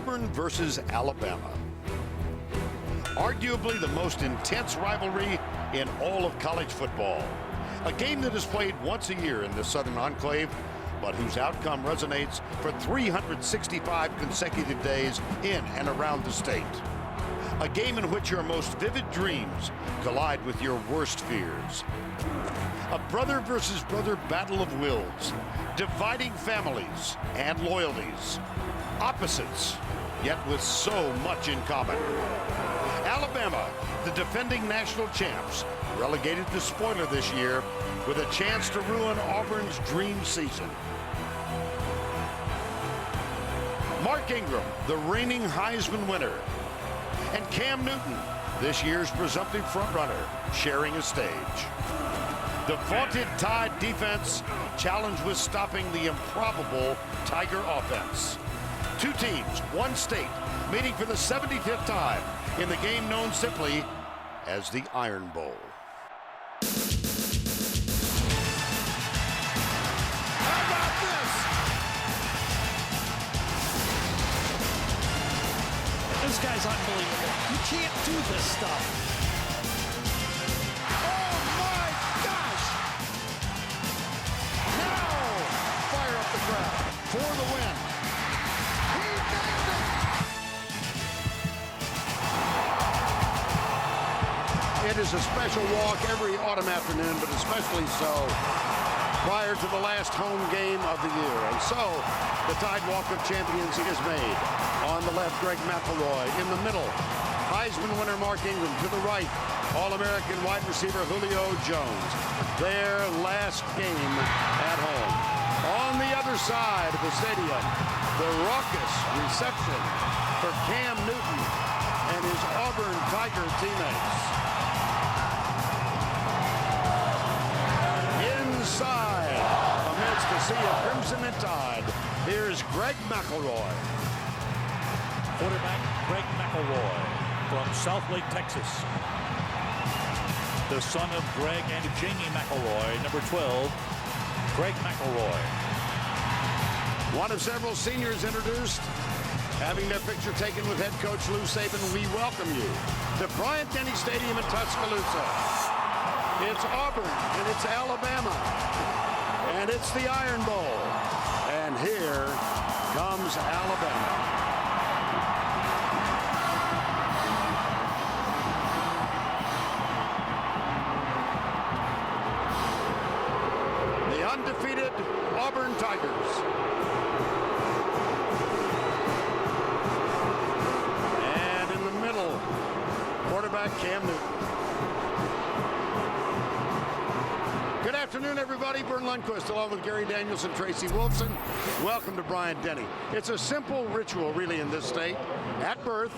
Auburn versus Alabama. Arguably the most intense rivalry in all of college football. A game that is played once a year in the Southern Enclave, but whose outcome resonates for 365 consecutive days in and around the state. A game in which your most vivid dreams collide with your worst fears. A brother versus brother battle of wills, dividing families and loyalties. Opposites, yet with so much in common. Alabama, the defending national champs, relegated to spoiler this year with a chance to ruin Auburn's dream season. Mark Ingram, the reigning Heisman winner, and Cam Newton, this year's presumptive frontrunner, sharing a stage. The vaunted Tide defense challenged with stopping the improbable Tiger offense. Two teams, one state, meeting for the 75th time in the game known simply as the Iron Bowl. How about this? This guy's unbelievable. You can't do this stuff. Oh my gosh! Now, fire up the crowd for the win. He nailed it! It is a special walk every autumn afternoon, but especially so prior to the last home game of the year. And so, the Tide Walk of Champions is made. On the left, Greg McElroy. In the middle, Heisman winner Mark Ingram. To the right, All-American wide receiver Julio Jones. Their last game at home. On the other side of the stadium, the raucous reception for Cam Newton and his Auburn Tiger teammates. Inside, amidst a sea of crimson and tide, here's Greg McElroy. Quarterback Greg McElroy from Southlake, Texas. The son of Greg and Jamie McElroy, number 12, Greg McElroy. One of several seniors introduced, having their picture taken with head coach Lou Saban. We welcome you to Bryant-Denny Stadium in Tuscaloosa. It's Auburn, and it's Alabama, and it's the Iron Bowl. And here comes Alabama. The undefeated Auburn Tigers. And in the middle, quarterback Cam Newton. Good afternoon, everybody. Bern Lundquist, along with Gary Daniels and Tracy Wolfson. Welcome to Bryant-Denny. It's a simple ritual, really, in this state. At birth,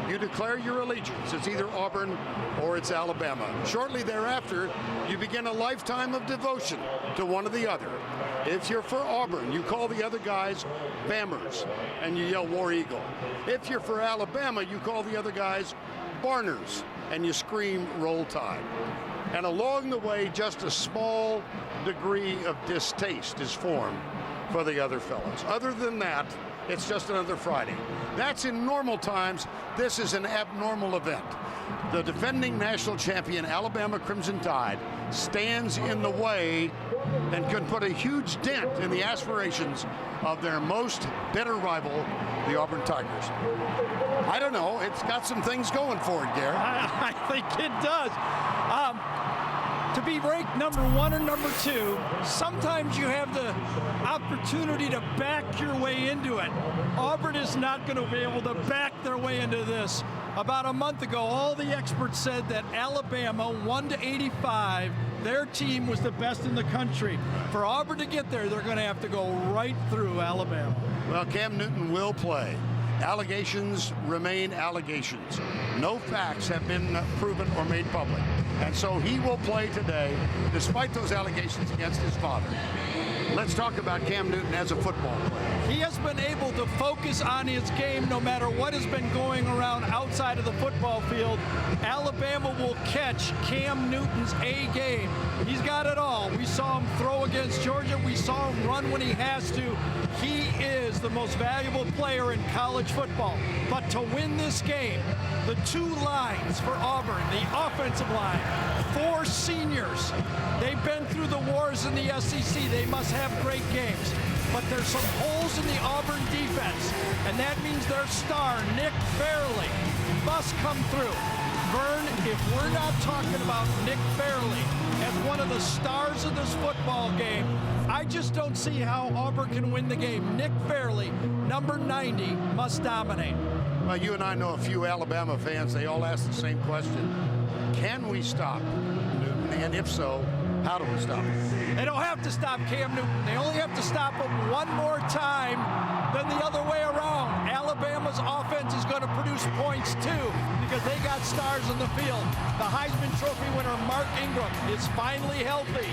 you declare your allegiance. It's either Auburn or it's Alabama. Shortly thereafter, you begin a lifetime of devotion to one or the other. If you're for Auburn, you call the other guys Bammers, and you yell War Eagle. If you're for Alabama, you call the other guys Barners, and you scream Roll Tide. And along the way, just a small degree of distaste is formed for the other fellows. Other than that, it's just another Friday. That's in normal times. This is an abnormal event. The defending national champion, Alabama Crimson Tide, stands in the way and could put a huge dent in the aspirations of their most bitter rival, the Auburn Tigers. I don't know. It's got some things going for it, Gary. I think it does. To be ranked number 1 or number 2, sometimes you have the opportunity to back your way into it. Auburn is not going to be able to back their way into this. About a month ago, all the experts said that Alabama, 1-85, their team was the best in the country. For Auburn to get there, they're going to have to go right through Alabama. Well, Cam Newton will play. Allegations remain allegations. No facts have been proven or made public. And so he will play today, despite those allegations against his father. Let's talk about Cam Newton as a football player. He has been able to focus on his game no matter what has been going around outside of the football field. Alabama will catch Cam Newton's A game. He's got it all. We saw him throw against Georgia. We saw him run when he has to. He is the most valuable player in college football. But to win this game, the two lines for Auburn, the offensive line, 4 seniors. They've been through the wars in the SEC. They must have great games. But there's some holes in the Auburn defense, and that means their star, Nick Fairley, must come through. Vern, if we're not talking about Nick Fairley as one of the stars of this football game, I just don't see how Auburn can win the game. Nick Fairley, number 90, must dominate. Well, you and I know a few Alabama fans. They all ask the same question. Can we stop Newton? And if so, how do we stop him? They don't have to stop Cam Newton. They only have to stop him one more time than the other way around. Alabama's offense is going to produce points too because they got stars on the field. The Heisman Trophy winner, Mark Ingram, is finally healthy.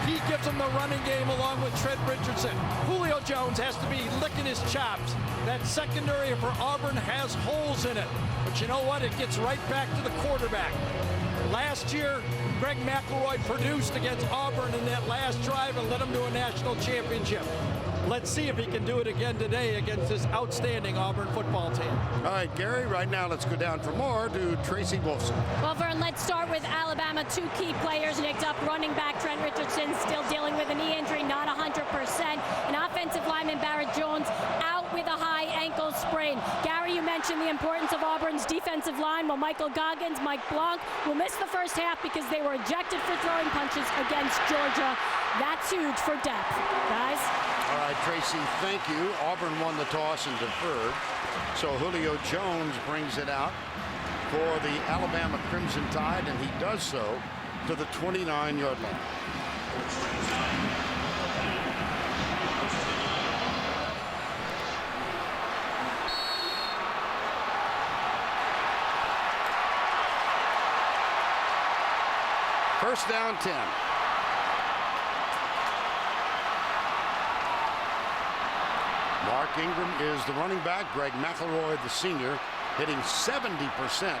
He gives them the running game along with Trent Richardson. Julio Jones has to be licking his chops. That secondary for Auburn has holes in it. But you know what? It gets right back to the quarterback. Last year, Greg McElroy produced against Auburn in that last drive and led them to a national championship. Let's see if he can do it again today against this outstanding Auburn football team. All right, Gary, right now let's go down for more to Tracy Wolfson. Well, Vern, let's start with Alabama. 2 key players nicked up. Running back Trent Richardson still dealing with a knee injury, not 100%. And offensive lineman Barrett Jones out with a high ankle sprain. Gary, you mentioned the importance of Auburn's defensive line. Well, Michael Goggins, Mike Blanc will miss the first half because they were ejected for throwing punches against Georgia. That's huge for depth, guys. All right, Tracy, thank you. Auburn won the toss and deferred. So Julio Jones brings it out for the Alabama Crimson Tide, and he does so to the 29-yard line. First down, 10. Mark Ingram is the running back. Greg McElroy, the senior, hitting 70%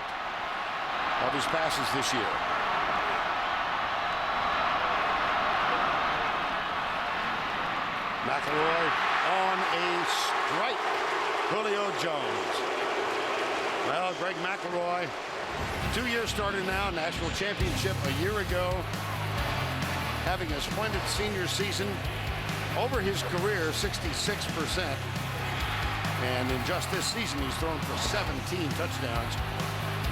of his passes this year. McElroy on a strike. Julio Jones. Well, Greg McElroy, 2-year starter now, national championship a year ago, having a splendid senior season. Over his career, 66%. And in just this season, he's thrown for 17 touchdowns.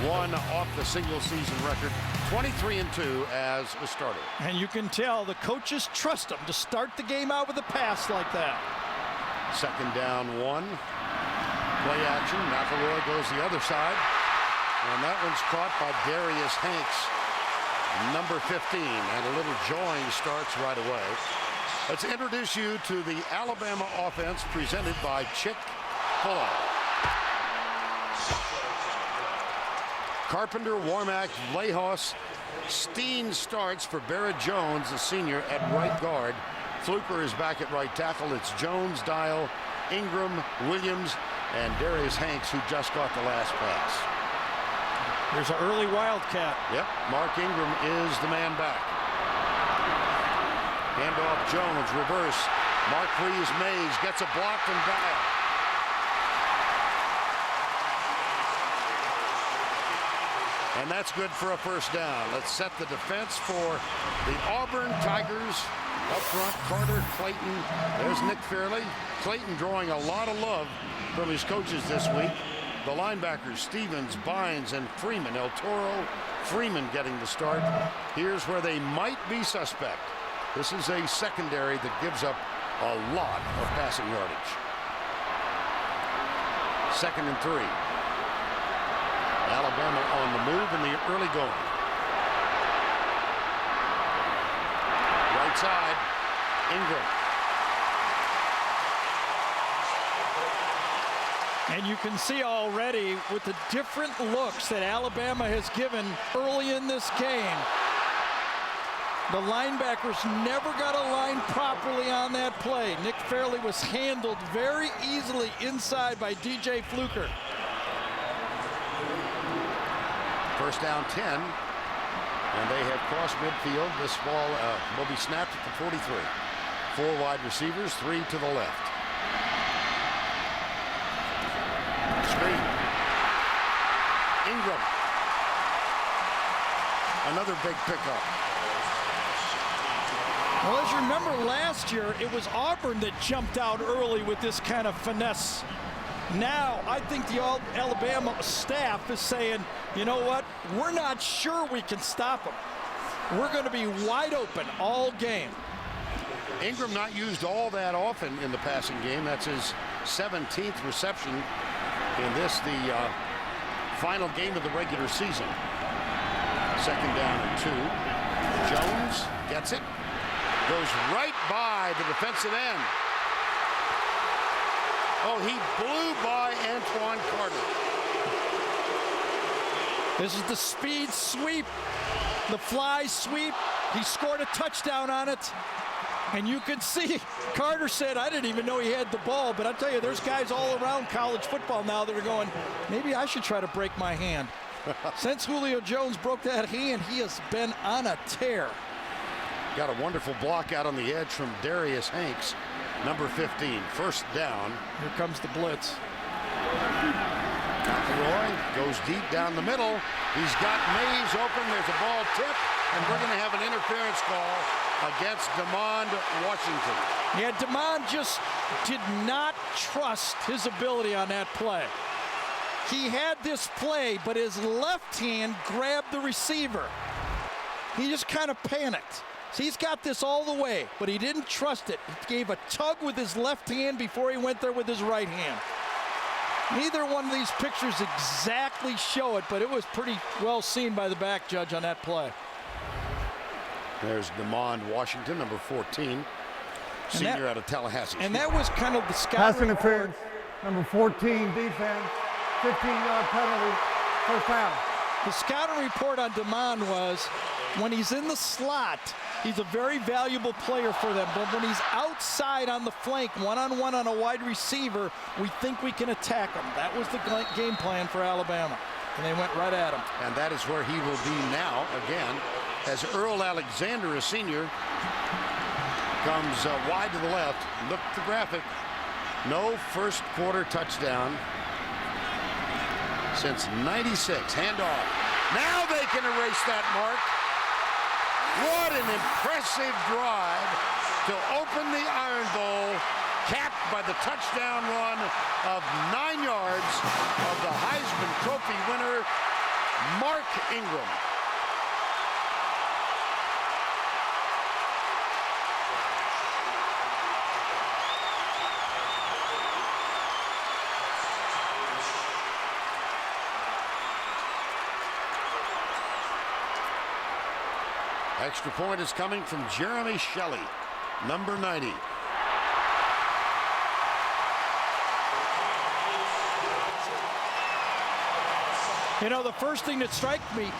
One off the single season record, 23-2 as a starter. And you can tell the coaches trust him to start the game out with a pass like that. Second down, 1. Play action. McElroy goes the other side. And that one's caught by Darius Hanks, number 15. And a little jawing starts right away. Let's introduce you to the Alabama offense presented by Chick-fil-A. Carpenter, Warmack, Lehos, Steen starts for Barrett Jones, the senior, at right guard. Fluker is back at right tackle. It's Jones, Dial, Ingram, Williams, and Darius Hanks, who just got the last pass. There's an early Wildcat. Yep, Mark Ingram is the man back. Handoff Jones, reverse. Marquise Mays gets a block from Dial. And that's good for a first down. Let's set the defense for the Auburn Tigers. Up front, Carter, Clayton. There's Nick Fairley. Clayton drawing a lot of love from his coaches this week. The linebackers, Stevens, Bynes, and Freeman. El Toro, Freeman getting the start. Here's where they might be suspect. This is a secondary that gives up a lot of passing yardage. 2nd and 3. Alabama on the move in the early going. Right side, Ingram. And you can see already with the different looks that Alabama has given early in this game. The linebackers never got aligned properly on that play. Nick Fairley was handled very easily inside by DJ Fluker. First down 10, and they have crossed midfield. This ball will be snapped at the 43. 4 wide receivers, 3 to the left. Screen. Ingram. Another big pickup. Well, as you remember last year, it was Auburn that jumped out early with this kind of finesse. Now, I think the Alabama staff is saying, you know what, we're not sure we can stop them. We're going to be wide open all game. Ingram not used all that often in the passing game. That's his 17th reception in this, the final game of the regular season. Second down and 2. Jones gets it. Goes right by the defensive end. Oh, he blew by Antoine Carter. This is the speed sweep, the fly sweep. He scored a touchdown on it. And you can see, Carter said, I didn't even know he had the ball. But I tell you, there's guys all around college football now that are going, maybe I should try to break my hand. Since Julio Jones broke that hand, he has been on a tear. Got a wonderful block out on the edge from Darius Hanks, number 15. First down. Here comes the blitz. Roy goes deep down the middle. He's got Mays open. There's a ball tip, and we're going to have an interference call against DeMond Washington. Yeah, DeMond just did not trust his ability on that play. He had this play, but his left hand grabbed the receiver. He just kind of panicked. So he's got this all the way, but he didn't trust it. He gave a tug with his left hand before he went there with his right hand. Neither one of these pictures exactly show it, but it was pretty well seen by the back judge on that play. There's DeMond Washington, number 14, senior out of Tallahassee. And that was kind of the scouting pass interference, number 14, defense, 15-yard penalty, first down. The scouting report on DeMond was when he's in the slot, he's a very valuable player for them. But when he's outside on the flank, one-on-one on a wide receiver, we think we can attack him. That was the game plan for Alabama. And they went right at him. And that is where he will be now, again, as Earl Alexander, a senior, comes wide to the left. Look at the graphic. No first quarter touchdown since '96. Handoff. Now they can erase that mark. What an impressive drive to open the Iron Bowl, capped by the touchdown run of 9 yards of the Heisman Trophy winner, Mark Ingram. Extra point is coming from Jeremy Shelley, number 90. You know, the first thing that strikes me,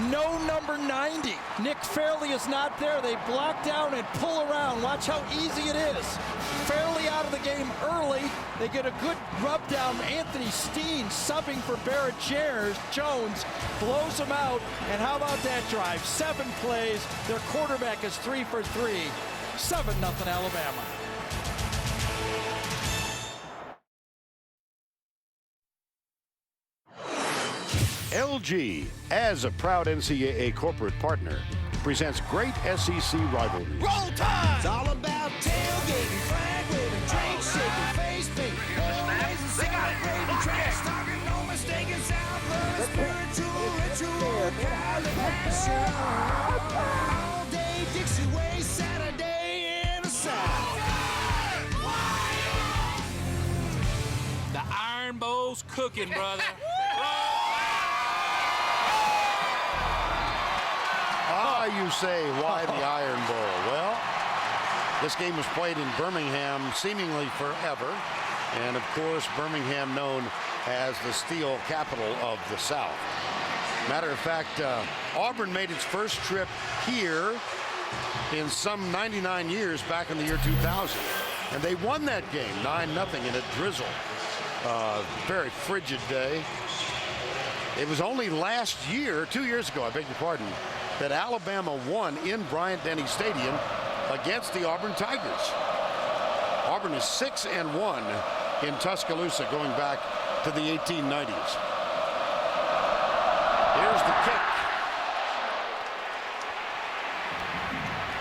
no number 90. Nick Fairley is not there. They block down and pull around. Watch how easy it is. Fairley out of the game early. They get a good rub down. Anthony Steen subbing for Barrett Jones blows him out. And how about that drive? 7 plays. Their quarterback is 3 for 3. 7-0 Alabama. LG, as a proud NCAA corporate partner, presents great SEC rivalries. Roll Tide! It's all about tailgating, flag waving, drink shaking, face painting, always and celebrating, trash talking, no mistaken sound, love, spiritual, ritual, Calabasas. All day Dixie Way, Saturday in the South. The Iron Bowl's cooking, brother. You say, why the Iron Bowl? Well, this game was played in Birmingham seemingly forever, And of course, Birmingham known as the steel capital of the South. Matter of fact, Auburn made its first trip here in some 99 years back in the year 2000. And they won that game 9-0 in a drizzle. Very frigid day. It was only last year, 2 years ago, I beg your pardon, that Alabama won in Bryant-Denny Stadium against the Auburn Tigers. Auburn is 6-1 in Tuscaloosa going back to the 1890s. Here's the kick.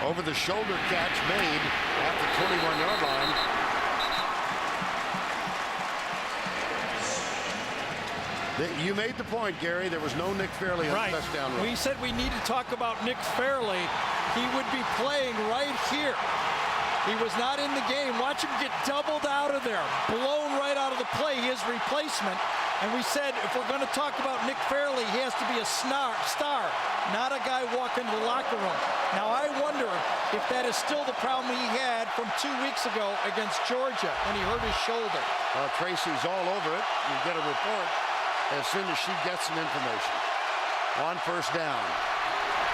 Over the shoulder catch made at the 21-yard line. You made the point, Gary. There was no Nick Fairley on the touchdown run. We said we need to talk about Nick Fairley. He would be playing right here. He was not in the game. Watch him get doubled out of there, blown right out of the play, his replacement. And we said if we're going to talk about Nick Fairley, he has to be a star, not a guy walking to the locker room. Now, I wonder if that is still the problem he had from 2 weeks ago against Georgia when he hurt his shoulder. Tracy's all over it. You get a report as soon as she gets some information. On first down,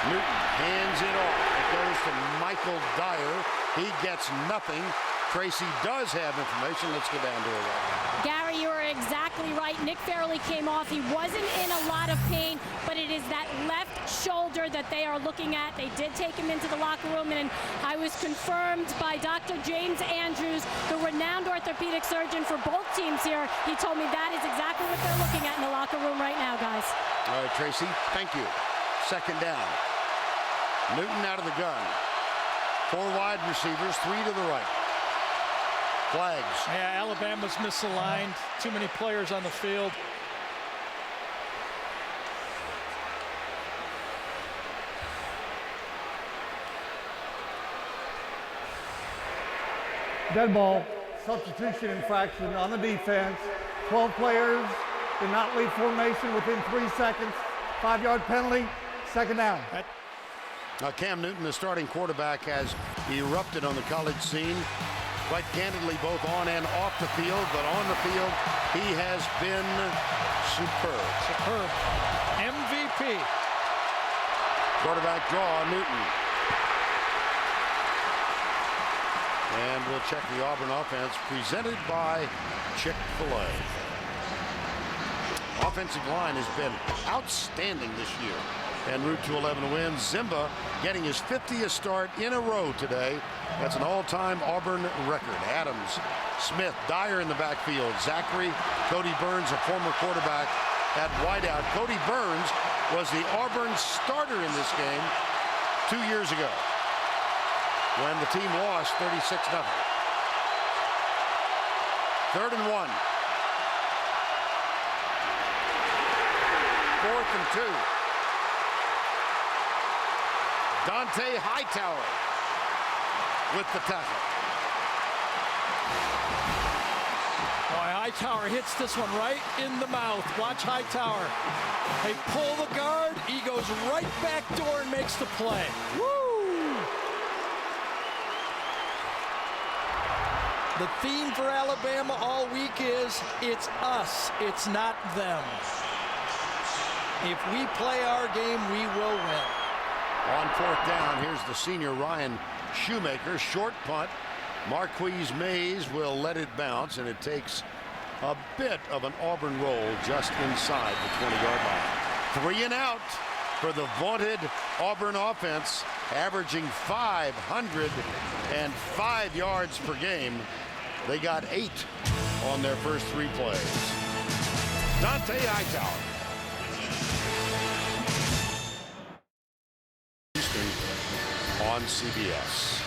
Newton hands it off. It goes to Michael Dyer. He gets nothing. Tracy does have information. Let's go down to her right. Gary, you are exactly right. Nick Fairley came off. He wasn't in a lot of pain, but it is that left shoulder that they are looking at. They did take him into the locker room, and I was confirmed by Dr. James Andrews, the renowned orthopedic surgeon for both teams here. He told me that is exactly what they're looking at in the locker room right now, guys. All right, Tracy, thank you. Second down. Newton out of the gun. 4 wide receivers, 3 to the right. Flags. Yeah, Alabama's misaligned. Too many players on the field. Dead ball, substitution infraction on the defense. 12 players did not leave formation within 3 seconds. 5-yard penalty, second down. Cam Newton, the starting quarterback, has erupted on the college scene. Quite candidly, both on and off the field, but on the field, he has been superb. Superb. MVP. Quarterback draw, Newton. And we'll check the Auburn offense presented by Chick-fil-A. Offensive line has been outstanding this year. En route to 11 wins. Zimba getting his 50th start in a row today. That's an all-time Auburn record. Adams, Smith, Dyer in the backfield. Zachary, Cody Burns, a former quarterback at wideout. Cody Burns was the Auburn starter in this game 2 years ago when the team lost 36-0. 3rd and 1. 4th and 2. Dante Hightower with the tackle. Boy, Hightower hits this one right in the mouth. Watch Hightower. They pull the guard. He goes right back door and makes the play. Woo! The theme for Alabama all week is, it's us, it's not them. If we play our game, we will win. On 4th down, here's the senior Ryan Shoemaker. Short punt. Marquise Mays will let it bounce, and it takes a bit of an Auburn roll just inside the 20-yard line. 3 and out for the vaunted Auburn offense, averaging 505 yards per game. They got 8 on their first 3 plays. Dante Hightower. On CBS.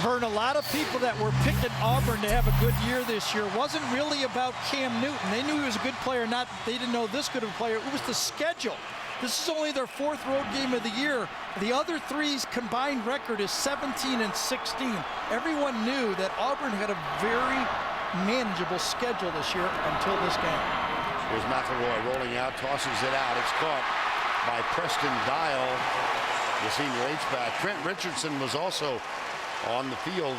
Vern, a lot of people that were picking Auburn to have a good year this year wasn't really about Cam Newton. They knew he was a good player, they didn't know this good of a player. It was the schedule. This is only their 4th road game of the year. The other 3's combined record is 17-16. Everyone knew that Auburn had a very manageable schedule this year until this game. Here's McElroy rolling out, tosses it out. It's caught by Preston Dial, the senior H-back. Trent Richardson was also on the field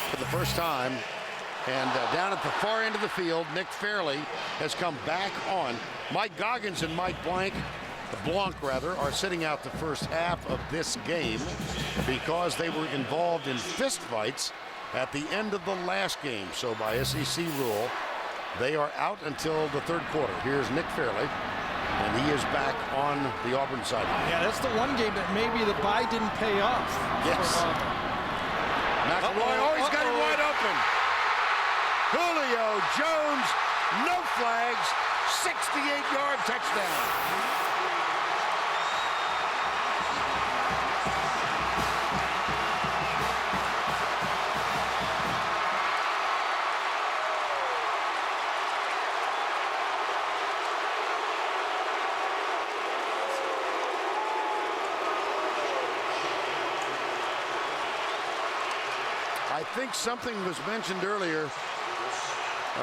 for the first time And down at the far end of the field, Nick Fairley has come back on. Mike Goggins and Mike Blanc are sitting out the first half of this game because they were involved in fistfights at the end of the last game. So by SEC rule, they are out until the third quarter. Here's Nick Fairley, and he is back on the Auburn side. Yeah, that's the one game that maybe the bye didn't pay off. Yes. McElroy always got it wide open. Julio Jones, no flags, 68-yard touchdown. I think something was mentioned earlier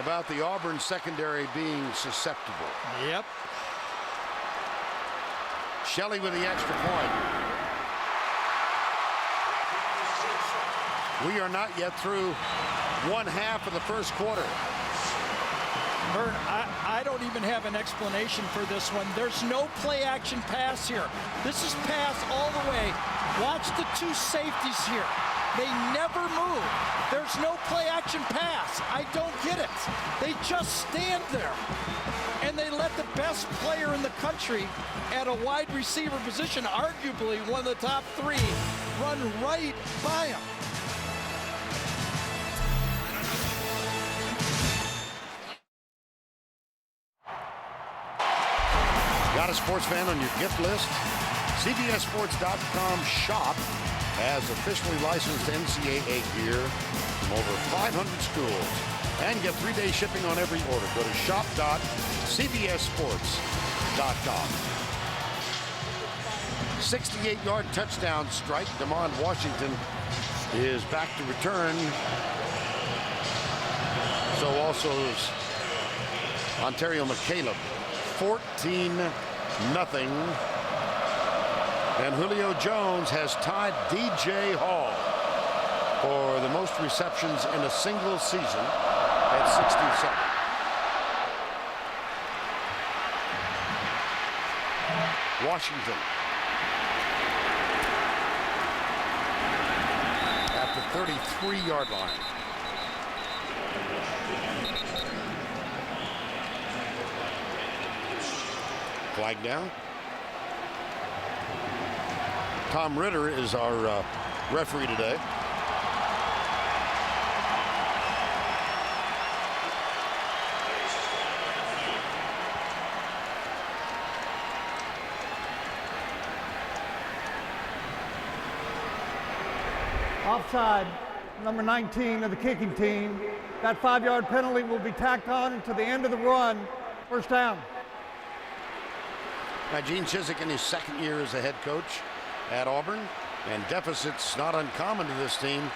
about the Auburn secondary being susceptible. Yep. Shelley with the extra point. We are not yet through one half of the first quarter. Bert, I don't even have an explanation for this one. There's no play action pass here. This is pass all the way. Watch the two safeties here. They never move. There's no play action pass. I don't get it. They just stand there. And they let the best player in the country at a wide receiver position, arguably one of the top three, run right by him. Got a sports fan on your gift list? CBSSports.com shop has officially licensed NCAA gear from over 500 schools and get 3-day shipping on every order. Go to shop.cbssports.com. 68-yard touchdown strike. Damon Washington is back to return. So also is Ontario McCaleb. 14-0. And Julio Jones has tied DJ Hall for the most receptions in a single season at 67. Washington at the 33-yard line. Flag down. Tom Ritter is our referee today. Offside, number 19 of the kicking team. That 5-yard penalty will be tacked on to the end of the run. First down. Now, Gene Chizik in his second year as a head coach at Auburn, and deficits not uncommon to this team.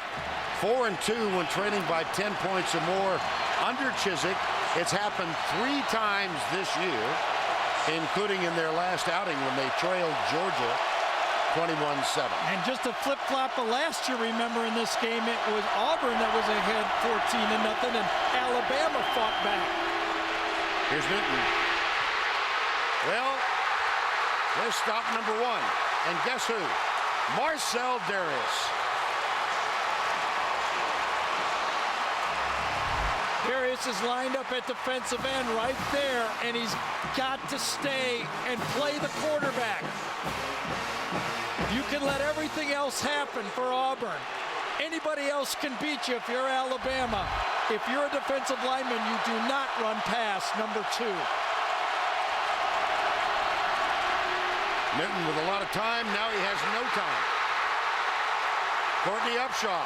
4-2 when trailing by 10 points or more under Chizik. It's happened 3 times this year, including in their last outing when they trailed Georgia 21-7. And just a flip-flop of last year, remember, in this game, it was Auburn that was ahead 14-0, and Alabama fought back. Here's Newton. Well, there's stop number 1. And guess who? Marcel Darius. Darius is lined up at defensive end right there, and he's got to stay and play the quarterback. You can let everything else happen for Auburn. Anybody else can beat you if you're Alabama. If you're a defensive lineman, you do not run past number 2. Newton with a lot of time. Now he has no time. Courtney Upshaw.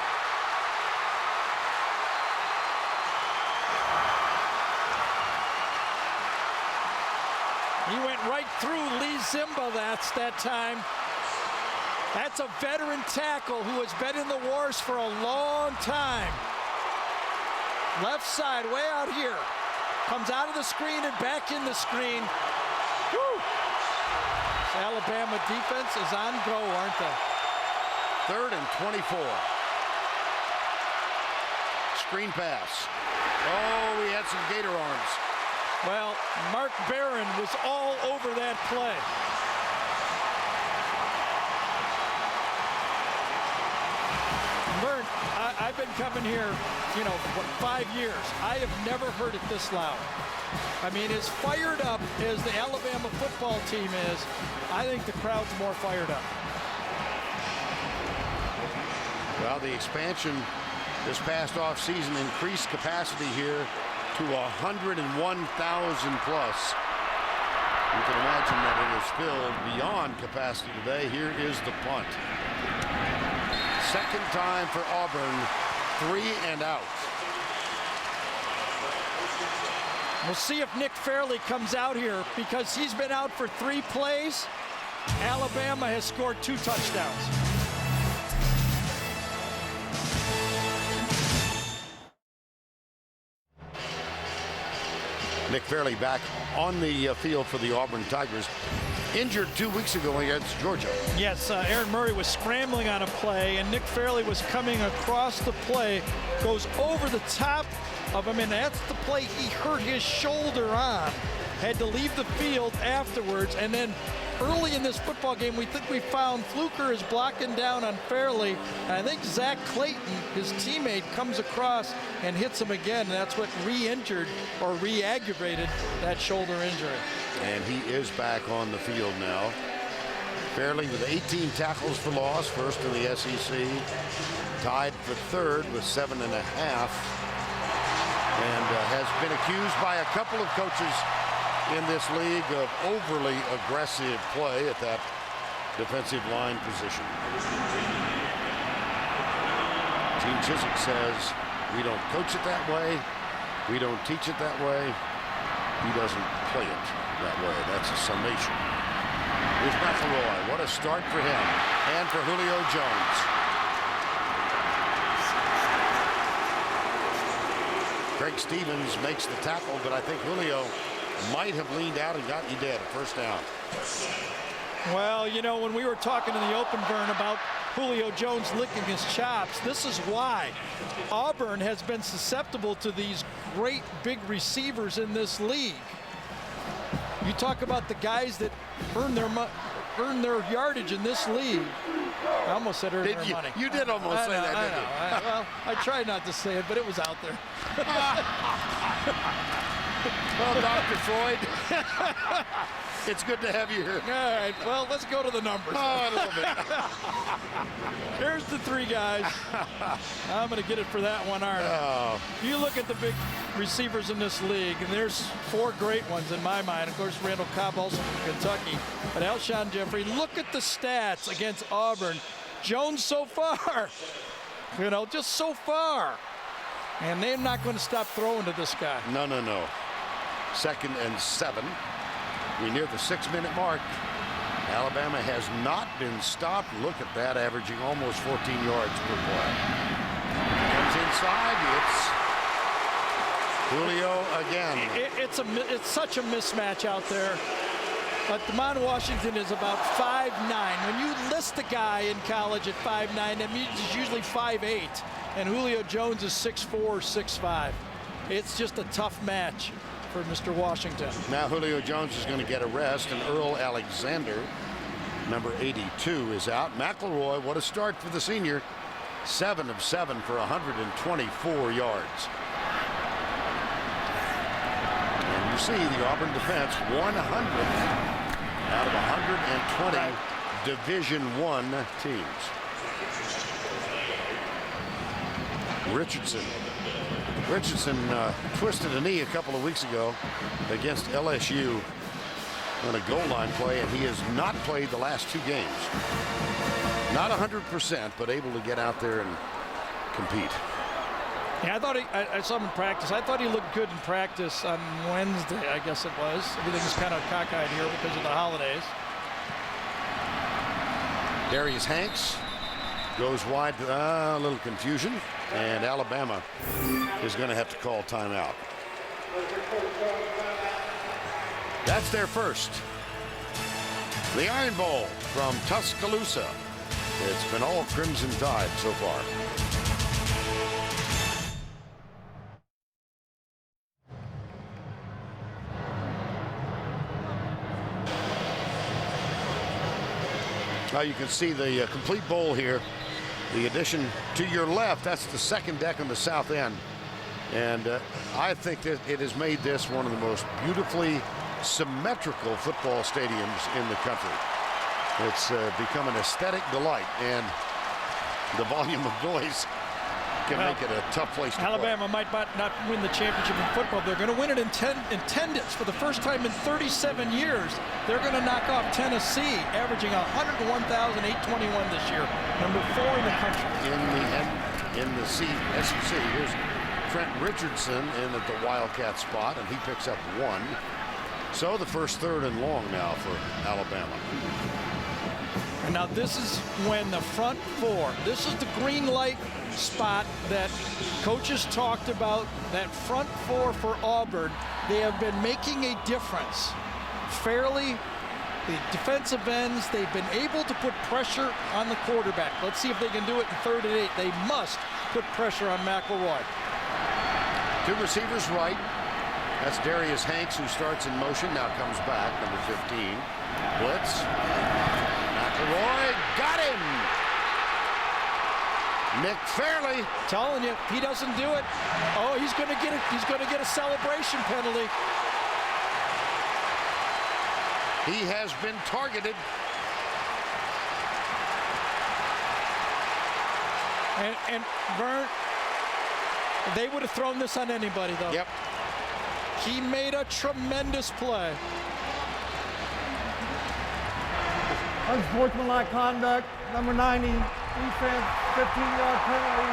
He went right through Lee Zimba that time. That's a veteran tackle who has been in the wars for a long time. Left side, way out here. Comes out of the screen and back in the screen. Woo! Alabama defense is on go, aren't they? 3rd and 24. screen pass. Oh, he had some gator arms. Well, Mark Barron was all over that play. Vern, I've been coming here, you know, what, 5 years. I have never heard it this loud. I mean, as fired up as the Alabama football team is, I think the crowd's more fired up. Well, the expansion this past offseason increased capacity here to 101,000 plus. You can imagine that it is filled beyond capacity today. Here is the punt. Second time for Auburn, 3 and out. We'll see if Nick Fairley comes out here because he's been out for 3 plays. Alabama has scored 2 touchdowns. Nick Fairley back on the field for the Auburn Tigers. Injured 2 weeks ago against Georgia. Yes, Aaron Murray was scrambling on a play, and Nick Fairley was coming across the play, goes over the top of him, and that's the play he hurt his shoulder on. Had to leave the field afterwards, and then early in this football game, we think we found Fluker is blocking down on Fairley, and I think Zach Clayton, his teammate, comes across and hits him again, and that's what re-injured or re-aggravated that shoulder injury. And he is back on the field now. Fairley with 18 tackles for loss, first in the SEC, tied for third with 7.5, and has been accused by a couple of coaches in this league of overly aggressive play at that defensive line position. Gene Chizik says, we don't coach it that way, we don't teach it that way, he doesn't play it that way. That's a summation. Here's McElroy. What a start for him and for Julio Jones. Craig Stevens makes the tackle, but I think Julio might have leaned out and got you dead. First down. Well, you know, when we were talking in the open, Vern, about Julio Jones licking his chops, this is why Auburn has been susceptible to these great big receivers in this league. You talk about the guys that earn their yardage in this league. I almost said earn their money. You did almost say that, didn't you? Well, I tried not to say it, but it was out there. Well, Dr. Freud, it's good to have you here. All right, well, let's go to the numbers. Oh, a little bit. Here's the 3 guys. I'm going to get it for that one, aren't I? Oh. You look at the big receivers in this league, and there's 4 great ones in my mind. Of course, Randall Cobb also from Kentucky. But Alshon Jeffrey, look at the stats against Auburn. Jones so far, you know, just so far. And they're not going to stop throwing to this guy. No, no, no. 2nd and 7. We near the 6-minute mark. Alabama has not been stopped. Look at that, averaging almost 14 yards per play. Comes inside. It's Julio again. It's such a mismatch out there. But Demond Washington is about 5'9". When you list a guy in college at 5'9", that means he's usually 5'8". And Julio Jones is 6'4", 6'5". It's just a tough match for Mr. Washington. Now Julio Jones is going to get a rest, and Earl Alexander, number 82, is out. McElroy, what a start for the senior. 7 of 7 for 124 yards. And you see the Auburn defense 100th out of 120 Division I teams. Richardson twisted a knee a couple of weeks ago against LSU on a goal line play, and he has not played the last 2 games. Not 100%, but able to get out there and compete. Yeah, I saw him in practice. I thought he looked good in practice on Wednesday, I guess it was. Everything's kind of cockeyed here because of the holidays. Darius Hanks goes wide, a little confusion, and Alabama is going to have to call timeout. That's their first. The Iron Bowl from Tuscaloosa. It's been all Crimson Tide so far. Now you can see the complete bowl here. The addition to your left, that's the second deck on the south end. And I think that it has made this one of the most beautifully symmetrical football stadiums in the country. It's become an aesthetic delight, and the volume of noise can make it a tough place to Alabama play. might not win the championship in football. They're going to win it in attendance for the first time in 37 years. They're going to knock off Tennessee, averaging 101,821 this year, number 4 in the country. In the SEC, here's Trent Richardson in at the Wildcat spot, and he picks up 1. So the first third and long now for Alabama. And now this is when the front 4, this is the green light spot that coaches talked about, that front 4 for Auburn. They have been making a difference. Fairly, the defensive ends, they've been able to put pressure on the quarterback. Let's see if they can do it in 3rd and 8. They must put pressure on McElroy. 2 receivers right. That's Darius Hanks, who starts in motion, now comes back, number 15. Blitz. McElroy got him. Nick Fairley. Telling you, if he doesn't do it, oh, he's going to get it. He's going to get a celebration penalty. He has been targeted. And Vern, they would have thrown this on anybody, though. Yep. He made a tremendous play. Unsportsmanlike conduct, number 90, defense, 15-yard penalty,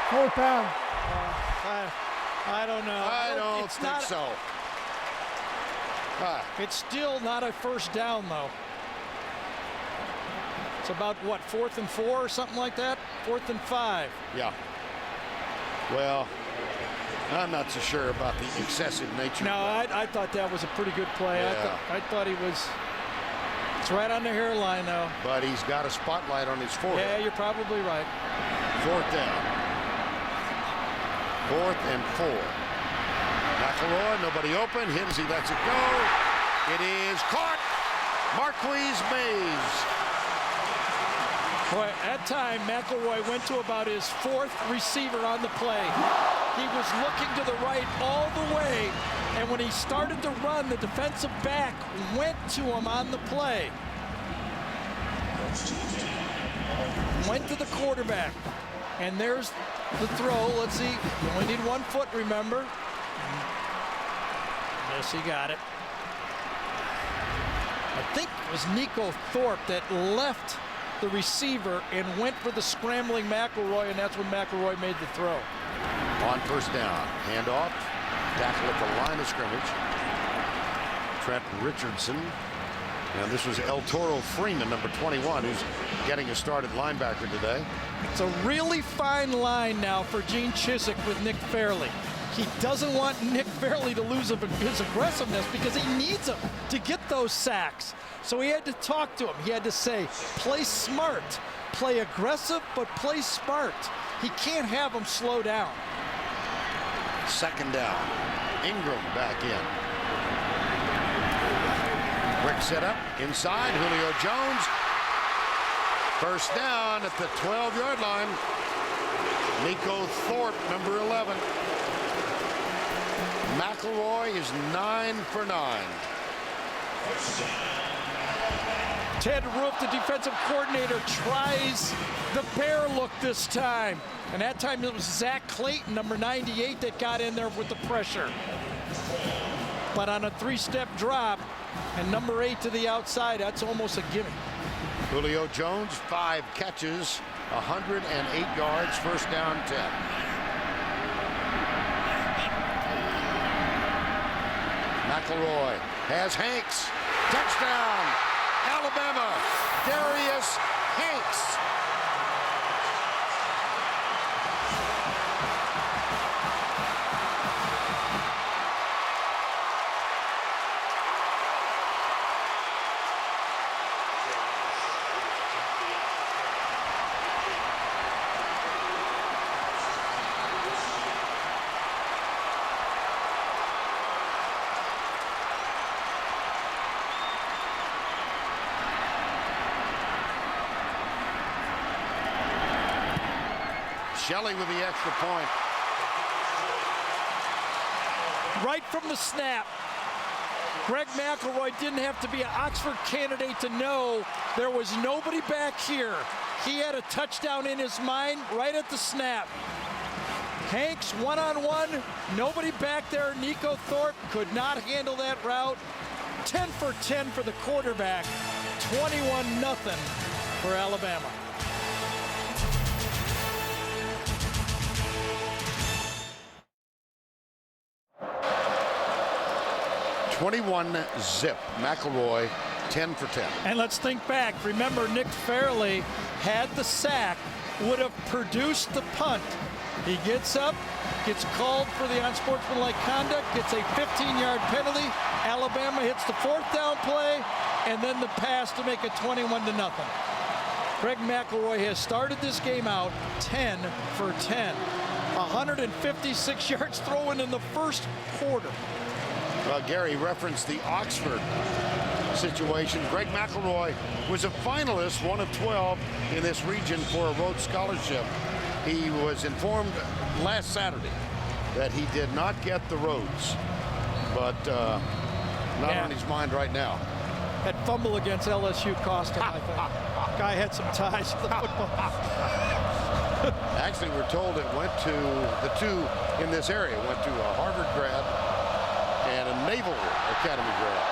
4th down. I don't know. I don't think so. It's still not a first down, though. It's about, what, 4th and 4 or something like that? 4th and 5. Yeah. Well, I'm not so sure about the excessive nature. No, I thought that was a pretty good play. Yeah. I thought he was. It's right on the hairline, though. But he's got a spotlight on his forehead. Yeah, you're probably right. 4th down. 4th and 4. McElroy, nobody open. Hit as he lets it go. It is caught. Marquise Mays. Boy, at time, McElroy went to about his 4th receiver on the play. He was looking to the right all the way, and when he started to run, the defensive back went to him on the play. Went to the quarterback, and there's the throw. Let's see, you only need 1 foot, remember? Yes, he got it. I think it was Nico Thorpe that left the receiver and went for the scrambling McElroy, and that's when McElroy made the throw. On 1st down, handoff, tackle at the line of scrimmage. Trent Richardson, and this was El Toro Freeman, number 21, who's getting a start at linebacker today. It's a really fine line now for Gene Chizik with Nick Fairley. He doesn't want Nick Fairley to lose his aggressiveness because he needs him to get those sacks. So he had to talk to him. He had to say, play smart, play aggressive, but play smart. He can't have him slow down. 2nd down. Ingram back in. Quick setup inside. Julio Jones. 1st down at the 12-yard line. Nico Thorpe, number 11. McElroy is 9 for 9. Ted Roof, the defensive coordinator, tries the bear look this time. And that time it was Zach Clayton, number 98, that got in there with the pressure. But on a 3-step drop and number 8 to the outside, that's almost a gimme. Julio Jones, 5 catches, 108 yards, 1st down 10. McElroy has Hanks. Touchdown, Alabama. Darius Hanks. Shelley with the extra point. Right from the snap, Greg McElroy didn't have to be an Oxford candidate to know there was nobody back here. He had a touchdown in his mind right at the snap. Hanks one-on-one, nobody back there. Nico Thorpe could not handle that route. 10 for 10 for the quarterback. 21-0 for Alabama. .21-zip. McElroy 10 for 10. And let's think back. Remember, Nick Fairley had the sack, would have produced the punt. He gets up, gets called for the unsportsmanlike conduct, gets a 15-yard penalty. Alabama hits the 4th down play, and then the pass to make it 21-0. Greg McElroy has started this game out 10 for 10. 156 yards thrown in the first quarter. Well, Gary referenced the Oxford situation. Greg McElroy was a finalist, one of 12 in this region for a Rhodes Scholarship. He was informed last Saturday that he did not get the Rhodes, but not on his mind right now. That fumble against LSU cost him, I think. Guy had some ties to the football. Actually, we're told it went to the two in this area. Went to a Harvard grad and a Naval Academy grad.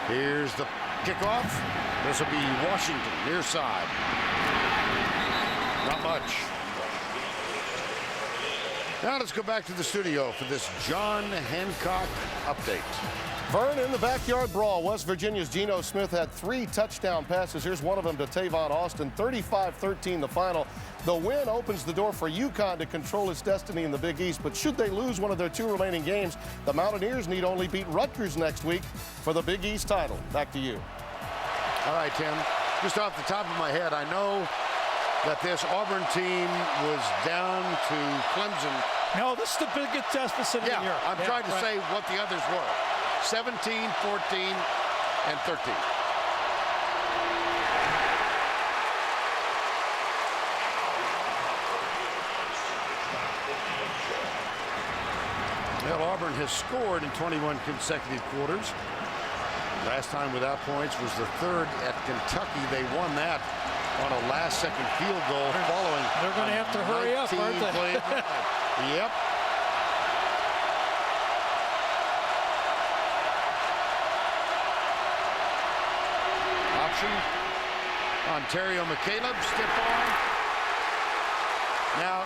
Here's the kickoff. This will be Washington, near side. Not much. Now let's go back to the studio for this John Hancock update. Vern, in the backyard brawl, West Virginia's Geno Smith had 3 touchdown passes. Here's one of them to Tavon Austin, 35-13 the final. The win opens the door for UConn to control its destiny in the Big East, but should they lose one of their 2 remaining games, the Mountaineers need only beat Rutgers next week for the Big East title. Back to you. All right, Tim, just off the top of my head, I know that this Auburn team was down to Clemson. No, this is the biggest deficit of the year. I'm trying to say what the others were. 17, 14, and 13. Well, Auburn has scored in 21 consecutive quarters. Last time without points was the 3rd at Kentucky. They won that on a last-second field goal following. They're going to have to hurry up, aren't they? Yep. Option. Ontario McCaleb, stiff arm. Now,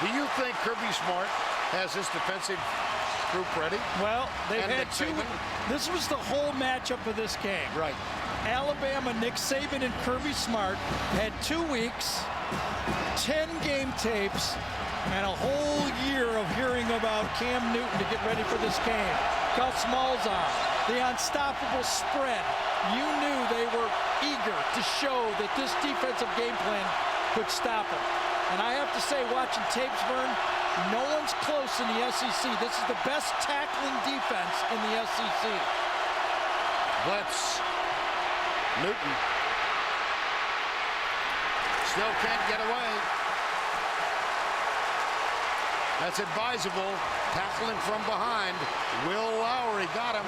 do you think Kirby Smart has his defensive group ready? Well, they've And had Nick 2. Saban? This was the whole matchup of this game. Right. Alabama, Nick Saban and Kirby Smart had 2 weeks, 10 game tapes, and a whole year of hearing about Cam Newton to get ready for this game. Gus Malzahn, the unstoppable spread. You knew they were eager to show that this defensive game plan could stop him. And I have to say, watching tapes, Vern, no one's close in the SEC. This is the best tackling defense in the SEC. Blitz. Newton. Still can't get away. That's advisable. Tackling from behind. Will Lowry got him.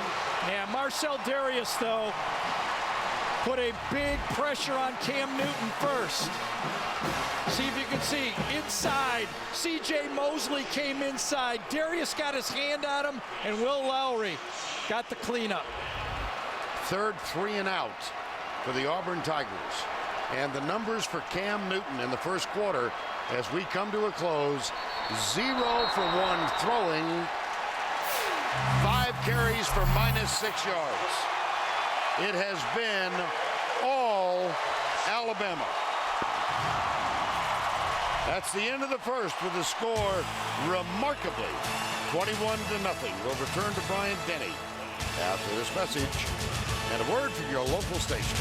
Yeah, Marcel Darius, though, put a big pressure on Cam Newton first. See if you can see. Inside. C.J. Mosley came inside. Darius got his hand on him, and Will Lowry got the cleanup. 3rd 3 and out for the Auburn Tigers. And the numbers for Cam Newton in the first quarter as we come to a close. 0 for 1 throwing. 5 carries for -6 yards. It has been all Alabama. That's the end of the first with the score remarkably 21-0. We'll return to Brian Denny after this message and a word from your local station.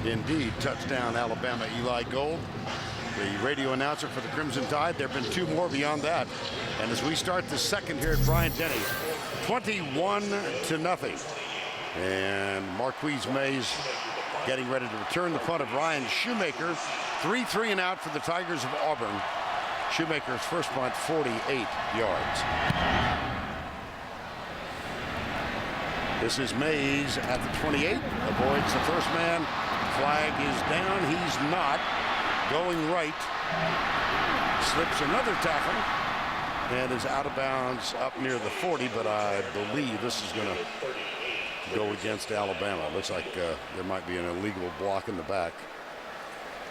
Indeed, touchdown Alabama, Eli Gold, the radio announcer for the Crimson Tide. There have been 2 more beyond that. And as we start the second here at Bryant-Denny, 21-0. And Marquise Mays getting ready to return the punt of Ryan Shoemaker. 3-3 and out for the Tigers of Auburn. Shoemaker's first punt, 48 yards. This is Mays at the 28, avoids the first man. Flag is down. He's not. Going right. Slips another tackle and is out of bounds up near the 40, but I believe this is going to go against Alabama. Looks like there might be an illegal block in the back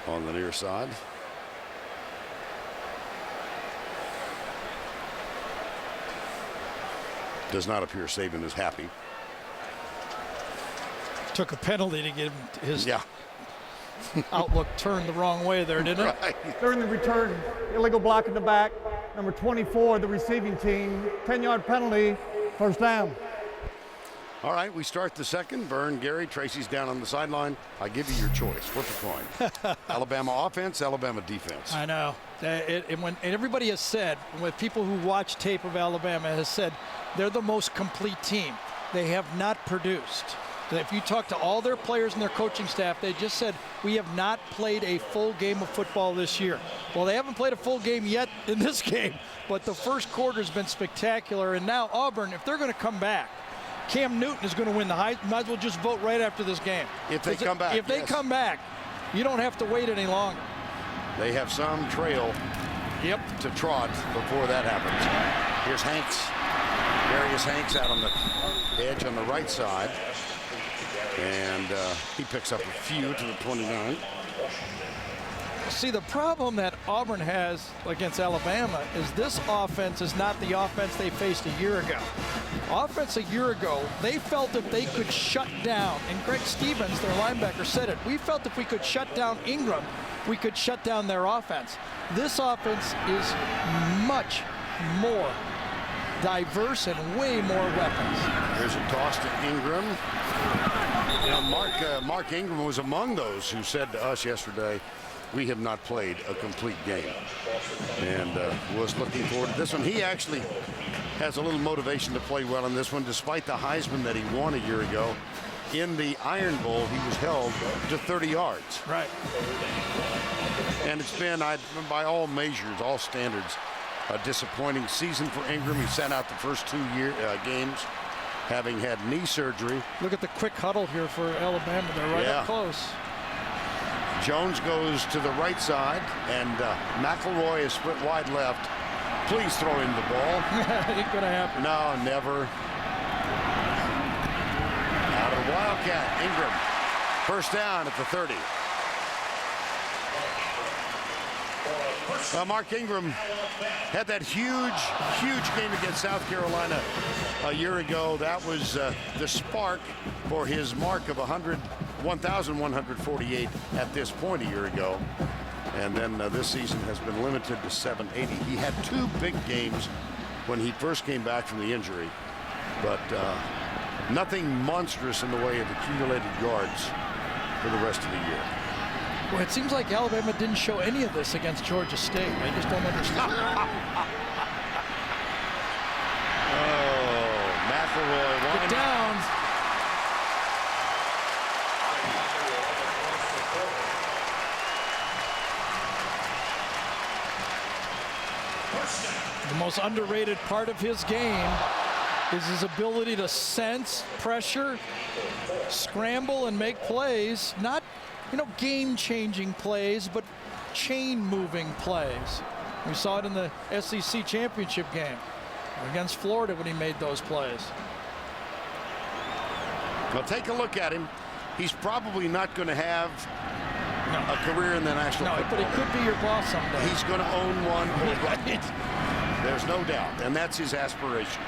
on the near side. Does not appear Saban is happy. Took a penalty to get his outlook turned the wrong way there, didn't it? Right. During the return, illegal block in the back. Number 24, the receiving team, 10-yard penalty, first down. All right, we start the second. Vern, Gary, Tracy's down on the sideline. I give you your choice. Flip a coin. Alabama offense, Alabama defense. I know. And everybody has said, with people who watch tape of Alabama, has said they're the most complete team. They have not produced. If you talk to all their players and their coaching staff, they just said, we have not played a full game of football this year. Well, they haven't played a full game yet in this game, but the first quarter's been spectacular. And now Auburn, if they're going to come back, Cam Newton is going to win the Heisman. Might as well just vote right after this game. If they come back. If they come back, you don't have to wait any longer. They have some trail to trot before that happens. Here's Hanks. Darius Hanks out on the edge on the right side. And he picks up a few to the 29. See, the problem that Auburn has against Alabama is this offense is not the offense they faced a year ago. Offense a year ago, they felt if they could shut down, and Greg Stevens, their linebacker, said it, we felt if we could shut down Ingram, we could shut down their offense. This offense is much more diverse and way more weapons. There's a toss to Ingram. You know, Mark Ingram was among those who said to us yesterday, we have not played a complete game, and was looking forward to this one. He actually has a little motivation to play well in this one, despite the Heisman that he won a year ago. In the Iron Bowl, he was held to 30 yards. Right. And it's been, by all measures, all standards, a disappointing season for Ingram. He sat out the first 2 games, having had knee surgery. Look at the quick huddle here for Alabama. They're right up close. Jones goes to the right side, and McElroy is split wide left. Please throw him the ball. Ain't gonna happen. No, never. Out of the Wildcat, Ingram. First down at the 30. Mark Ingram had that huge game against South Carolina a year ago. That was the spark for his mark of 1,148 at this point a year ago. And then this season has been limited to 780. He had 2 big games when he first came back from the injury, but nothing monstrous in the way of accumulated yards for the rest of the year. Well, it seems like Alabama didn't show any of this against Georgia State. I just don't understand. McElroy Get down. The most underrated part of his game is his ability to sense pressure, scramble, and make plays. Not, game-changing plays, but chain-moving plays. We saw it in the SEC championship game against Florida when he made those plays. Well, take a look at him. He's probably not going to have a career in the National Football League. But he could be your boss someday. He's going to own one. Right. There's no doubt, and that's his aspiration.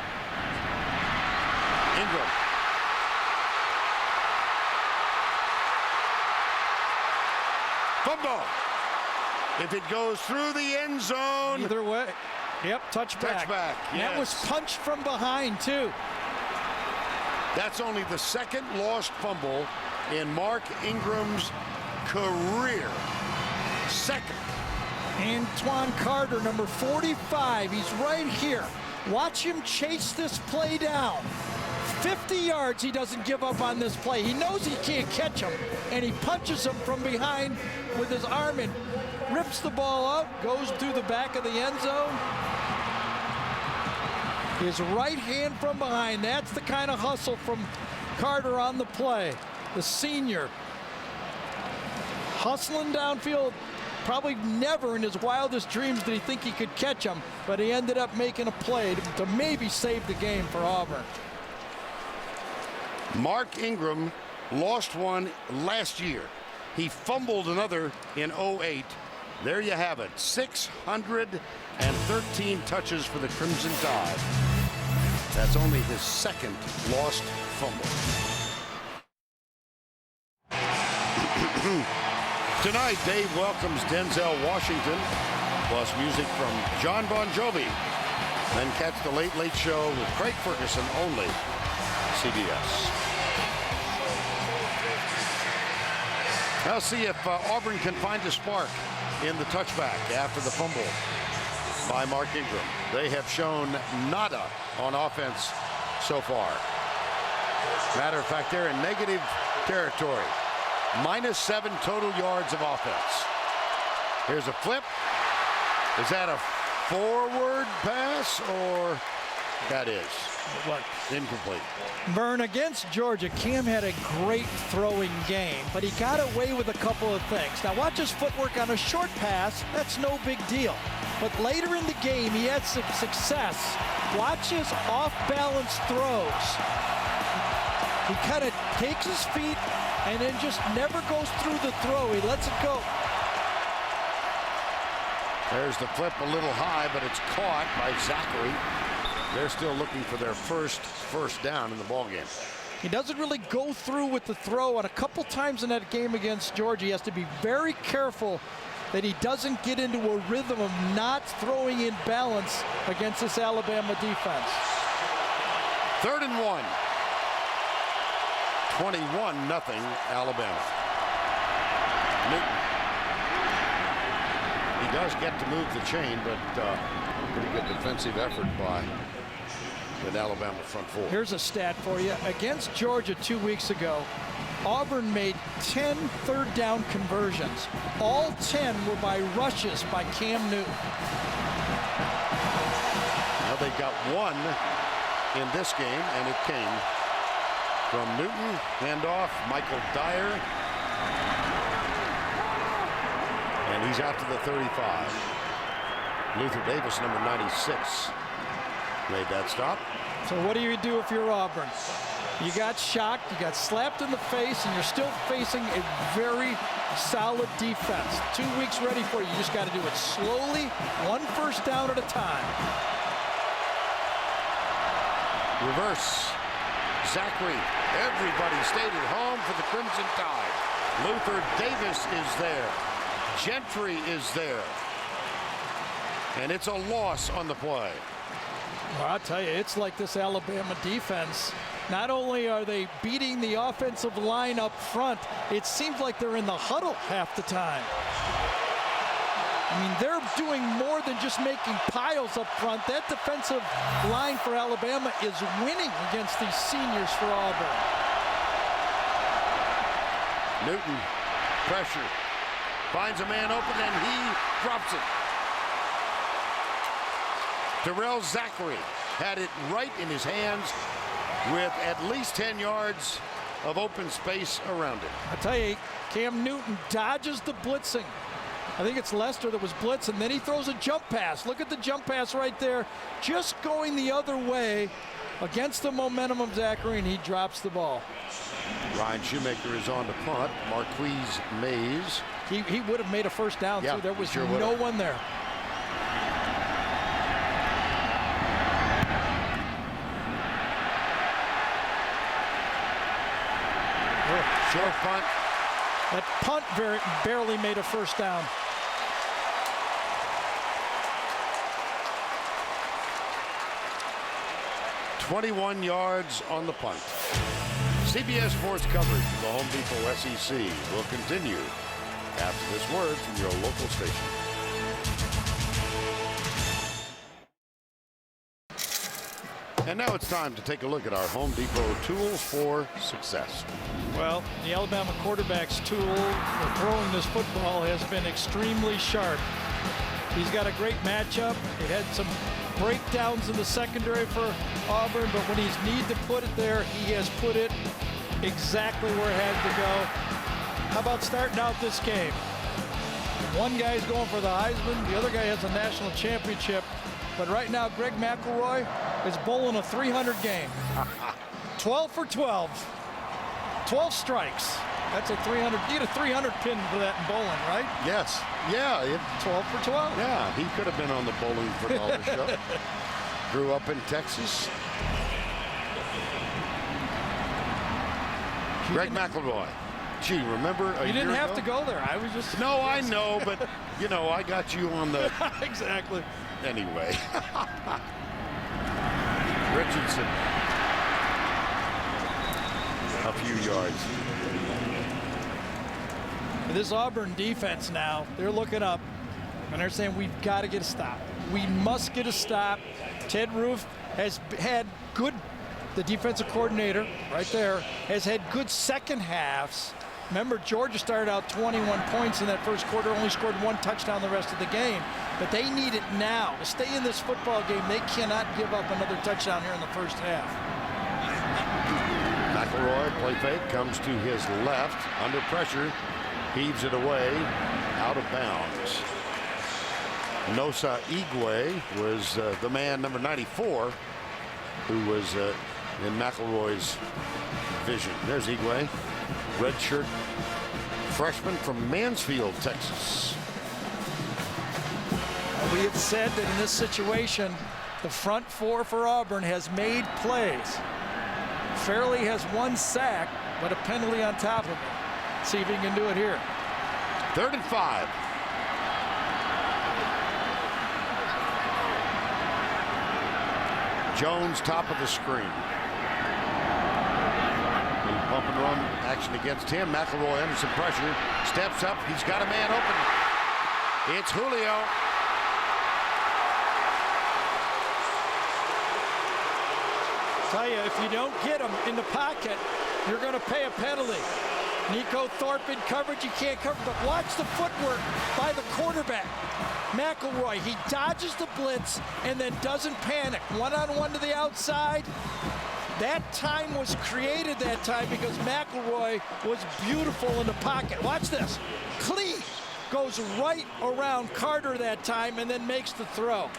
Ingram. Football. If it goes through the end zone. Either way. Yep, touchback. Touchback, yes. That was punched from behind, too. That's only the second lost fumble in Mark Ingram's career. Second. Antoine Carter, number 45. He's right here. Watch him chase this play down. 50 yards, he doesn't give up on this play. He knows he can't catch him, and he punches him from behind with his arm and rips the ball out, goes through the back of the end zone. His right hand from behind. That's the kind of hustle from Carter on the play. The senior hustling downfield. Probably never in his wildest dreams did he think he could catch him, but he ended up making a play to maybe save the game for Auburn. Mark Ingram lost one last year. He fumbled another in 08. There you have it. 613 touches for the Crimson Tide. That's only his second lost fumble. Tonight, Dave welcomes Denzel Washington, plus music from John Bon Jovi. Then catch the Late Late Show with Craig Ferguson only. CBS. I'll see if Auburn can find a spark in the touchback after the fumble by Mark Ingram. They have shown nada on offense so far. Matter of fact, they're in negative territory. -7 total yards of offense. Here's a flip. Is that a forward pass, or that is? What? Incomplete. Vern, against Georgia, Cam had a great throwing game, but he got away with a couple of things. Now watch his footwork on a short pass. That's no big deal. But later in the game, he had some success. Watch his off-balance throws. He kind of takes his feet and then just never goes through the throw. He lets it go. There's the flip a little high, but it's caught by Zachary. They're still looking for their first down in the ballgame. He doesn't really go through with the throw, and a couple times in that game against Georgia, he has to be very careful that he doesn't get into a rhythm of not throwing in balance against this Alabama defense. 3rd and 1. 21-0 Alabama. Newton. He does get to move the chain, but pretty good defensive effort by the Alabama front four. Here's a stat for you. Against Georgia 2 weeks ago, Auburn made 10 third down conversions. All 10 were by rushes by Cam Newton. Now they got one in this game, and it came from Newton. Handoff, Michael Dyer. And he's out to the 35. Luther Davis, number 96, made that stop. So what do you do if you're Auburn? You got shocked, you got slapped in the face, and you're still facing a very solid defense. 2 weeks ready for you. You just got to do it slowly, one first down at a time. Reverse. Zachary. Everybody stayed at home for the Crimson Tide. Luther Davis is there. Gentry is there. And it's a loss on the play. Well, I'll tell you, it's like this Alabama defense. Not only are they beating the offensive line up front, it seems like they're in the huddle half the time. I mean, they're doing more than just making piles up front. That defensive line for Alabama is winning against these seniors for Auburn. Newton, pressure, finds a man open, and he drops it. Terrell Zachary had it right in his hands with at least 10 yards of open space around it. I tell you, Cam Newton dodges the blitzing. I think it's Lester that was blitzing. Then he throws a jump pass. Look at the jump pass right there. Just going the other way against the momentum of Zachary, and he drops the ball. Ryan Shoemaker is on to punt. Marquise Mays. He would have made a first down, too. There was sure no one there. Short punt. That punt barely made a first down. 21 yards on the punt. CBS Sports coverage of the Home Depot SEC will continue after this word from your local station. And now it's time to take a look at our Home Depot tools for success. Well, the Alabama quarterback's tool for throwing this football has been extremely sharp. He's got a great matchup. He had some breakdowns in the secondary for Auburn, but when he's need to put it there, he has put it exactly where it had to go. How about starting out this game? One guy's going for the Heisman, the other guy has a national championship, but right now Greg McElroy is bowling a 300 game. 12 for 12. 12 strikes. That's a 300. You get a 300 pin for that in bowling, right? Yes. Yeah. 12 for 12. Yeah, he could have been on the Bowling for Dollar show. Grew up in Texas. Greg McElroy. Gee, remember a You didn't year have ago? to go there. I was just. No, I know, but you know, I got you on the. Exactly. Anyway. Richardson. A few yards. This Auburn defense now, they're looking up and they're saying we've got to get a stop. We must get a stop. Ted Roof has had good, the defensive coordinator right there, has had good second halves. Remember, Georgia started out 21 points in that first quarter, only scored 1 touchdown the rest of the game. But they need it now. To stay in this football game, they cannot give up another touchdown here in the first half. McElroy, play fake, comes to his left, under pressure, heaves it away, out of bounds. Nosa Igwe was the man, number 94, who was in McElroy's vision. There's Igwe, redshirt freshman from Mansfield, Texas. We have said that in this situation, the front four for Auburn has made plays. Fairley has 1 sack, but a penalty on top of it. See if he can do it here. 3rd and 5. Jones, top of the screen. Bump and run action against him. McElroy under some pressure. Steps up. He's got a man open. It's Julio. Tell you, if you don't get him in the pocket, you're going to pay a penalty. Nico Thorpe in coverage, you can't cover, but watch the footwork by the quarterback. McElroy, he dodges the blitz and then doesn't panic. One-on-one to the outside. That time was created that time because McElroy was beautiful in the pocket. Watch this. Clean goes right around Carter that time and then makes the throw.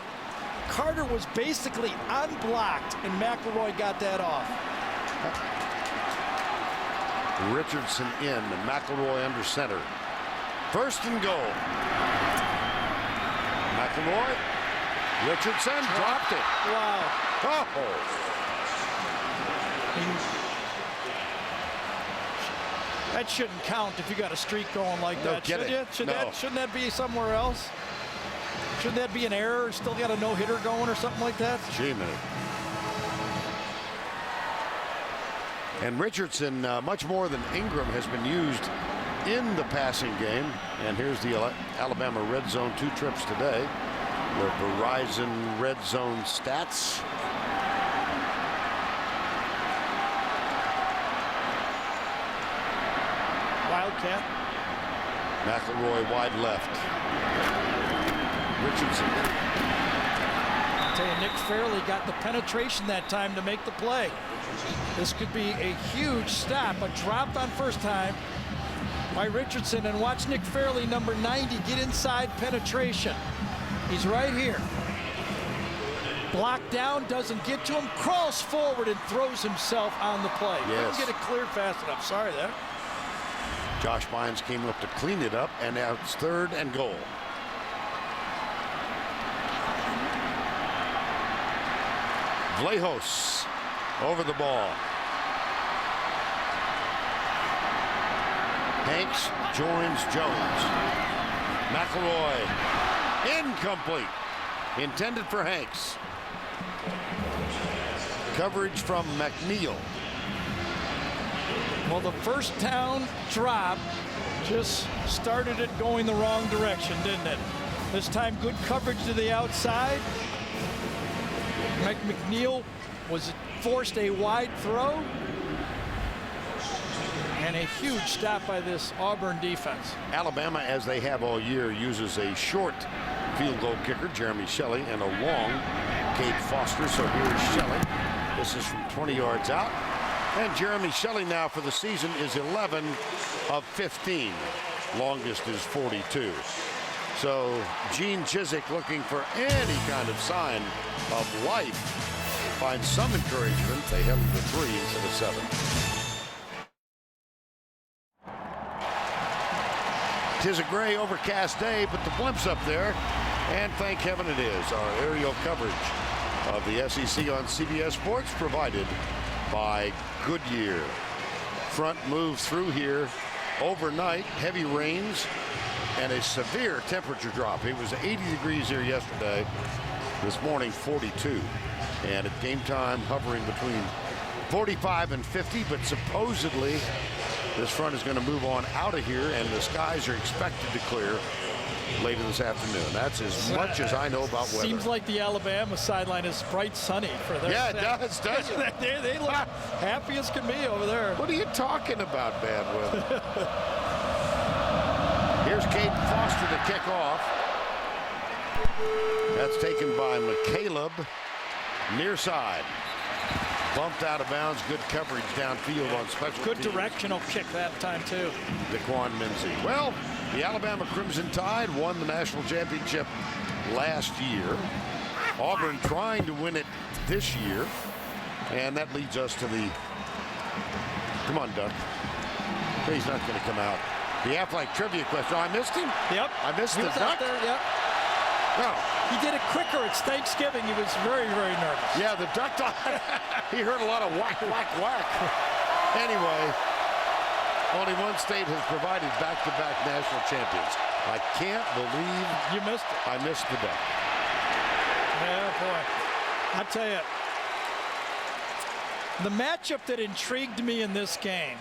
Carter was basically unblocked, and McElroy got that off. Richardson in, McElroy under center. 1st and goal. McElroy. Richardson dropped it. Wow. Oh. That shouldn't count if you got a streak going like that. Should it? Shouldn't that be somewhere else? Shouldn't that be an error? Still got a no-hitter going or something like that? Gee, man. And Richardson, much more than Ingram, has been used in the passing game. And here's the Alabama Red Zone 2 trips today. The Verizon Red Zone stats. Wildcat. McElroy wide left. Richardson. I'll tell you, Nick Fairley got the penetration that time to make the play. This could be a huge stop, a drop on first time by Richardson, and watch Nick Fairley, number 90, get inside penetration. He's right here. Blocked down, doesn't get to him, crawls forward and throws himself on the play. Yes. Couldn't get it cleared fast enough. Sorry there. Josh Bynes came up to clean it up, and now it's 3rd and goal. Vlahos over the ball. Hanks joins Jones. McElroy incomplete. Intended for Hanks. Coverage from McNeil. Well, the first down drop just started it going the wrong direction, didn't it? This time, good coverage to the outside. McNeil was forced a wide throw. And a huge stop by this Auburn defense. Alabama, as they have all year, uses a short field goal kicker, Jeremy Shelley, and a long Cade Foster. So here's Shelley. This is from 20 yards out. And Jeremy Shelley now for the season is 11 of 15. Longest is 42. So Gene Chizik, looking for any kind of sign of life, finds some encouragement. They held to 3 instead of 7. Tis a gray, overcast day, but the blimp's up there, and thank heaven it is. Our aerial coverage of the SEC on CBS Sports, provided by Goodyear. Front moves through here overnight. Heavy rains and a severe temperature drop. It was 80 degrees here yesterday. This morning, 42. And at game time, hovering between 45 and 50, but supposedly this front is going to move on out of here, and the skies are expected to clear later this afternoon. That's as much as I know about weather. Seems like the Alabama sideline is bright sunny for their Yeah, it does, doesn't it? They look happy as can be over there. What are you talking about, bad weather? Here's Cade Foster to kick off. That's taken by McCaleb, near side. Bumped out of bounds. Good coverage downfield on special Good teams. directional kick that time, too. Daquan Mincy. Well, the Alabama Crimson Tide won the national championship last year. Auburn trying to win it this year. And that leads us to the... Come on, Duck. He's not going to come out. The Affleck trivia question. Oh, I missed him? Yep. I missed the Duck. Duck? There, yep. No. He did it quicker. It's Thanksgiving. He was very, very nervous. Yeah, the Duck. He heard a lot of whack, whack, whack. Anyway, only one state has provided back-to-back national champions. I can't believe you missed it. I missed the Duck. Yeah, boy. I tell you, the matchup that intrigued me in this game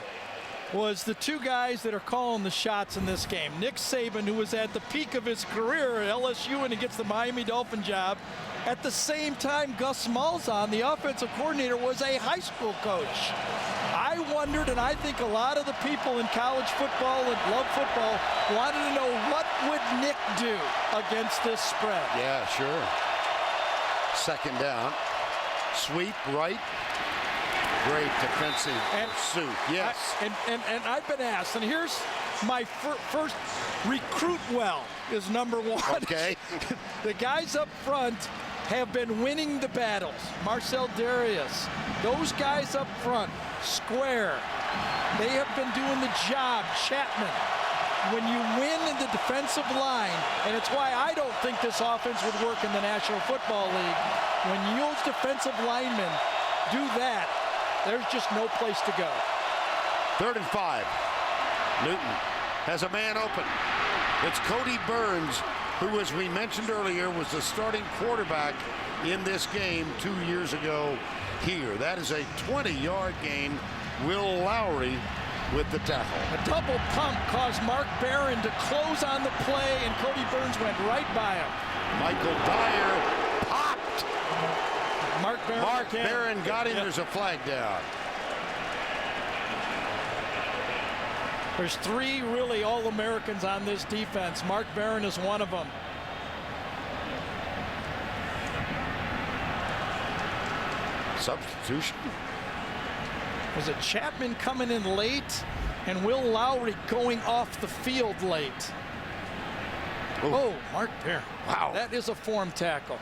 was the two guys that are calling the shots in this game. Nick Saban, who was at the peak of his career at LSU and he gets the Miami Dolphin job. At the same time, Gus Malzahn, the offensive coordinator, was a high school coach. I wondered, and I think a lot of the people in college football and love football wanted to know, what would Nick do against this spread? Yeah, sure. Second down. Sweep right. Great defensive pursuit. Yes. And I've been asked, and here's my first recruit well is number one. Okay. The guys up front have been winning the battles. Marcel Darius, those guys up front, Square, they have been doing the job. Chapman. When you win in the defensive line, and it's why I don't think this offense would work in the National Football League, when those defensive linemen do that, there's just no place to go. 3rd and 5. Newton has a man open. It's Cody Burns, who, as we mentioned earlier, was the starting quarterback in this game 2 years ago here. That is a 20-yard gain. Will Lowry with the tackle. A double pump caused Mark Barron to close on the play, and Cody Burns went right by him. Michael Dyer popped. Mark Barron got him. Yep. There's a flag down. There's 3 really All-Americans on this defense. Mark Barron is one of them. Substitution. Was it Chapman coming in late and Will Lowry going off the field late? Oh, Mark Barron. Wow. That is a form tackle.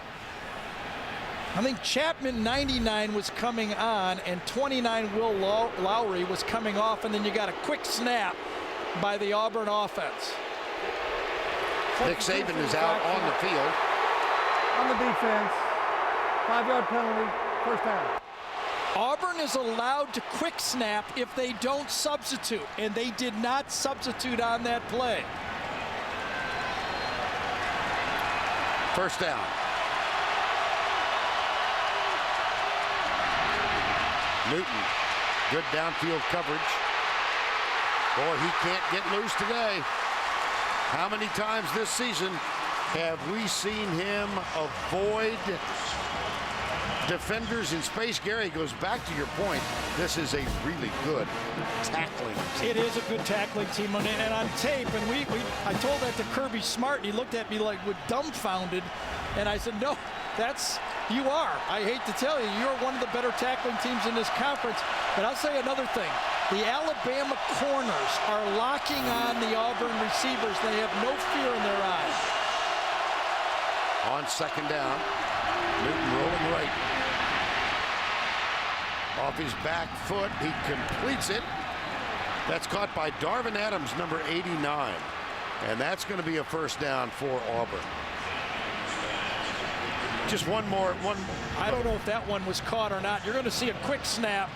I think Chapman 99 was coming on and 29 Will Lowry was coming off, and then you got a quick snap by the Auburn offense. Nick Saban is out on the field. On the defense, 5-yard penalty, first down. Auburn is allowed to quick snap if they don't substitute, and they did not substitute on that play. First down. Newton, good downfield coverage. Boy, he can't get loose today. How many times this season have we seen him avoid defenders in space? Gary, goes back to your point. This is a really good tackling team. It is a good tackling team, and on tape, and I told that to Kirby Smart, and he looked at me like with dumbfounded, and I said, no, you are. I hate to tell you, you're one of the better tackling teams in this conference. But I'll say another thing. The Alabama corners are locking on the Auburn receivers. They have no fear in their eyes. On second down, Newton rolling right. Off his back foot, he completes it. That's caught by Darvin Adams, number 89. And that's going to be a first down for Auburn. Just one more. I don't know if that one was caught or not. You're going to see a quick snap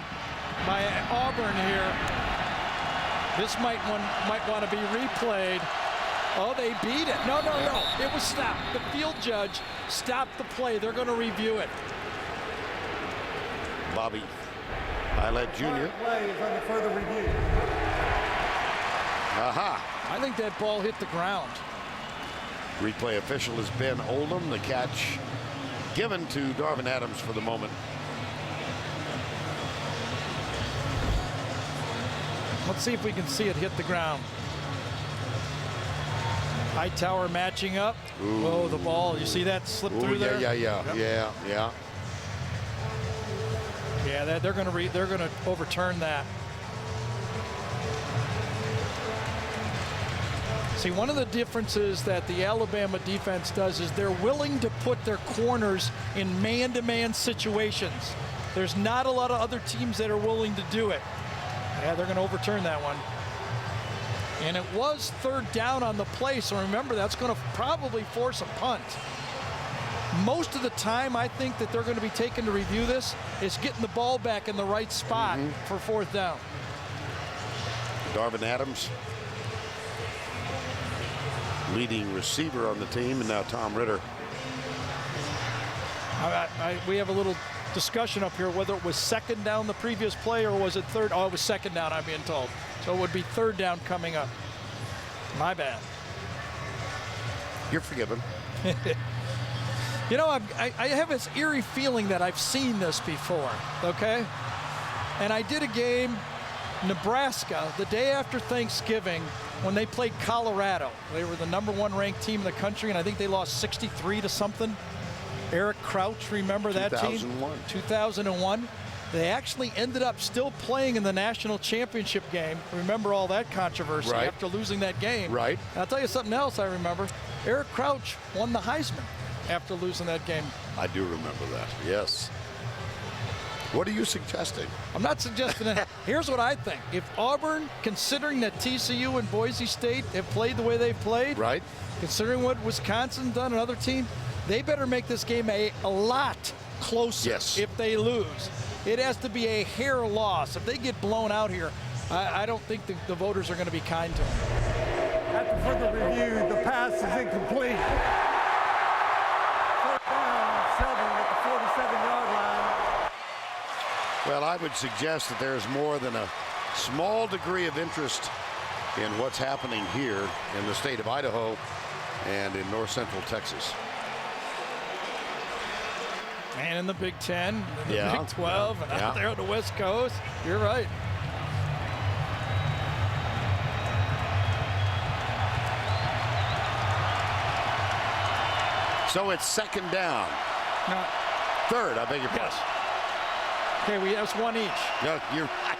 by Auburn here. This might want to be replayed. Oh, they beat it. No. It was stopped. The field judge stopped the play. They're going to review it. Bobby Eilert Jr. Play is under further review. Aha. I think that ball hit the ground. Replay official is Ben Oldham. The catch given to Darvin Adams for the moment. Let's see if we can see it hit the ground. Hightower matching up. Ooh. Oh, the ball. You see that slip through there? Yeah. Yeah, they're going to overturn that. See, one of the differences that the Alabama defense does is they're willing to put their corners in man-to-man situations. There's not a lot of other teams that are willing to do it. Yeah, they're going to overturn that one. And it was third down on the play, so remember, that's going to probably force a punt. Most of the time, I think that they're going to be taken to review this is getting the ball back in the right spot for fourth down. Darvin Adams, leading receiver on the team, and now Tom Ritter. We have a little discussion up here whether it was second down the previous play or was it third. Oh, it was second down, I'm being told. So it would be third down coming up. My bad. You're forgiven. You know, I have this eerie feeling that I've seen this before, okay? And I did a game, Nebraska, the day after Thanksgiving, when they played Colorado. They were the #1 ranked team in the country, and I think they lost 63 to something. Eric Crouch, remember that team? 2001. They actually ended up still playing in the national championship game. Remember all that controversy after losing that game. Right. And I'll tell you something else I remember. Eric Crouch won the Heisman after losing that game. I do remember that, yes. What are you suggesting? I'm not suggesting that. Here's what I think. If Auburn, considering that TCU and Boise State have played the way they've played, considering what Wisconsin done, another team, they better make this game a lot closer if they lose. It has to be a hair loss. If they get blown out here, I don't think the voters are going to be kind to them. After further review, the pass is incomplete. Third down, 7 at the 47-yard line. Well, I would suggest that there's more than a small degree of interest in what's happening here in the state of Idaho and in north central Texas. And in the Big Ten, the Big 12, and out there on the West Coast. You're right. So it's second down. No. Third, I beg your pardon. Yes. Okay, that's one each. No, you're right.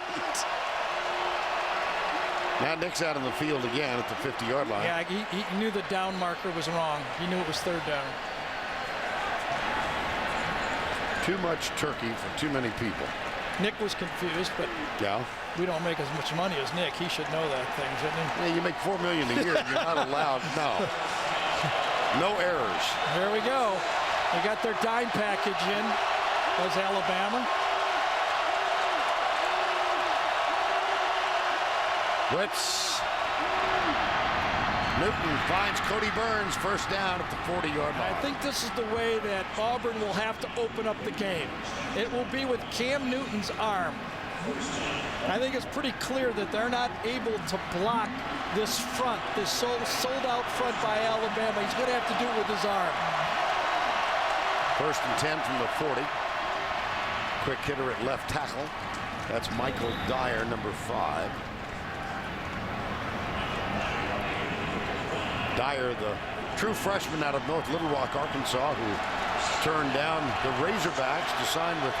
Now Nick's out on the field again at the 50-yard line. Yeah, he knew the down marker was wrong. He knew it was third down. Too much turkey for too many people. Nick was confused, but we don't make as much money as Nick. He should know that thing, shouldn't he? Yeah, you make $4 million a year. You're not allowed. No errors. There we go. They got their dime package in. Was Alabama. Blitz. Newton finds Cody Burns, first down at the 40-yard line. I think this is the way that Auburn will have to open up the game. It will be with Cam Newton's arm. I think it's pretty clear that they're not able to block this front, this sold-out front by Alabama. He's going to have to do it with his arm. First and 10 from the 40. Quick hitter at left tackle. That's Michael Dyer, number 5. Dyer, the true freshman out of North Little Rock, Arkansas, who turned down the Razorbacks to sign with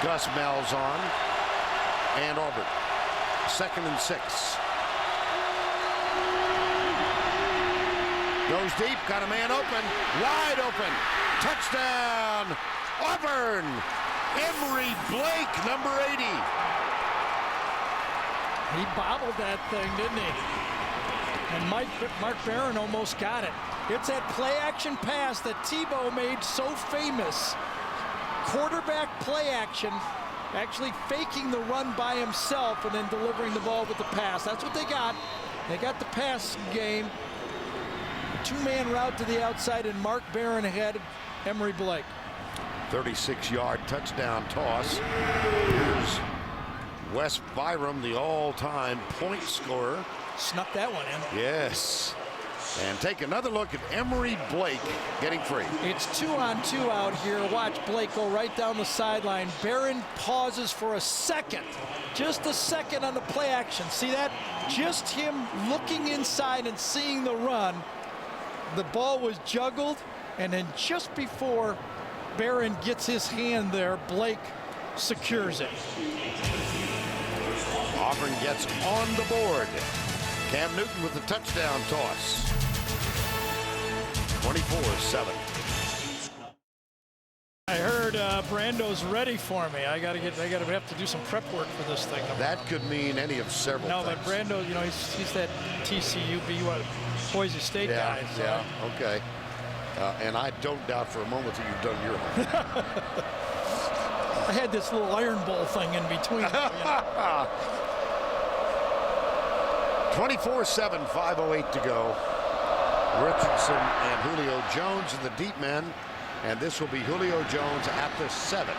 Gus Malzahn and Auburn. 2nd and 6. Goes deep, got a man open, wide open. Touchdown, Auburn. Emory Blake, number 80. He bobbled that thing, didn't he? And Mark Barron almost got it. It's that play-action pass that Tebow made so famous. Quarterback play action, actually faking the run by himself and then delivering the ball with the pass. That's what they got. They got the pass game. A 2-man route to the outside, and Mark Barron ahead of Emory Blake. 36-yard touchdown toss. Here's Wes Byram, the all-time point scorer. Snuck that one in. Yes. And take another look at Emory Blake getting free. It's 2-on-2 out here. Watch Blake go right down the sideline. Barron pauses for a second. Just a second on the play action. See that? Just him looking inside and seeing the run. The ball was juggled, and then just before Barron gets his hand there, Blake secures it. Auburn gets on the board. Cam Newton with the touchdown toss. 24-7. I heard Brando's ready for me. I have to do some prep work for this thing. That could mean any of several No, things. but Brando, you know, he's that TCU, Boise State guy. So. Yeah, okay. And I don't doubt for a moment that you've done your homework. I had this little iron bowl thing in between. 24-7, 5:08 to go. Richardson and Julio Jones in the deep men, and this will be Julio Jones at the 7.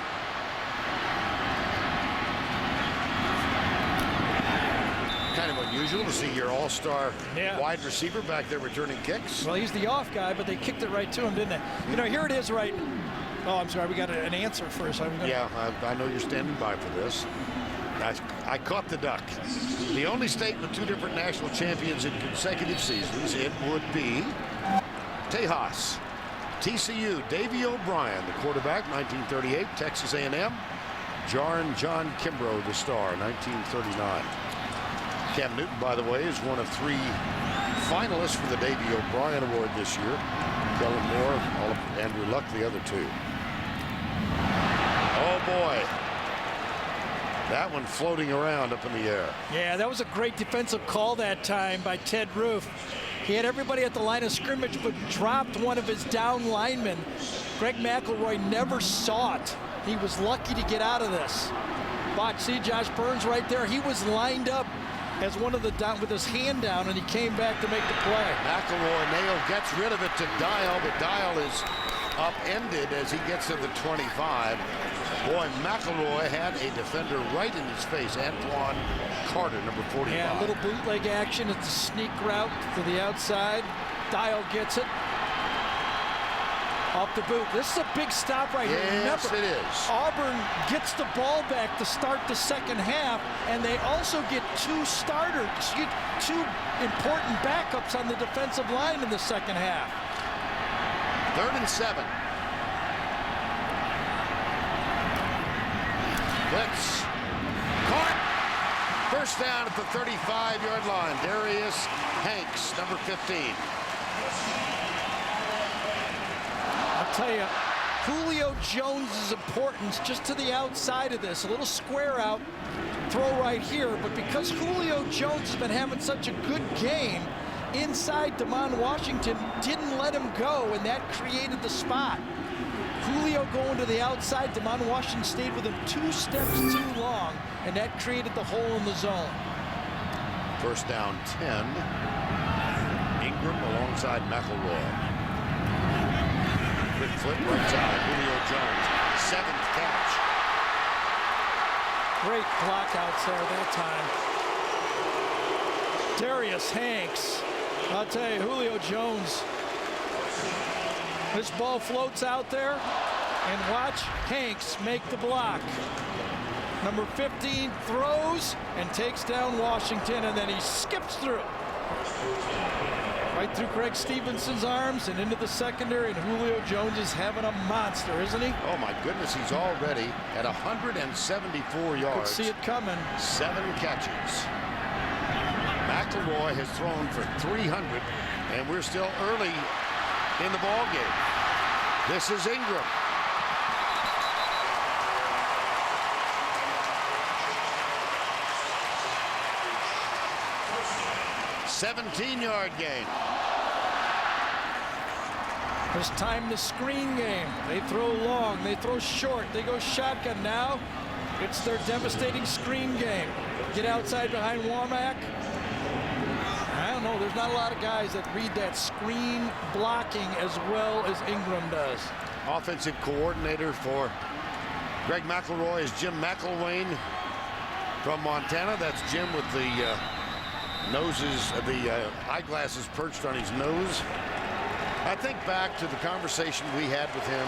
Kind of unusual to see your all-star wide receiver back there returning kicks. Well, he's the off guy, but they kicked it right to him, didn't they? You know, here it is right. Oh, I'm sorry, we got an answer first. Yeah, I know you're standing by for this. I caught the duck. The only state with 2 different national champions in consecutive seasons, it would be Tejas. TCU, Davey O'Brien, the quarterback, 1938. Texas A&M, John Kimbrough, the star, 1939. Cam Newton, by the way, is one of 3 finalists for the Davey O'Brien Award this year. Kellen Moore, Andrew Luck, the other 2. Oh, boy. That one floating around up in the air. Yeah, that was a great defensive call that time by Ted Roof. He had everybody at the line of scrimmage, but dropped one of his down linemen. Greg McElroy never saw it. He was lucky to get out of this. Watch, see Josh Burns right there. He was lined up as one of the down with his hand down, and he came back to make the play. McElroy gets rid of it to Dial, but Dial is upended as he gets to the 25. Boy, McElroy had a defender right in his face. Antoine Carter, number 45. Yeah, a little bootleg action. It's a sneak route to the outside. Dial gets it. Off the boot. This is a big stop right here. Yes, Remember, it is. Auburn gets the ball back to start the second half, and they also get 2 starters, 2 important backups on the defensive line in the second half. 3rd and 7. Blitz. Caught. First down at the 35-yard line. Darius Hanks, number 15. I'll tell you, Julio Jones' importance just to the outside of this. A little square out throw right here, but because Julio Jones has been having such a good game inside, Damon Washington didn't let him go, and that created the spot. Julio going to the outside, Damon Washington stayed with him 2 steps too long, and that created the hole in the zone. First down 10. Ingram alongside McElroy. Quick flip right side. Julio Jones, 7th catch. Great block outside that time. Darius Hanks. I'll tell you, Julio Jones. This ball floats out there, and watch Hanks make the block. Number 15 throws and takes down Washington, and then he skips through. Right through Craig Stevenson's arms and into the secondary, and Julio Jones is having a monster, isn't he? Oh my goodness, he's already at 174 yards. Could see it coming. 7 catches. McElroy has thrown for 300, and we're still early in the ball game. This is Ingram. $17-yard gain. It's time the screen game. They throw long, they throw short, they go shotgun. Now it's their devastating screen game. Get outside behind Womack. I don't know, there's not a lot of guys that read that screen blocking as well as Ingram does. Offensive coordinator for Greg McElroy is Jim McElwain from Montana. That's Jim with the eyeglasses perched on his nose. I think back to the conversation we had with him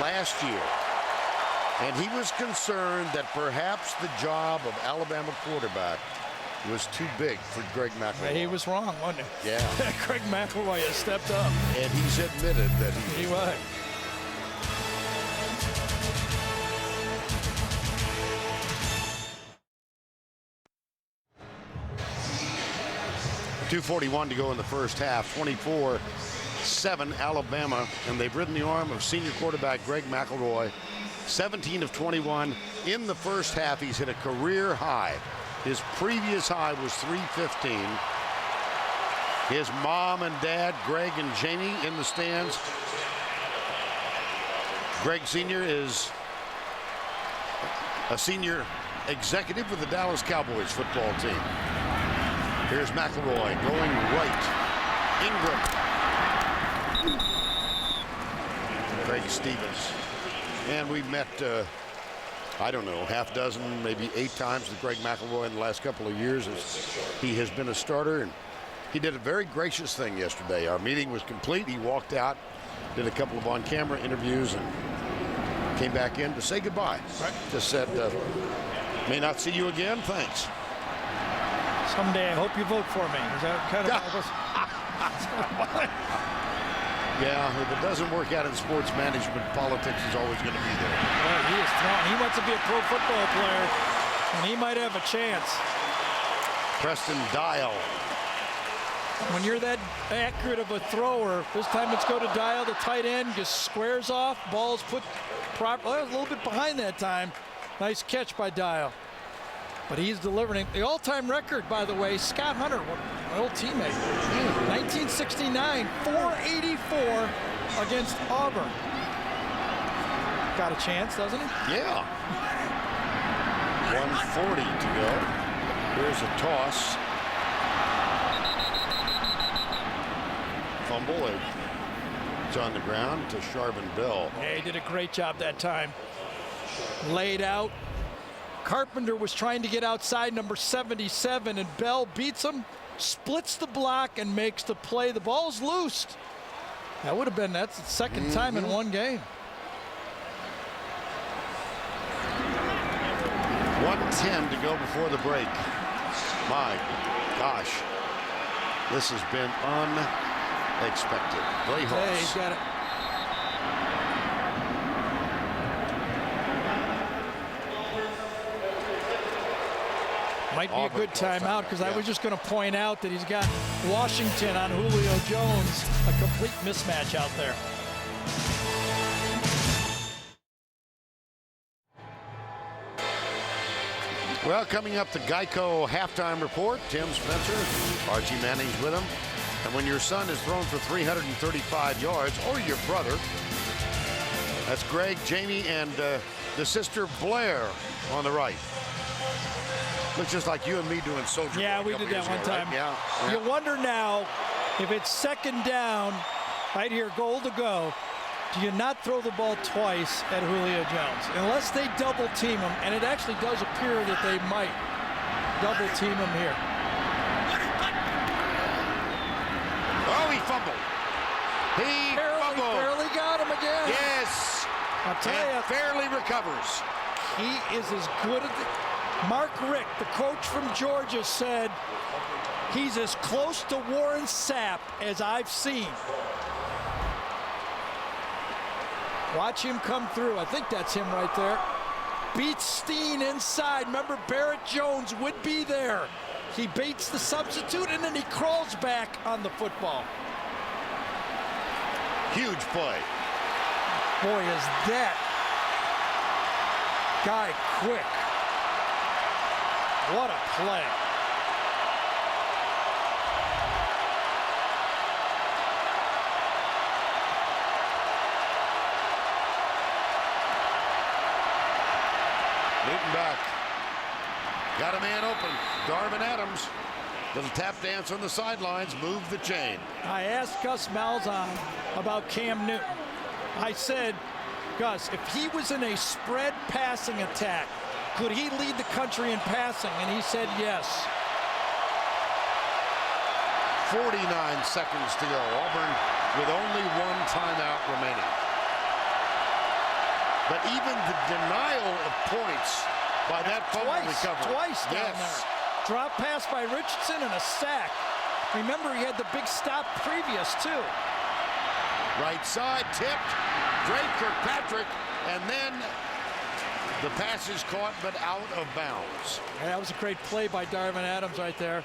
last year, and he was concerned that perhaps the job of Alabama quarterback was too big for Greg McElroy. He was wrong, wasn't he? Yeah. Greg McElroy has stepped up. And he's admitted that he was. .241 to go in the first half. 24-7 Alabama, and they've ridden the arm of senior quarterback Greg McElroy. 17 of 21 in the first half. He's hit a career high. His previous high was 315. His mom and dad, Greg and Jamie, in the stands. Greg Sr. is a senior executive with the Dallas Cowboys football team. Here's McElroy going right. Ingram. Craig Stevens. And we've met, I don't know, half dozen, maybe 8 times with Greg McElroy in the last couple of years as he has been a starter. And he did a very gracious thing yesterday. Our meeting was complete. He walked out, did a couple of on-camera interviews, and came back in to say goodbye. Right. Just said, may not see you again. Thanks. Someday I hope you vote for me. Is that kind of Yeah, if it doesn't work out in sports management, politics is always going to be there. Well, he is strong. He wants to be a pro football player, and he might have a chance. Preston Dial. When you're that accurate of a thrower, this time it's go to Dial, the tight end, just squares off, ball's put properly. A little bit behind that time. Nice catch by Dial. But he's delivering. The all-time record, by the way, Scott Hunter, my old teammate, 1969, 484 against Auburn. Got a chance, doesn't he? Yeah. 140 to go. Here's a toss. Fumble. It's on the ground to Charvin Bell. Yeah, he did a great job that time. Laid out. Carpenter was trying to get outside number 77, and Bell beats him, splits the block, and makes the play. The ball's loosed. That would have been, that's the second time in one game. 1:10 to go before the break. My gosh, this has been unexpected. Play Hey, he's got it. Might be a good timeout, because I was just going to point out that he's got Washington on Julio Jones, a complete mismatch out there. Well, coming up, the Geico halftime report. Tim Spencer, Archie Manning's with him. And when your son is thrown for 335 yards, or your brother, that's Greg, Jamie, and the sister Blair on the right. Looks just like you and me doing soldier. Yeah, we did that one time. Right? Yeah. You wonder now, If it's second down, right here, goal to go, do you not throw the ball twice at Julio Jones? Unless they double team him, and it actually does appear that they might double team him here. Oh, he fumbled. He fumbled. Barely got him again. Yes. I'll tell you. Fairly recovers. He is as good as Mark Richt, the coach from Georgia, said he's as close to Warren Sapp as I've seen. Watch him come through. I think that's him right there. Beats Steen inside. Remember, Barrett Jones would be there. He baits the substitute, and then he crawls back on the football. Huge play. Boy, is that guy quick. What a play. Newton back. Got a man open. Darvin Adams. Little tap dance on the sidelines. Move the chain. I asked Gus Malzahn about Cam Newton. I said, Gus, if he was in a spread passing attack, could he lead the country in passing? And he said yes. 49 seconds to go. Auburn with only one timeout remaining. But even the denial of points by that fumble recovery. Twice down there. Drop pass by Richardson and a sack. Remember, he had the big stop previous, too. Right side tipped. Drake Kirkpatrick, and then the pass is caught but out of bounds. Yeah, that was a great play by Darvin Adams right there.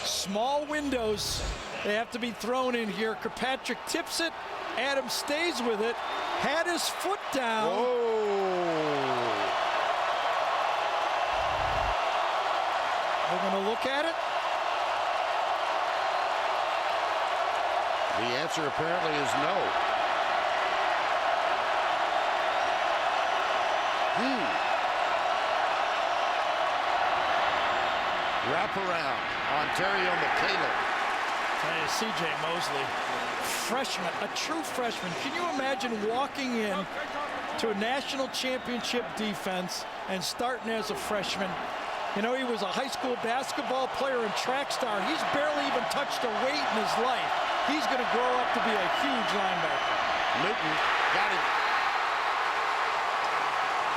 Small windows, they have to be thrown in here. Kirkpatrick tips it. Adams stays with it. Had his foot down. Whoa. We're going to look at it. The answer apparently is no. Wrap around. Ontario McCaleb. Hey, C.J. Mosley, freshman, a true freshman. Can you imagine walking in to a national championship defense and starting as a freshman? You know, he was a high school basketball player and track star. He's barely even touched a weight in his life. He's going to grow up to be a huge linebacker. Newton got him.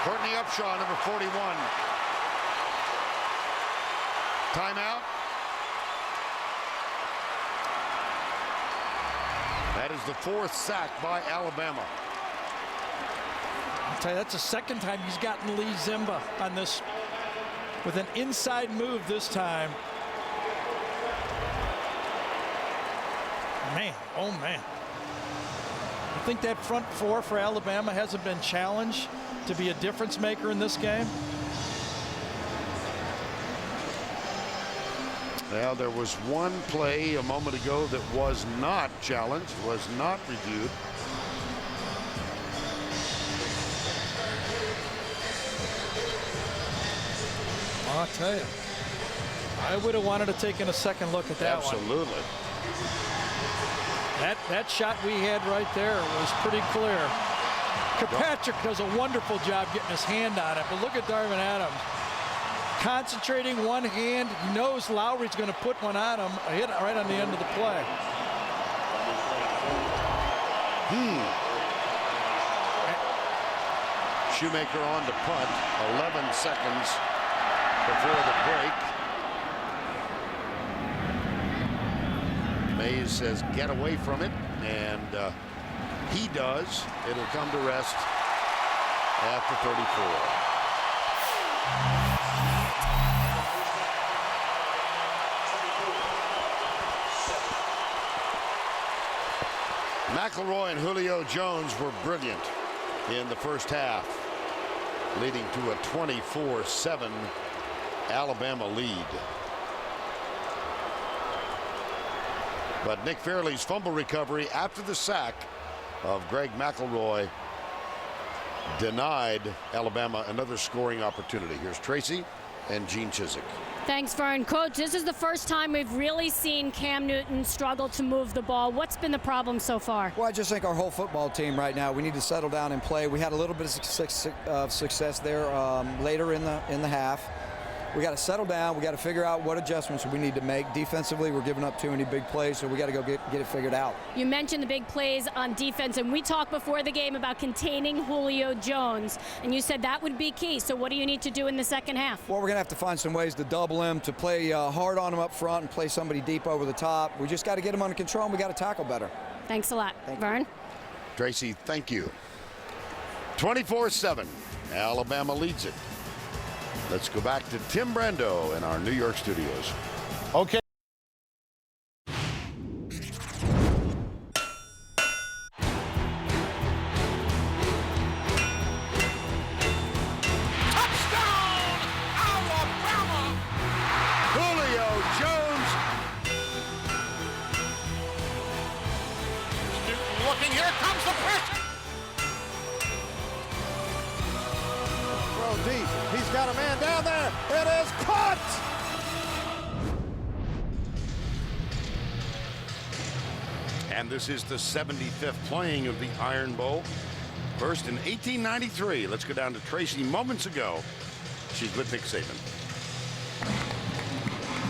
Courtney Upshaw, number 41. Timeout. That is the 4th sack by Alabama. I'll tell you, that's the second time he's gotten Lee Zimba on this with an inside move this time. Man, oh man. I think that front four for Alabama hasn't been challenged to be a difference maker in this game. Well, there was one play a moment ago that was not challenged, was not reviewed. I'll tell you, I would have wanted to take a second look at that one. Absolutely. That shot we had right there was pretty clear. Kirkpatrick does a wonderful job getting his hand on it, but look at Darvin Adams. Concentrating one hand, he knows Lowry's going to put one on him, a hit right on the end of the play. Shoemaker on to punt, 11 seconds before the break. Mays says get away from it, and he does. It'll come to rest after 34. McElroy and Julio Jones were brilliant in the first half, leading to a 24-7 Alabama lead. But Nick Fairley's fumble recovery after the sack of Greg McElroy denied Alabama another scoring opportunity. Here's Tracy and Gene Chizik. Thanks, Vern. Coach, this is the first time we've really seen Cam Newton struggle to move the ball. What's been the problem so far? Well, I just think our whole football team right now, we need to settle down and play. We had a little bit of success there later in the half. We got to settle down. We got to figure out what adjustments we need to make. Defensively, we're giving up too many big plays, so we got to go get it figured out. You mentioned the big plays on defense, and we talked before the game about containing Julio Jones, and you said that would be key. So what do you need to do in the second half? Well, we're going to have to find some ways to double him, to play hard on him up front and play somebody deep over the top. We just got to get him under control, and we got to tackle better. Thanks a lot. Vern? Tracy, thank you. 24-7, Alabama leads it. Let's go back to Tim Brando in our New York studios. Okay. Touchdown, Alabama! Julio Jones. Newton looking, here comes the pressure! Throw deep. He's got a man down there. It is caught. And this is the 75th playing of the Iron Bowl. First in 1893. Let's go down to Tracy moments ago. She's with Nick Saban.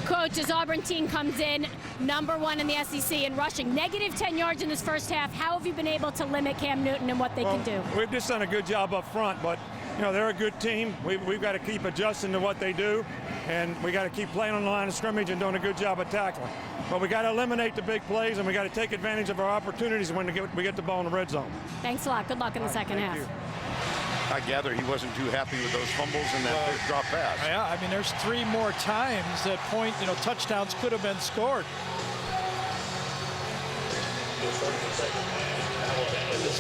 Coach, as Auburn team comes in, #1 in the SEC in rushing, negative 10 yards in this first half. How have you been able to limit Cam Newton and what they can do? We've just done a good job up front, but you know, they're a good team. We've got to keep adjusting to what they do, and we got to keep playing on the line of scrimmage and doing a good job of tackling. But we got to eliminate the big plays, and we got to take advantage of our opportunities when we get the ball in the red zone. Thanks a lot. Good luck in the second half. I gather he wasn't too happy with those fumbles and that big drop pass. Yeah, I mean, there's 3 more times that point, you know, touchdowns could have been scored. As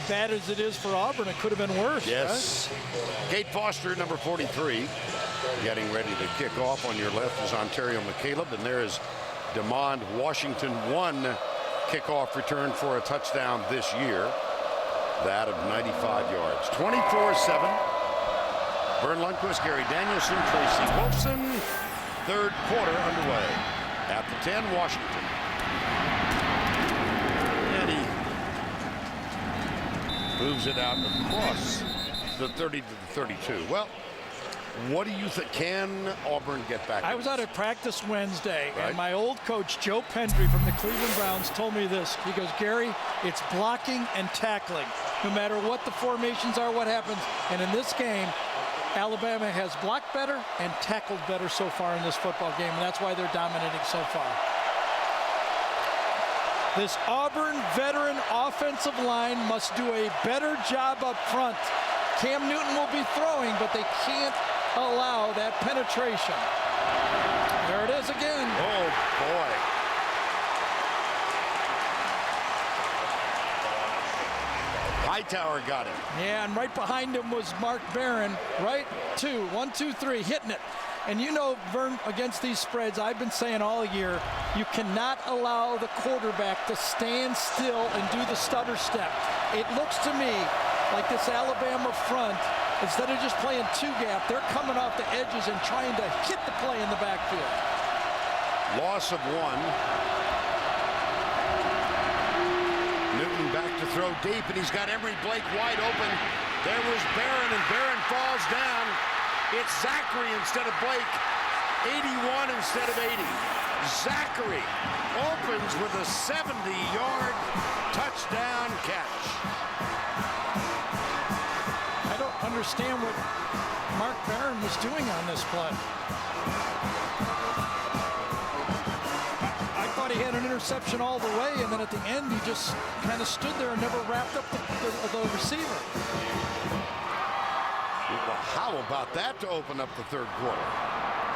bad as it is for Auburn, it could have been worse. Yes. Right? Kate Foster, number 43, getting ready to kick off. On your left is Ontario McCaleb, and there is DeMond Washington, 1 kickoff return for a touchdown this year. That of 95 yards. 24-7. Vern Lundquist, Gary Danielson, Tracy Wolfson. Third quarter underway. At the 10, Washington. And he moves it out across the 30 to the 32. Well, what do you think? Can Auburn get back? I was out at practice Wednesday, right, and my old coach, Joe Pendry from the Cleveland Browns, told me this. He goes, Gary, it's blocking and tackling. No matter what the formations are, what happens. And in this game, Alabama has blocked better and tackled better so far in this football game, and that's why they're dominating so far. This Auburn veteran offensive line must do a better job up front. Cam Newton will be throwing, but they can't allow that penetration. There it is again. Oh, boy. Hightower got him. Yeah, and right behind him was Mark Barron. Right, 1, 2, 3, hitting it. And you know, Vern, against these spreads, I've been saying all year, you cannot allow the quarterback to stand still and do the stutter step. It looks to me like this Alabama front, instead of just playing 2-gap, they're coming off the edges and trying to hit the play in the backfield. Loss of 1. Newton back to throw deep, and he's got Emory Blake wide open. There was Barron, and Barron falls down. It's Zachary instead of Blake. 81 instead of 80. Zachary opens with a 70-yard touchdown catch. I don't understand what Mark Barron was doing on this play. I thought he had an interception all the way, and then at the end he just kind of stood there and never wrapped up the receiver. Well, how about that to open up the third quarter?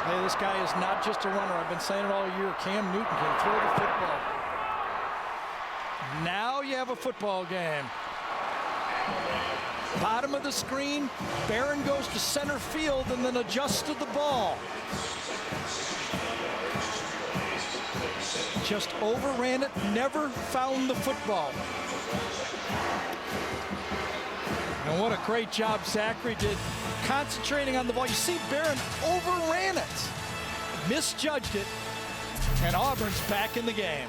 Hey, this guy is not just a runner. I've been saying it all year. Cam Newton can throw the football. Now you have a football game. Bottom of the screen, Barron goes to center field and then adjusts to the ball. Just overran it, never found the football. And what a great job Zachary did concentrating on the ball. You see Barron overran it, misjudged it, and Auburn's back in the game.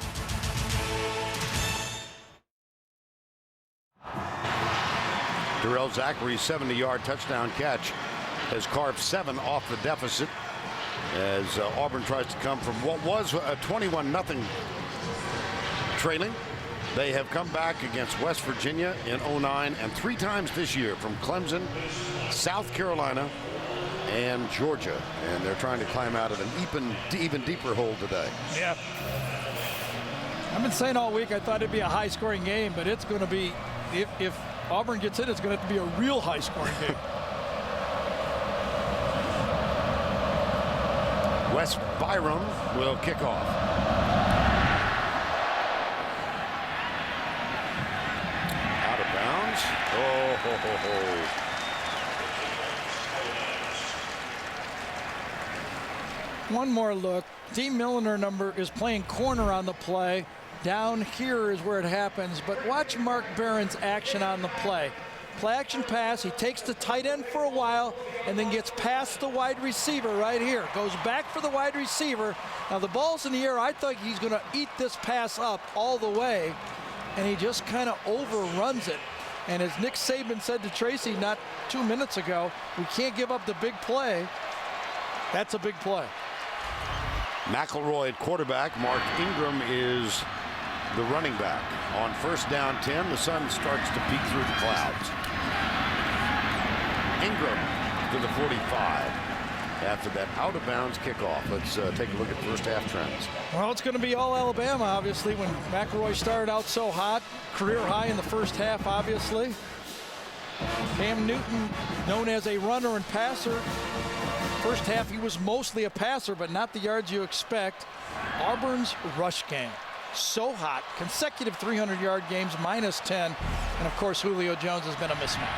Darrell Zachary's 70-yard touchdown catch has carved 7 off the deficit as Auburn tries to come from what was a 21-0 trailing. They have come back against West Virginia in 09 and 3 times this year from Clemson, South Carolina, and Georgia. And they're trying to climb out of an even deeper hole today. Yeah. I've been saying all week I thought it'd be a high-scoring game, but it's going to be, if Auburn gets in, it's going to have to be a real high-scoring game. Wes Byram will kick off. Out of bounds. Oh, ho, ho, ho. One more look. D. Milliner number is playing corner on the play. Down here is where it happens, but watch Mark Barron's action on the play. Play action pass, he takes the tight end for a while and then gets past the wide receiver right here. Goes back for the wide receiver. Now the ball's in the air. I thought he's going to eat this pass up all the way, and he just kind of overruns it. And as Nick Saban said to Tracy not 2 minutes ago, we can't give up the big play. That's a big play. McElroy at quarterback. Mark Ingram is the running back. On first down 10, the sun starts to peek through the clouds. Ingram to the 45 after that out-of-bounds kickoff. Let's take a look at first half trends. Well, it's going to be all Alabama, obviously, when McElroy started out so hot. Career high in the first half, obviously. Cam Newton, known as a runner and passer. First half, he was mostly a passer, but not the yards you expect. Auburn's rush game. So hot. Consecutive 300-yard games, -10. And, of course, Julio Jones has been a mismatch.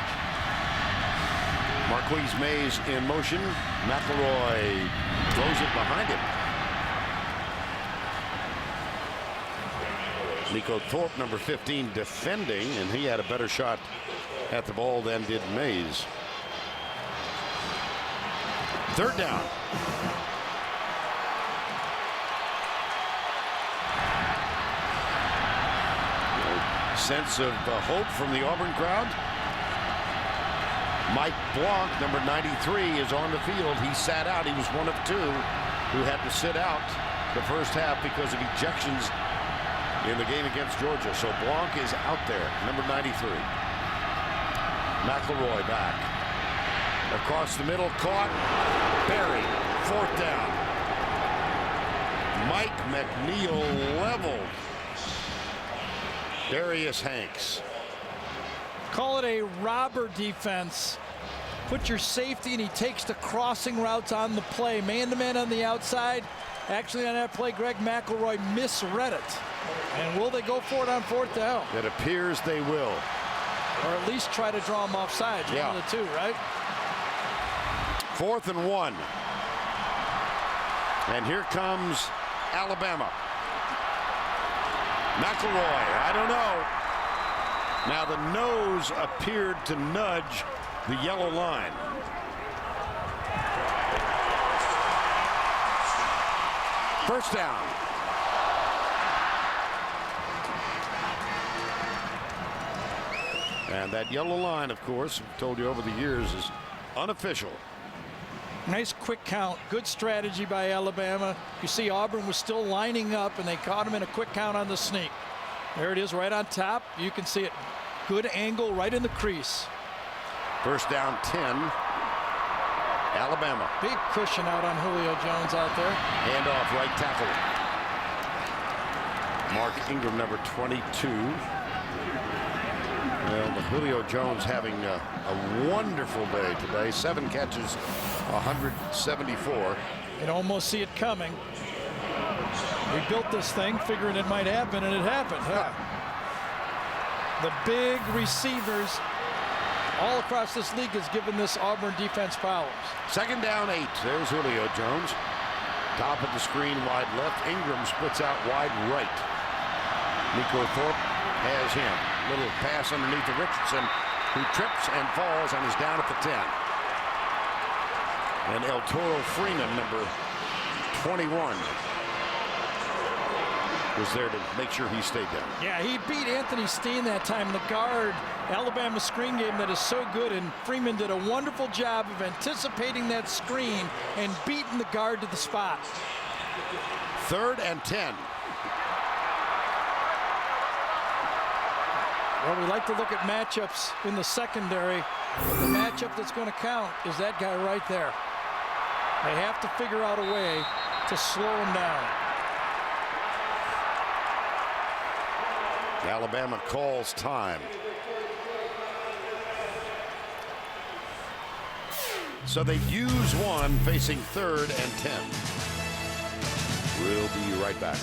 Marquise Mays in motion. McElroy throws it behind him. Nico Thorpe, number 15, defending, and he had a better shot at the ball than did Mays. Third down. Sense of hope from the Auburn crowd. Mike Blanc, number 93, is on the field. He sat out. He was one of 2 who had to sit out the first half because of ejections in the game against Georgia. So Blanc is out there, number 93. McElroy back. Across the middle, caught, buried, 4th down. Mike McNeil leveled Darius Hanks. Call it a robber defense. Put your safety, and he takes the crossing routes on the play. Man-to-man on the outside. Actually, on that play, Greg McElroy misread it. And will they go for it on 4th down? It appears they will. Or at least try to draw him offside. Yeah. One of the 2, right? 4th and 1. And here comes Alabama. McElroy, I don't know. Now the nose appeared to nudge the yellow line. First down. And that yellow line, of course, I've told you over the years, is unofficial. Nice quick count. Good strategy by Alabama. You see Auburn was still lining up, and they caught him in a quick count on the sneak. There it is right on top. You can see it. Good angle right in the crease. First down 10. Alabama. Big cushion out on Julio Jones out there. Hand off right tackle. Mark Ingram, number 22. Well, Julio Jones having a wonderful day today. 7 catches, 174. You can almost see it coming. We built this thing figuring it might happen, and it happened. Huh? The big receivers all across this league has given this Auburn defense problems. Second down 8. There's Julio Jones. Top of the screen, wide left. Ingram splits out wide right. Nico Thorpe has him. Little pass underneath to Richardson, who trips and falls and is down at the 10. And El Toro Freeman, number 21, was there to make sure he stayed down. Yeah, he beat Anthony Steen that time, the guard. Alabama screen game that is so good, and Freeman did a wonderful job of anticipating that screen and beating the guard to the spot. 3rd and 10. Well, we like to look at matchups in the secondary, but the matchup that's going to count is that guy right there. They have to figure out a way to slow him down. Alabama calls time. So they use one, facing 3rd and 10. We'll be right back.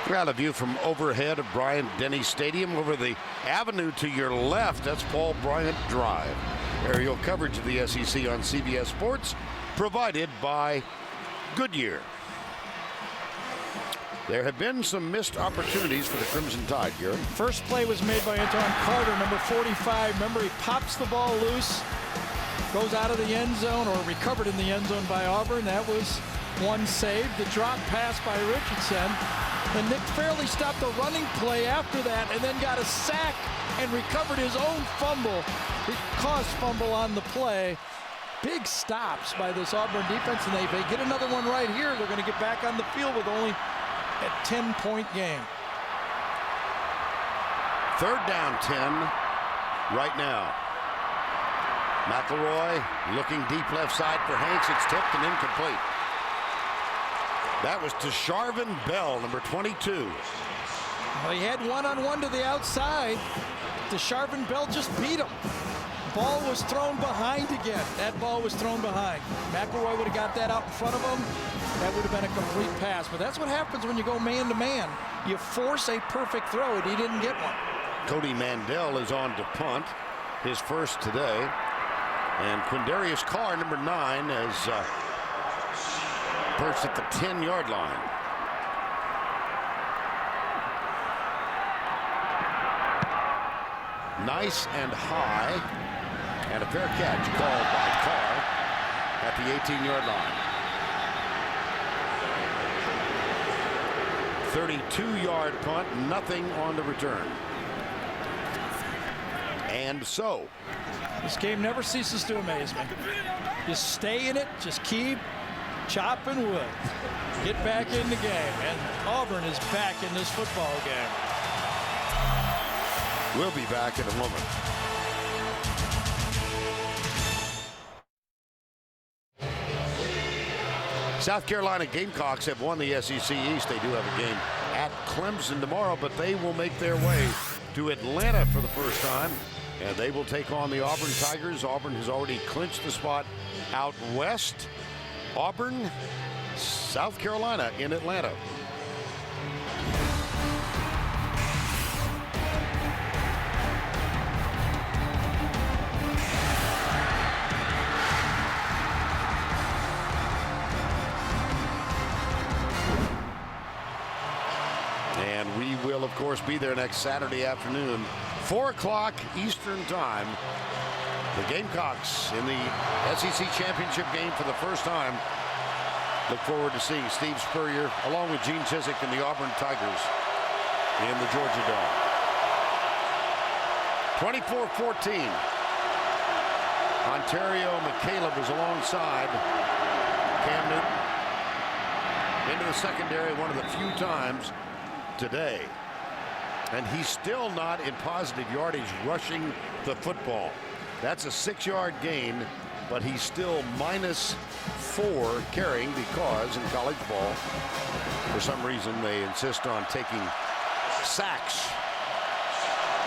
We're out of view from overhead of Bryant-Denny Stadium. Over the avenue to your left, that's Paul Bryant Drive. Aerial coverage of the SEC on CBS Sports, provided by Goodyear. There have been some missed opportunities for the Crimson Tide, Garrett. First play was made by Antoine Carter, number 45. Remember, he pops the ball loose, goes out of the end zone, or recovered in the end zone by Auburn. That was one save. The drop pass by Richardson. And Nick Fairley stopped the running play after that and then got a sack and recovered his own fumble. It caused fumble on the play. Big stops by this Auburn defense, and if they get another one right here, they're going to get back on the field with only a 10-point game. 3rd down 10 right now. McElroy looking deep left side for Hanks. It's tipped and incomplete. That was to Sharvin Bell, number 22. Well, he had one-on-one to the outside. DeSharvin Bell just beat him. Ball was thrown behind again. That ball was thrown behind. McElroy would have got that out in front of him. That would have been a complete pass. But that's what happens when you go man-to-man. You force a perfect throw, and he didn't get one. Cody Mandel is on to punt, his first today. And Quindarius Carr, number 9, has perched at the 10-yard line. Nice and high, and a fair catch called by Carr at the 18-yard line. 32-yard punt, nothing on the return. And so this game never ceases to amaze me. Just stay in it, just keep chopping wood. Get back in the game, and Auburn is back in this football game. We'll be back in a moment. South Carolina Gamecocks have won the SEC East. They do have a game at Clemson tomorrow, but they will make their way to Atlanta for the first time, and they will take on the Auburn Tigers. Auburn has already clinched the spot out west. Auburn, South Carolina in Atlanta. And we will, of course, be there next Saturday afternoon, 4 o'clock Eastern Time. The Gamecocks in the SEC Championship game for the first time. Look forward to seeing Steve Spurrier along with Gene Chizik and the Auburn Tigers in the Georgia Dome. 24-14. Ontario McCaleb is alongside Cam Newton. Into the secondary one of the few times today. And he's still not in positive yardage rushing the football. That's a 6-yard gain, but he's still -4 carrying because in college ball, for some reason, they insist on taking sacks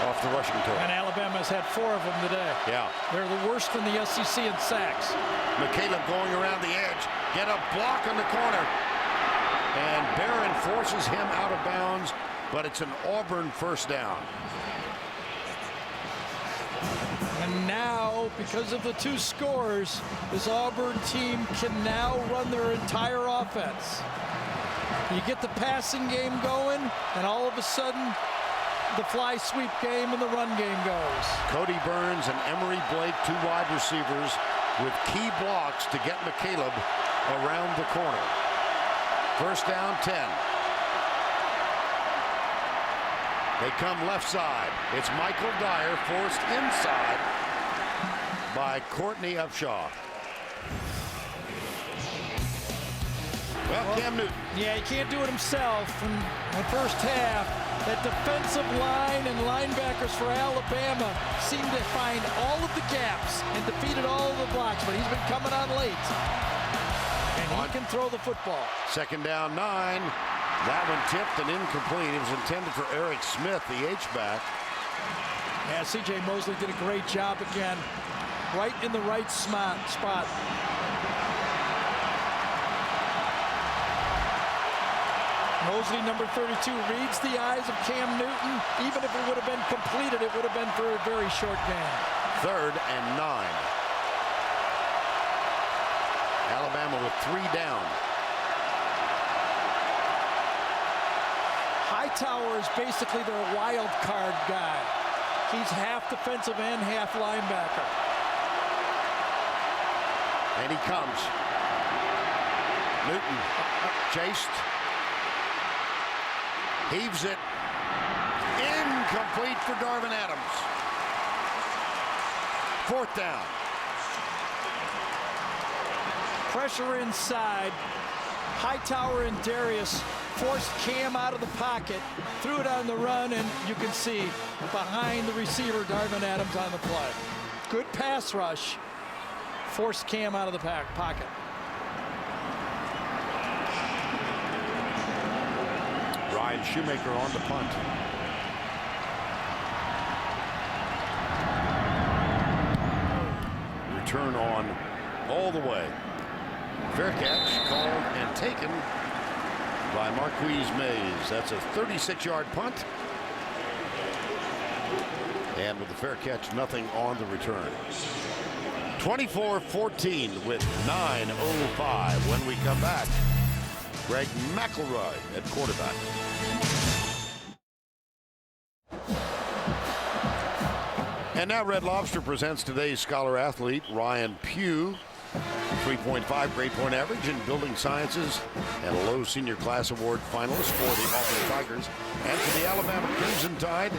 off the rushing total. And Alabama's had 4 of them today. Yeah. They're the worst in the SEC in sacks. McCaleb going around the edge. Get a block on the corner. And Barron forces him out of bounds, but it's an Auburn first down. And now, because of the 2 scores, this Auburn team can now run their entire offense. You get the passing game going, and all of a sudden, the fly sweep game and the run game goes. Cody Burns and Emery Blake, two wide receivers with key blocks to get McCaleb around the corner. First down, 10. They come left side. It's Michael Dyer forced inside by Courtney Upshaw. Well, Cam Newton. Yeah, he can't do it himself. In the first half, that defensive line and linebackers for Alabama seemed to find all of the gaps and defeated all of the blocks, but he's been coming on late. And he can throw the football. Second down, 9. That one tipped and incomplete. It was intended for Eric Smith, the H-back. Yeah, C.J. Mosley did a great job again. Right in the right spot. Mosley, number 32, reads the eyes of Cam Newton. Even if it would have been completed, it would have been for a very short gain. Third and 9. Alabama with 3 down. Hightower is basically their wild card guy. He's half defensive end, half linebacker. And he comes. Newton chased. Heaves it. Incomplete for Darvin Adams. Fourth down. Pressure inside. Hightower and Darius forced Cam out of the pocket, threw it on the run, and you can see behind the receiver, Darvin Adams on the play. Good pass rush. Forced Cam out of the pocket. Ryan Shoemaker on the punt. Return on all the way. Fair catch called and taken by Marquise Mays. That's a 36-yard punt. And with the fair catch, nothing on the return. 24-14 with 9:05. When we come back, Greg McElroy at quarterback. And now Red Lobster presents today's scholar athlete, Ryan Pugh. 3.5 grade point average in building sciences and a low senior class award finalist for the Auburn Tigers. And for the Alabama Crimson Tide,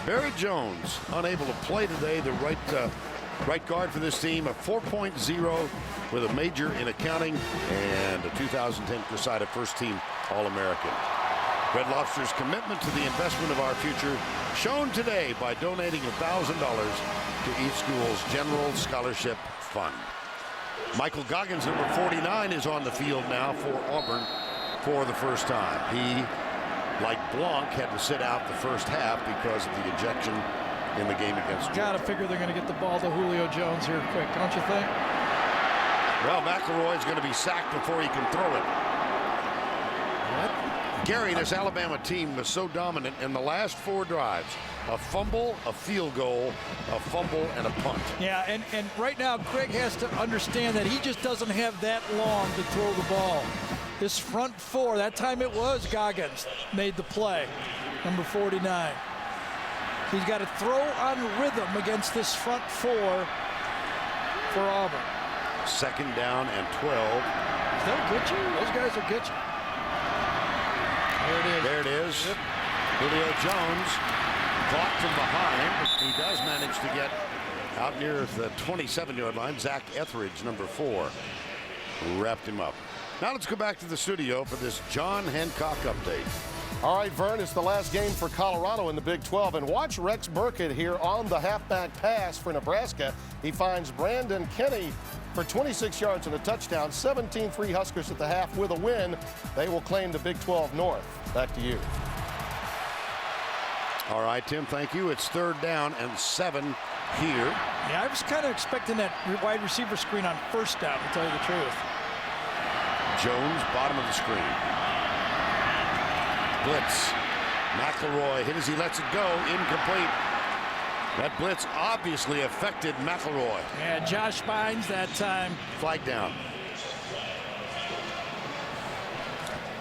Barry Jones, unable to play today, the right guard for this team, a 4.0 with a major in accounting and a 2010 Cresida first team All-American. Red Lobster's commitment to the investment of our future shown today by donating $1,000 to each school's general scholarship fund. Michael Goggins, number 49, is on the field now for Auburn for the first time. He, like Blanc, had to sit out the first half because of the ejection in the game against Georgia. Gotta figure they're gonna get the ball to Julio Jones here quick, don't you think? Well, McElroy's gonna be sacked before he can throw it. What? Gary, this Alabama team was so dominant in the last 4 drives. A fumble, a field goal, a fumble, and a punt. Yeah, and right now Greg has to understand that he just doesn't have that long to throw the ball. This front 4, that time it was Goggins, made the play, number 49. He's got to throw on rhythm against this front 4 for Auburn. Second down and 12. They'll get you. Those guys will get you. There it is. There it is. Yep. Julio Jones caught from behind. He does manage to get out near the 27-yard line. Zach Etheridge, number 4, wrapped him up. Now let's go back to the studio for this John Hancock update. All right, Vern, it's the last game for Colorado in the Big 12. And watch Rex Burkhead here on the halfback pass for Nebraska. He finds Brandon Kenny for 26 yards and a touchdown. 17-3 Huskers at the half with a win. They will claim the Big 12 North. Back to you. All right, Tim, thank you. It's 3rd down and 7 here. Yeah, I was kind of expecting that wide receiver screen on 1st down, to tell you the truth. Jones, bottom of the screen. Blitz. McElroy hit as he lets it go. Incomplete. That blitz obviously affected McElroy. Yeah, Josh Bynes that time. Flag down.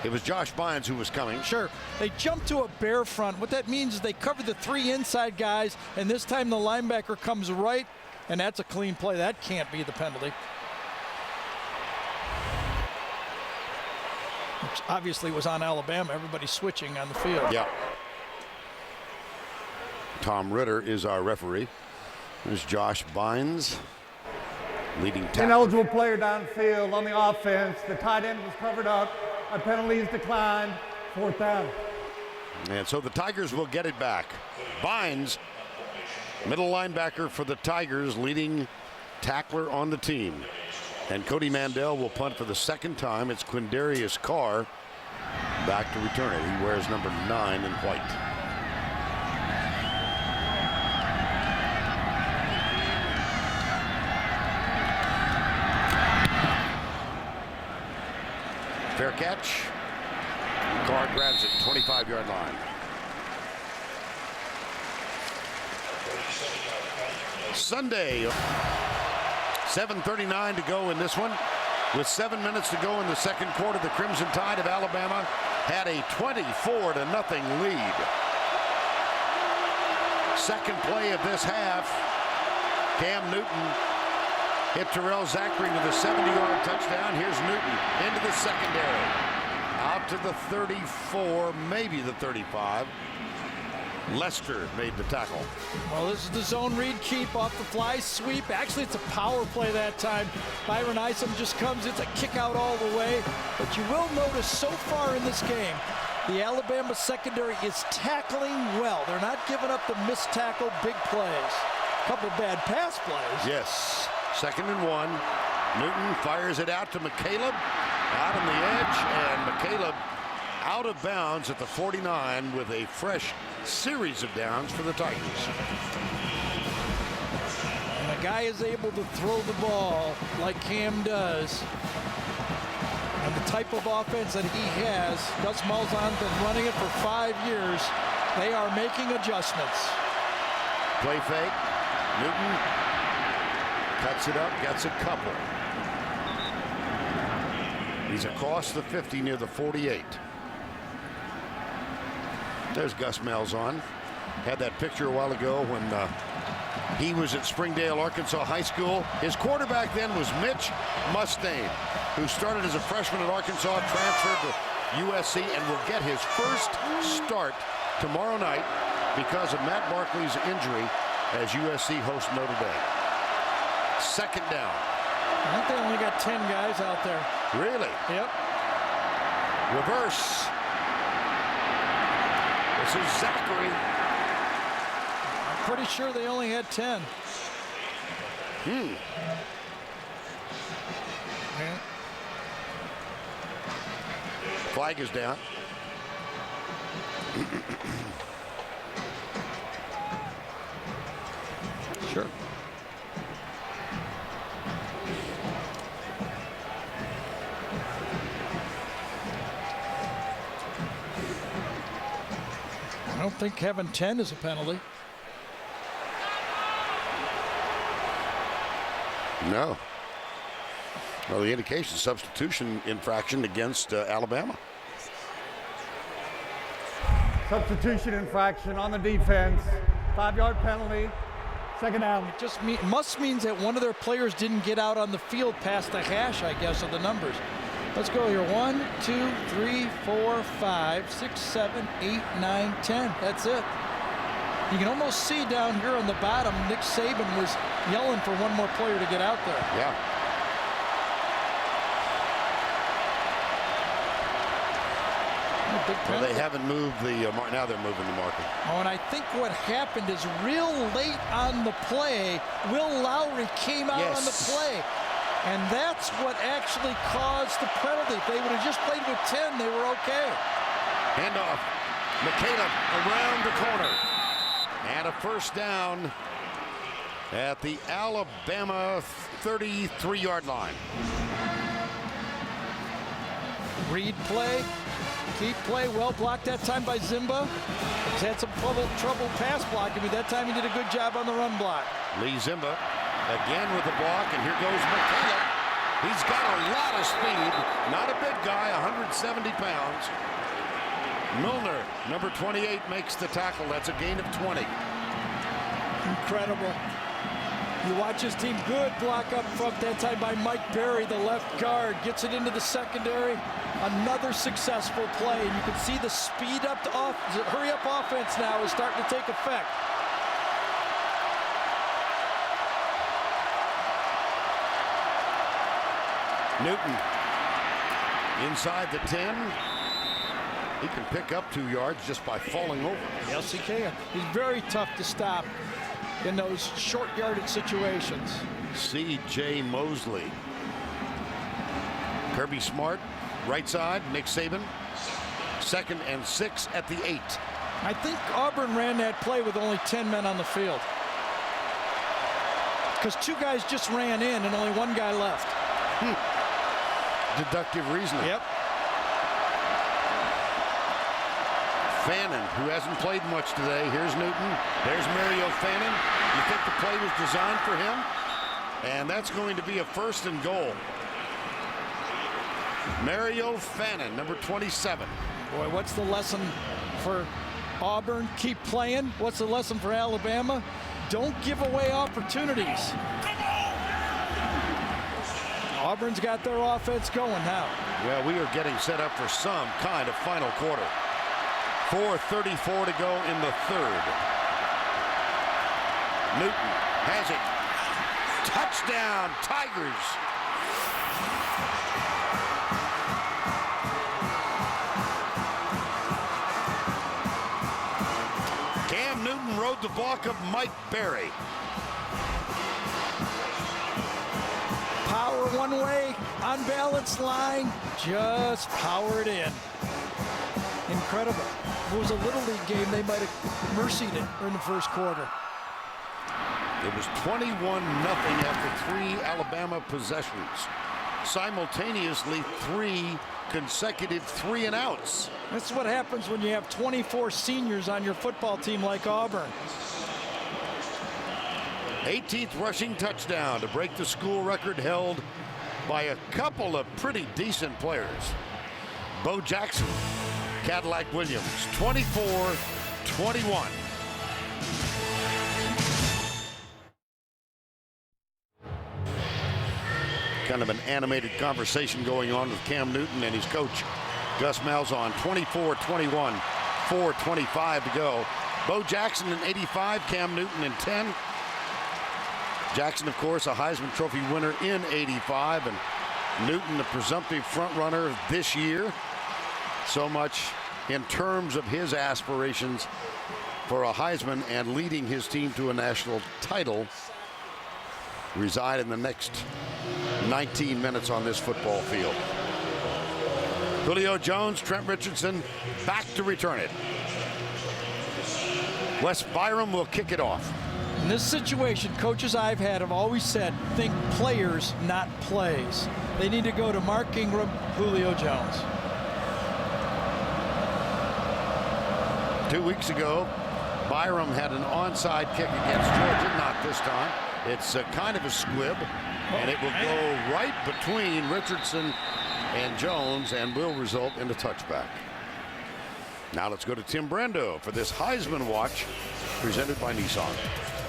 It was Josh Bynes who was coming. Sure. They jumped to a bare front. What that means is they covered the 3 inside guys, and this time the linebacker comes right, and that's a clean play. That can't be the penalty. Which obviously was on Alabama. Everybody switching on the field. Yeah. Tom Ritter is our referee. There's Josh Bynes, leading tackle. Ineligible player downfield on the offense. The tight end was covered up. A penalty is declined. 4th down. And so the Tigers will get it back. Bynes, middle linebacker for the Tigers, leading tackler on the team. And Cody Mandel will punt for the 2nd time. It's Quindarius Carr back to return it. He wears number 9 in white. Fair catch. Carr grabs it, 25-yard line. Sunday, 7:39 to go in this one. With 7 minutes to go in the 2nd quarter, the Crimson Tide of Alabama had a 24-0 lead. 2nd play of this half, Cam Newton hit Terrell Zachary with a 70-yard touchdown. Here's Newton into the secondary. Out to the 34, maybe the 35. Lester made the tackle. Well, this is the zone read keep off the fly sweep. Actually, it's a power play that time. Byron Isom just comes. It's a kick out all the way. But you will notice so far in this game, the Alabama secondary is tackling well. They're not giving up the missed tackle big plays. A couple bad pass plays. Yes. 2nd and 1. Newton fires it out to McCaleb. Out on the edge, and McCaleb out of bounds at the 49 with a fresh series of downs for the Tigers. And a guy is able to throw the ball like Cam does. And the type of offense that he has, Gus Malzahn's been running it for 5 years. They are making adjustments. Play fake. Newton cuts it up, gets a couple. He's across the 50 near the 48. There's Gus Malzahn. Had that picture a while ago when he was at Springdale, Arkansas High School. His quarterback then was Mitch Mustaine, who started as a freshman at Arkansas, transferred to USC, and will get his first start tomorrow night because of Matt Barkley's injury as USC hosts Notre Dame. 2nd down. I think they only got 10 guys out there. Really? Yep. Reverse. This is Zachary. I'm pretty sure they only had 10. Yeah. Flag is down. Sure. I don't think having 10 is a penalty. No. Well, the indication substitution infraction against Alabama. Substitution infraction on the defense. 5-yard penalty. 2nd down. It just must means that one of their players didn't get out on the field past the hash, I guess, of the numbers. Let's go here. 1, 2, 3, 4, 5, 6, 7, 8, 9, 10. That's it. You can almost see down here on the bottom, Nick Saban was yelling for one more player to get out there. Yeah. Well, they haven't moved the now they're moving the marker. Oh, and I think what happened is real late on the play, Will Lowry came out on the play. And that's what actually caused the penalty. If they would have just played with 10, they were okay. Handoff. McCaleb around the corner. And a 1st down at the Alabama 33-yard line. Read play. Keep play. Well blocked that time by Zimba. He's had some trouble pass blocking, but that time he did a good job on the run block. Lee Zimba again with the block, and here goes McCaleb. He's got a lot of speed. Not a big guy, 170 pounds. Milner, number 28, makes the tackle. That's a gain of 20. Incredible. You watch his team, good block up front that time by Mike Berry, the left guard, gets it into the secondary. Another successful play, and you can see the speed up to hurry up offense now is starting to take effect. Newton inside the 10. He can pick up 2 yards just by falling over. Yes, he can. He's very tough to stop in those short yardage situations. C.J. Mosley. Kirby Smart, right side, Nick Saban. 2nd and 6 at the 8. I think Auburn ran that play with only 10 men on the field, because 2 guys just ran in and only 1 guy left. Deductive reasoning. Yep. Fannin, who hasn't played much today. Here's Newton. There's Mario Fannin. You think the play was designed for him? And that's going to be a 1st and goal. Mario Fannin, number 27. Boy, what's the lesson for Auburn? Keep playing. What's the lesson for Alabama? Don't give away opportunities. Auburn's got their offense going now. Well, we are getting set up for some kind of final quarter. 4:34 to go in the 3rd. Newton has it. Touchdown, Tigers. Cam Newton rode the block of Mike Berry. Power one way, unbalanced line, just power it in. Incredible. If it was a Little League game, they might have mercied it in the 1st quarter. It was 21-0 after 3 Alabama possessions. Simultaneously, 3 consecutive 3-and-outs. That's what happens when you have 24 seniors on your football team like Auburn. 18th rushing touchdown to break the school record held by a couple of pretty decent players. Bo Jackson, Cadillac Williams, 24-21. Kind of an animated conversation going on with Cam Newton and his coach, Gus Malzahn. 24-21, 4:25 to go. Bo Jackson in 85, Cam Newton in 10. Jackson, of course, a Heisman Trophy winner in 85, and Newton, the presumptive front runner this year. So much in terms of his aspirations for a Heisman and leading his team to a national title reside in the next 19 minutes on this football field. Julio Jones, Trent Richardson back to return it. Wes Byram will kick it off. In this situation, coaches I've had have always said, think players, not plays. They need to go to Mark Ingram, Julio Jones. 2 weeks ago, Byram had an onside kick against Georgia, not this time. It's kind of a squib, and it will go right between Richardson and Jones and will result in a touchback. Now let's go to Tim Brando for this Heisman Watch presented by Nissan.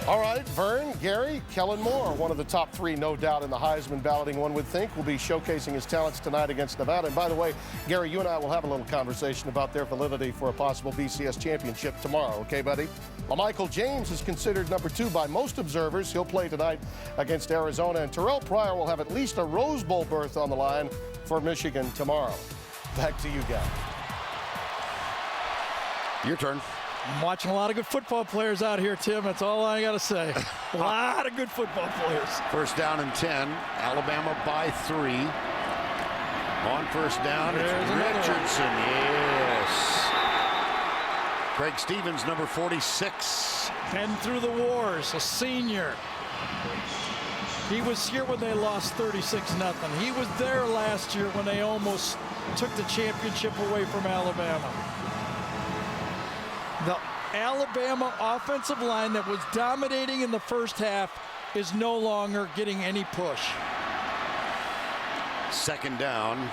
All right, Vern, Gary, Kellen Moore, one of the top 3, no doubt, in the Heisman balloting, one would think, will be showcasing his talents tonight against Nevada. And by the way, Gary, you and I will have a little conversation about their validity for a possible BCS championship tomorrow, okay, buddy? LaMichael James is considered number 2 by most observers. He'll play tonight against Arizona. And Terrell Pryor will have at least a Rose Bowl berth on the line for Michigan tomorrow. Back to you guys. Your turn. I'm watching a lot of good football players out here, Tim. That's all I got to say. A lot of good football players. 1st down and 10. Alabama by 3. On 1st down, it's Richardson. Yes. Craig Stevens, number 46. Been through the wars, a senior. He was here when they lost 36-0. He was there last year when they almost took the championship away from Alabama. The Alabama offensive line that was dominating in the 1st half is no longer getting any push. Second down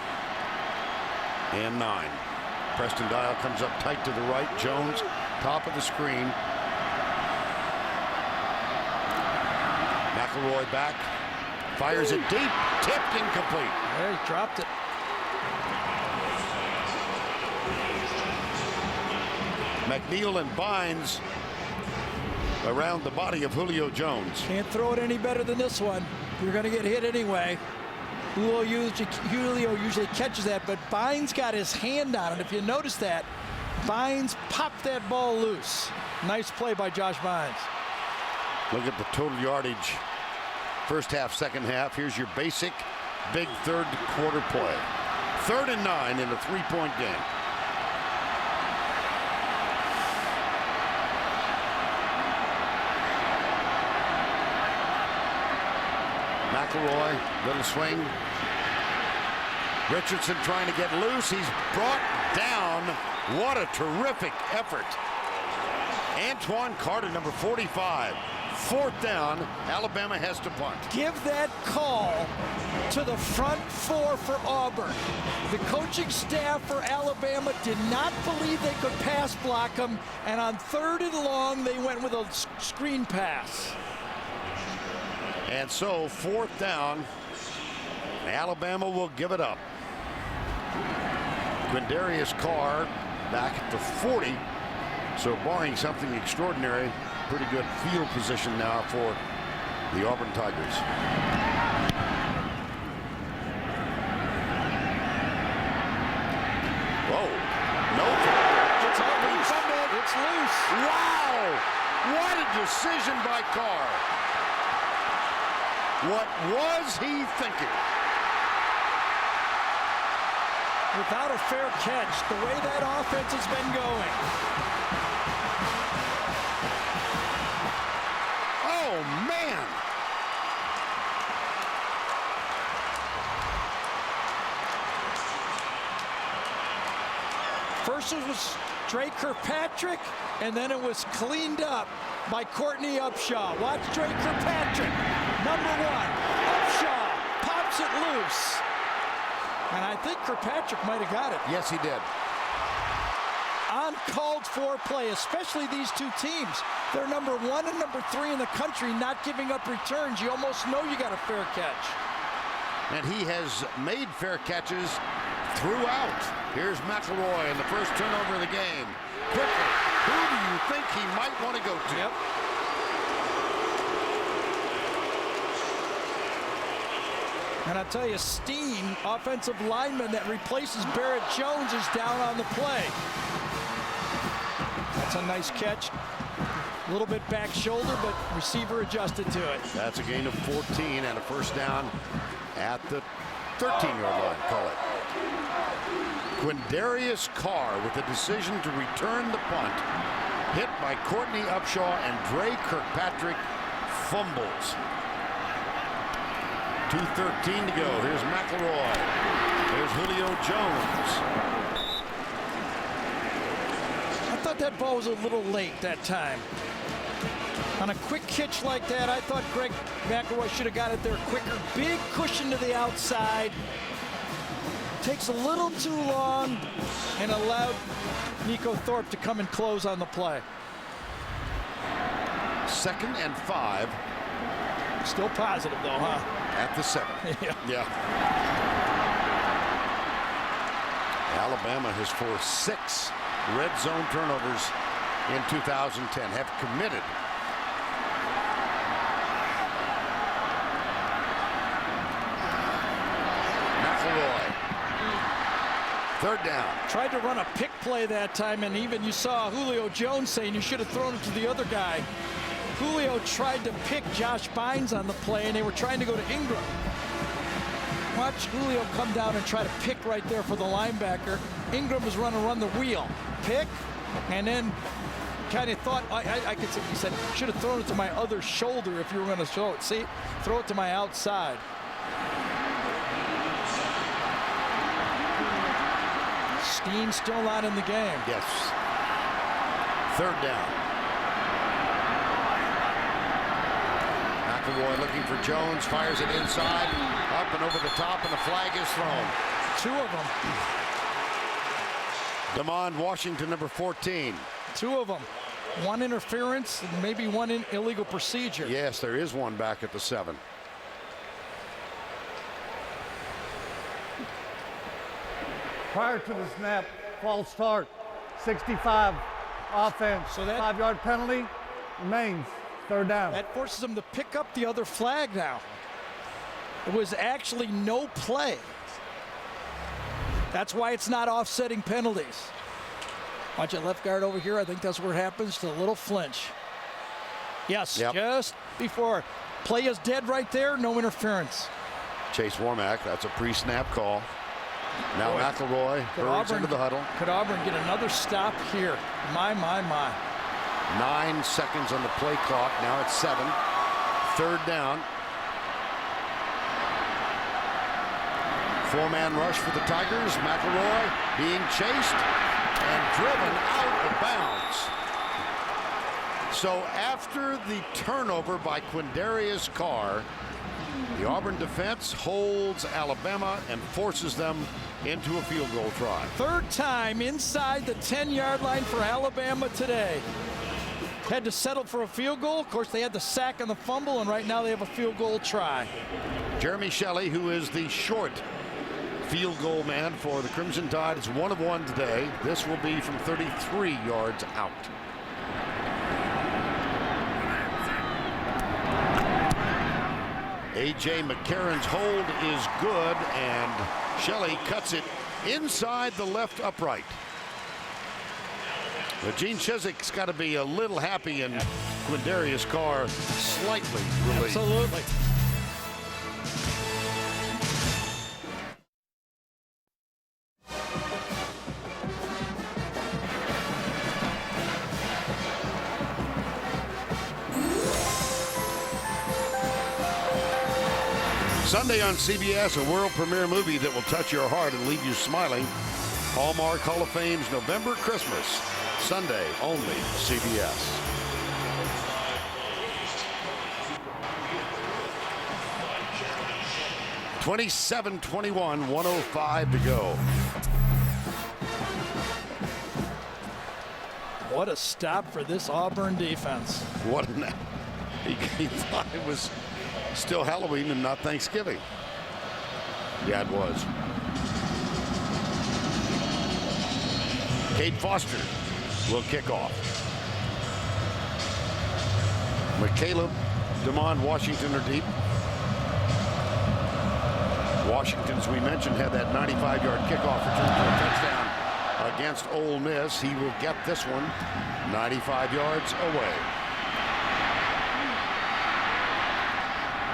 and 9. Preston Dial comes up tight to the right. Jones, top of the screen. McElroy back. Fires it deep. Tipped, incomplete. There, he dropped it. McNeil and Bynes around the body of Julio Jones. Can't throw it any better than this one. You're going to get hit anyway. Julio usually catches that, but Bynes got his hand on it. If you notice that, Bynes popped that ball loose. Nice play by Josh Bynes. Look at the total yardage. First half, second half. Here's your basic big third quarter play. 3rd and 9 in a 3-point game. McElroy, little swing. Richardson trying to get loose. He's brought down. What a terrific effort. Antoine Carter, number 45. 4th down. Alabama has to punt. Give that call to the front 4 for Auburn. The coaching staff for Alabama did not believe they could pass block him, and on 3rd and long, they went with a screen pass. And so 4th down. Alabama will give it up. Quindarius Carr back at the 40. So barring something extraordinary, pretty good field position now for the Auburn Tigers. Whoa. No. It's loose. It's loose. Wow. What a decision by Carr. What was he thinking? Without a fair catch, the way that offense has been going. Oh, man. First it was Dre Kirkpatrick, and then it was cleaned up by Courtney Upshaw. Watch Dre Kirkpatrick, number 1. Upshaw pops it loose. And I think Kirkpatrick might have got it. Yes, he did. Uncalled for play, especially these two teams. They're number 1 and number 3 in the country, not giving up returns. You almost know you got a fair catch. And he has made fair catches throughout. Here's McElroy in the first turnover of the game. Quickly, who do you think he might want to go to? Yep. And I'll tell you, Steen, offensive lineman that replaces Barrett Jones, is down on the play. That's a nice catch. A little bit back shoulder, but receiver adjusted to it. That's a gain of 14 and a first down at the 13-yard line, call it. Quindarius Carr with the decision to return the punt. Hit by Courtney Upshaw, and Dre Kirkpatrick fumbles. 2:13 to go. Here's McElroy. Here's Julio Jones. I thought that ball was a little late that time. On a quick hitch like that, I thought Greg McElroy should have got it there quicker. Big cushion to the outside. Takes a little too long and allowed Nico Thorpe to come and close on the play. 2nd and 5. Still positive though, huh? At the 7. Yeah. Alabama has forced 6 red zone turnovers in 2010. Have committed. McElroy. 3rd down. Tried to run a pick play that time, and even you saw Julio Jones saying you should have thrown it to the other guy. Julio tried to pick Josh Bynes on the play, and they were trying to go to Ingram. Watch Julio come down and try to pick right there for the linebacker. Ingram was run the wheel. Pick, and then kind of thought, I could say, he said, should have thrown it to my other shoulder if you were going to show it. See, throw it to my outside. Steen still not in the game. Yes. 3rd down. McElroy looking for Jones, fires it inside, up and over the top, and the flag is thrown. 2 of them. Demond Washington, number 14. 2 of them. 1 interference, and maybe 1 illegal procedure. Yes, there is 1 back at the 7. Prior to the snap, false start, 65 offense. So that 5-yard penalty remains 3rd down. That forces them to pick up the other flag now. It was actually no play. That's why it's not offsetting penalties. Watch it, left guard over here. I think that's where it happens, to a little flinch. Yes, just before. Play is dead right there, no interference. Chase Warmack, that's a pre-snap call. Now McElroy hurries into the huddle. Could Auburn get another stop here? My. 9 seconds on the play clock. Now it's 7. 3rd down. 4-man rush for the Tigers. McElroy being chased and driven out of bounds. So after the turnover by Quindarius Carr, the Auburn defense holds Alabama and forces them into a field goal try. 3rd time inside the 10-yard line for Alabama today. Had to settle for a field goal. Of course, they had the sack and the fumble, and right now they have a field goal try. Jeremy Shelley, who is the short field goal man for the Crimson Tide, is 1 of 1 today. This will be from 33 yards out. A.J. McCarron's hold is good, and Shelley cuts it inside the left upright. But Gene Chizik's got to be a little happy, and Quindarius Carr slightly relieved. Absolutely. Sunday on CBS, a world premiere movie that will touch your heart and leave you smiling. Hallmark Hall of Fame's November Christmas. Sunday, only CBS. (27-21), 1:05 to go. What a stop for this Auburn defense. What an... He thought it was still Halloween and not Thanksgiving. Yeah, it was. Cade Foster will kick off. McCaleb, Demond Washington are deep. Washington, as we mentioned, had that 95-yard kickoff return for a touchdown against Ole Miss. He will get this one 95 yards away.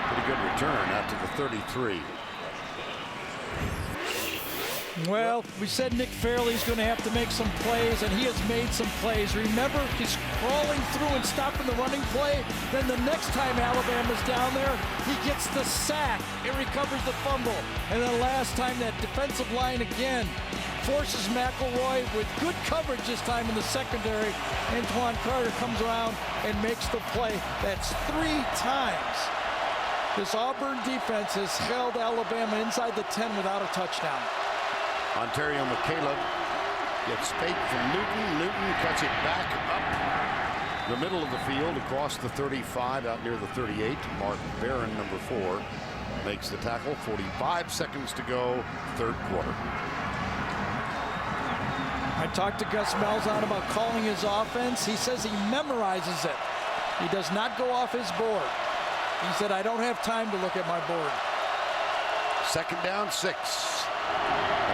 Pretty good return out to the 33. Well, we said Nick Fairley's going to have to make some plays, and he has made some plays. Remember, he's crawling through and stopping the running play. Then the next time Alabama's down there, he gets the sack and recovers the fumble. And then last time, that defensive line again forces McElroy with good coverage this time in the secondary. Antoine Carter comes around and makes the play. That's 3 times this Auburn defense has held Alabama inside the 10 without a touchdown. Ontario McCaleb gets spake from Newton. Newton cuts it back up the middle of the field across the 35 out near the 38. Mark Barron, number 4, makes the tackle. 45 seconds to go, 3rd quarter. I talked to Gus Malzahn about calling his offense. He says he memorizes it. He does not go off his board. He said, I don't have time to look at my board. 2nd down, 6.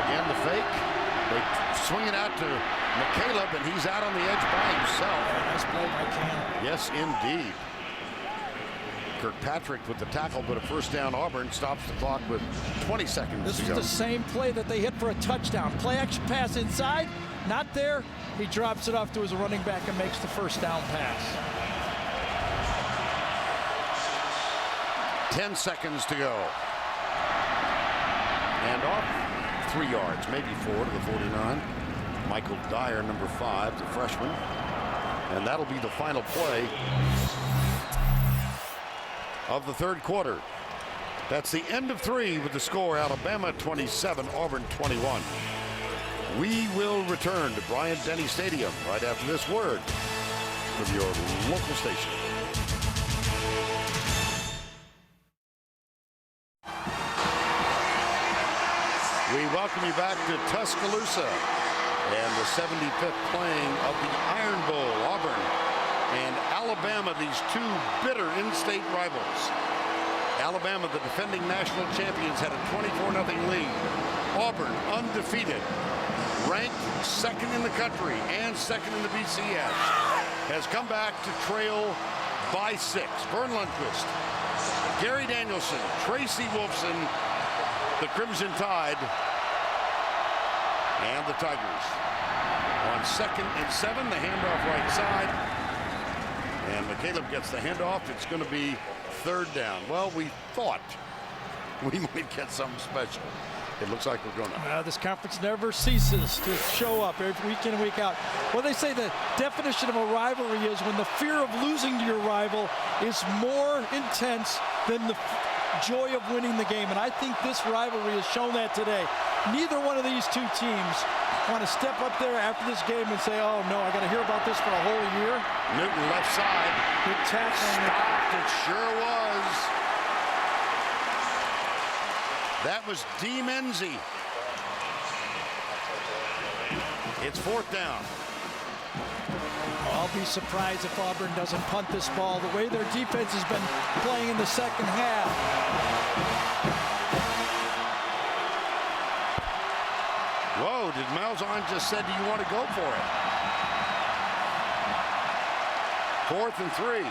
Again, the fake. They swing it out to McCaleb, and he's out on the edge by himself. Nice play by Cam. Yes, indeed. Kirkpatrick with the tackle, but a 1st down. Auburn stops the clock with 20 seconds This to is go. the same play that they hit for a touchdown. Play action pass inside, not there. He drops it off to his running back and makes the 1st down pass. 10 seconds to go. And off 3 yards, maybe 4 to the 49. Michael Dyer, number 5, the freshman. And that'll be the final play of the third quarter. That's the end of 3 with the score Alabama 27, Auburn 21. We will return to Bryant-Denny Stadium right after this word from your local station. We welcome you back to Tuscaloosa and the 75th playing of the Iron Bowl. Auburn and Alabama, these two bitter in-state rivals. Alabama, the defending national champions, had a 24-0 lead. Auburn, undefeated, ranked second in the country and second in the BCS, has come back to trail by 6. Vern Lundquist, Gary Danielson, Tracy Wolfson, the Crimson Tide, and the Tigers. On 2nd and 7, the handoff right side. And McCaleb gets the handoff. It's going to be 3rd down. Well, we thought we might get something special. It looks like we're going to. This conference never ceases to show up every week in and week out. Well, they say the definition of a rivalry is when the fear of losing to your rival is more intense than the joy of winning the game. And I think this rivalry has shown that today. Neither one of these two teams want to step up there after this game and say, oh no, I got to hear about this for a whole year. Newton left side. Good tackling. Stopped. It sure was. That was D. Menzie. It's 4th down. I'll be surprised if Auburn doesn't punt this ball the way their defense has been playing in the second half. Whoa, did Malzahn just said, do you want to go for it? 4th and 3.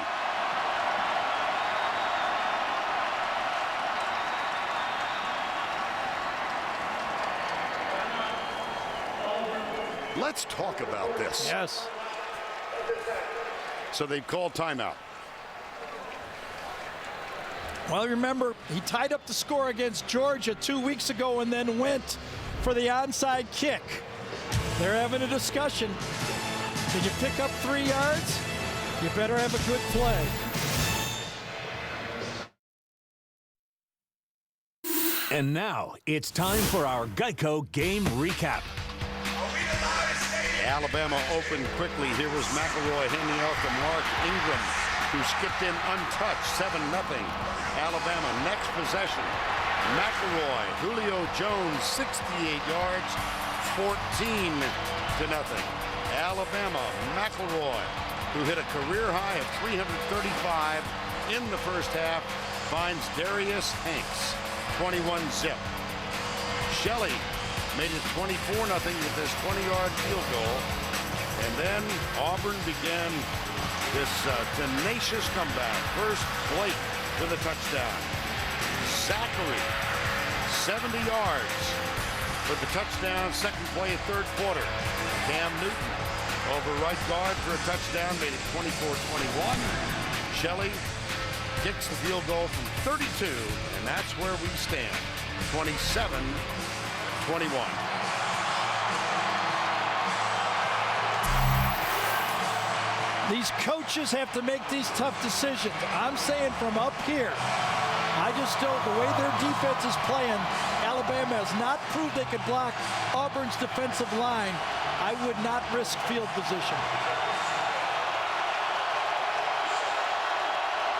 Let's talk about this. Yes. So they've called timeout. Well, remember, he tied up the score against Georgia 2 weeks ago and then went for the onside kick. They're having a discussion. Did you pick up 3 yards? You better have a good play. And now it's time for our Geico game recap. Alabama opened quickly. Here was McElroy handing off to Mark Ingram, who skipped in untouched. 7-0. Alabama next possession. McElroy, Julio Jones, 68 yards, 14-0. Alabama, McElroy, who hit a career high of 335 in the first half, finds Darius Hanks, 21-0. Shelley made it 24-0 with this 20-yard field goal. And then Auburn began this tenacious comeback. First, Blake with a touchdown. Zachary, 70 yards with the touchdown. Second play of third quarter. Cam Newton over right guard for a touchdown. Made it 24-21. Shelley kicks the field goal from 32, and that's where we stand. 27-21. These coaches have to make these tough decisions. I'm saying from up here, I just don't, the way their defense is playing, Alabama has not proved they could block Auburn's defensive line. I would not risk field position.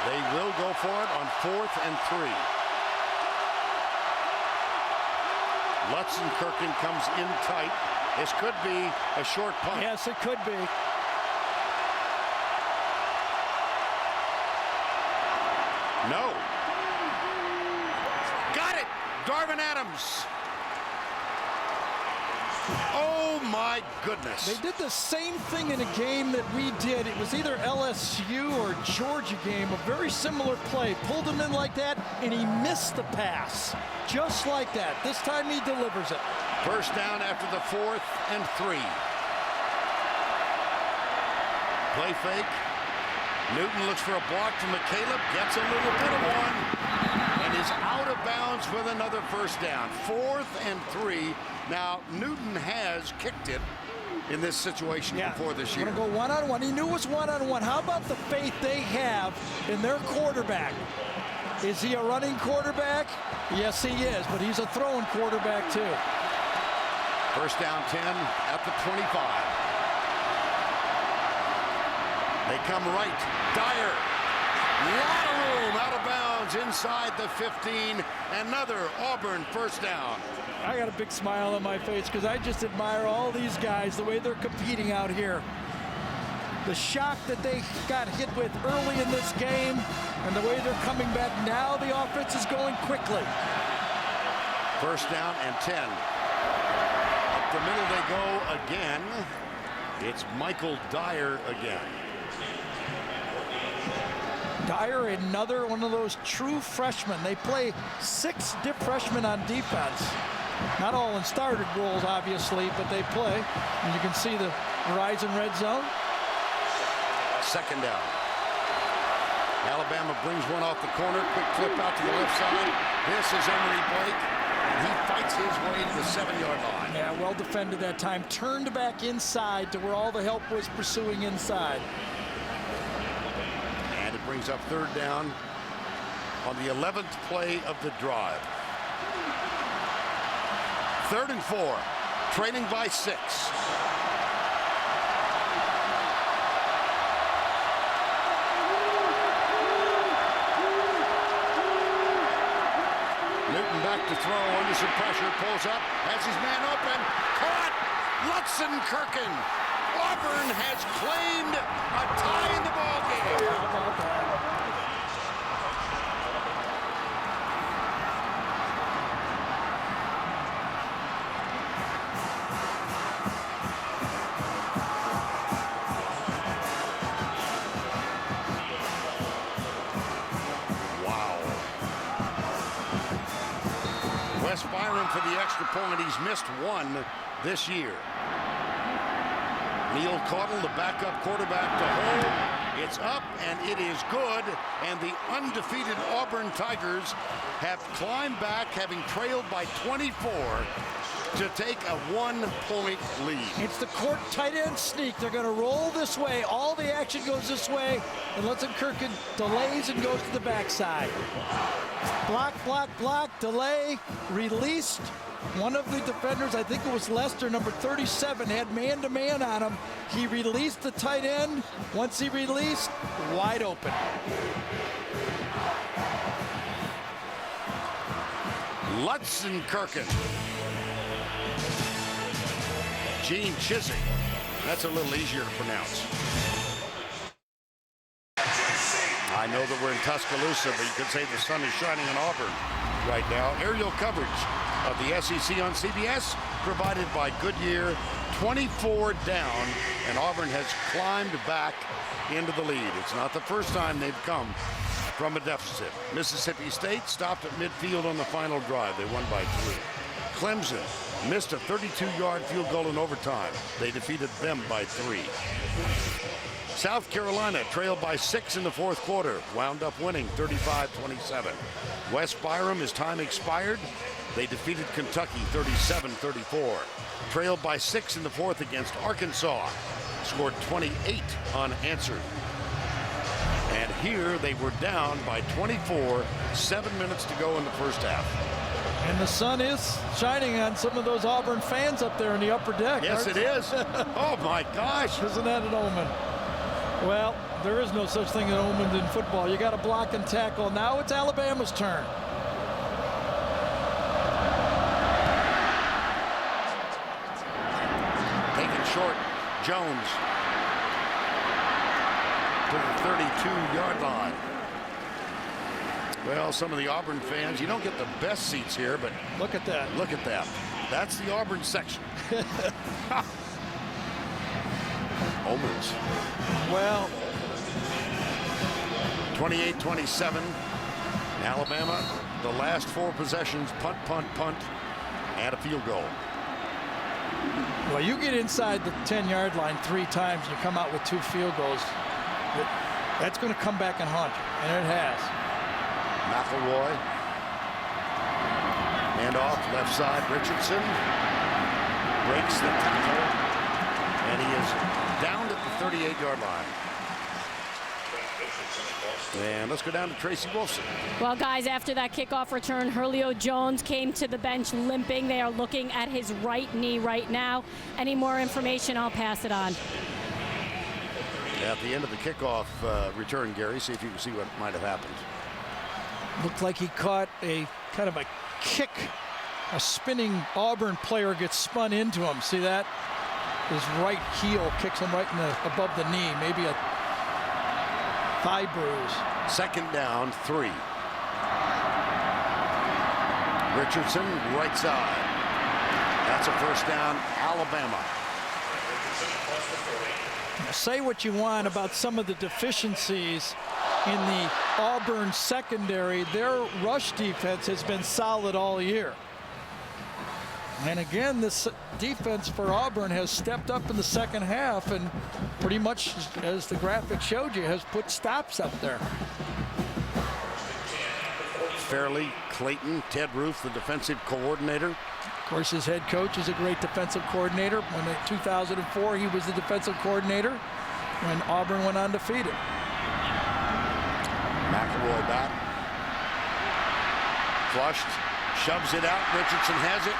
They will go for it on 4th and 3. Lutzenkirchen comes in tight. This could be a short punt. Yes, it could be. No. Got it. Darvin Adams. Oh, my goodness. They did the same thing in a game that we did. It was either LSU or Georgia game, a very similar play. Pulled him in like that, and he missed the pass. Just like that. This time he delivers it. First down after the 4th and 3. Play fake. Newton looks for a block from McCaleb, gets a little bit of one, and is out of bounds with another first down. 4th and 3. Now, Newton has kicked it in this situation before this year. Going to go one-on-one. He knew it was one-on-one. How about the faith they have in their quarterback? Is he a running quarterback? Yes, he is, but he's a throwing quarterback too. First down 10 at the 25. They come right. Dyer. Lot of room out of bounds inside the 15. Another Auburn first down. I got a big smile on my face because I just admire all these guys, the way they're competing out here. The shock that they got hit with early in this game and the way they're coming back now, the offense is going quickly. First down and 10. Up the middle they go again. It's Michael Dyer again. Dyer, another one of those true freshmen. They play 6 freshmen on defense. Not all in started roles, obviously, but they play. And you can see the Verizon red zone. Second down. Alabama brings one off the corner. Quick flip out to the left side. This is Emory Blake. And he fights his way to the 7-yard line. Yeah, well defended that time. Turned back inside to where all the help was pursuing inside. And it brings up third down on the 11th play of the drive. 3rd and 4. Trailing by 6. Newton back to throw under some pressure, pulls up, has his man open, caught, Lutzenkirchen. Auburn has claimed a tie in the ball game. How about that? Byron for the extra point. He's missed one this year. Neil Caudle, the backup quarterback to hold. It's up and it is good. And the undefeated Auburn Tigers have climbed back, having trailed by 24 to take a 1-point lead. It's the court tight end sneak. They're going to roll this way. All the action goes this way. And Lutzenkirchen delays and goes to the backside. Block, block, block, delay, released. One of the defenders, I think it was Lester, number 37, had man-to-man on him. He released the tight end. Once he released, wide open. Lutzenkirchen. Gene Chiswick. That's a little easier to pronounce. I know that we're in Tuscaloosa, but you could say the sun is shining on Auburn right now. Aerial coverage of the SEC on CBS, provided by Goodyear. 24 down, and Auburn has climbed back into the lead. It's not the first time they've come from a deficit. Mississippi State stopped at midfield on the final drive. They won by 3. Clemson missed a 32-yard field goal in overtime. They defeated them by 3. South Carolina trailed by 6 in the 4th quarter, wound up winning 35-27. West Byram, his time expired. They defeated Kentucky 37-34. Trailed by 6 in the 4th against Arkansas. Scored 28 unanswered. And here they were down by 24, 7 minutes to go in the first half. And the sun is shining on some of those Auburn fans up there in the upper deck. Yes, it is. Oh, my gosh. Isn't that an omen? Well, there is no such thing as omens in football. You got to block and tackle. Now it's Alabama's turn. Taken short, Jones to the 32-yard line. Well, some of the Auburn fans, you don't get the best seats here, but look at that. Look at that. That's the Auburn section. Omens. Well, 28-27. Alabama, the last 4 possessions, punt, punt, punt, and a field goal. Well, you get inside the 10-yard line 3 times, you come out with 2 field goals. That's going to come back and haunt you, and it has. McElroy. Hand off, left side, Richardson. Breaks the tackle, and he is down at the 38-yard line. And let's go down to Tracy Wolfson. Well, guys, after that kickoff return, Julio Jones came to the bench limping. They are looking at his right knee right now. Any more information, I'll pass it on. At the end of the kickoff return, Gary, see if you can see what might have happened. Looked like he caught a kind of a kick. A spinning Auburn player gets spun into him. See that? His right heel kicks him right in above the knee. Maybe a thigh bruise. Second down, 3. Richardson, right side. That's a first down, Alabama. Say what you want about some of the deficiencies in the Auburn secondary. Their rush defense has been solid all year. And again, this defense for Auburn has stepped up in the second half and pretty much, as the graphic showed you, has put stops up there. Fairley, Clayton, Ted Roof, the defensive coordinator. Of course, his head coach is a great defensive coordinator. When in 2004, he was the defensive coordinator when Auburn went undefeated. McElroy back. Flushed, shoves it out. Richardson has it.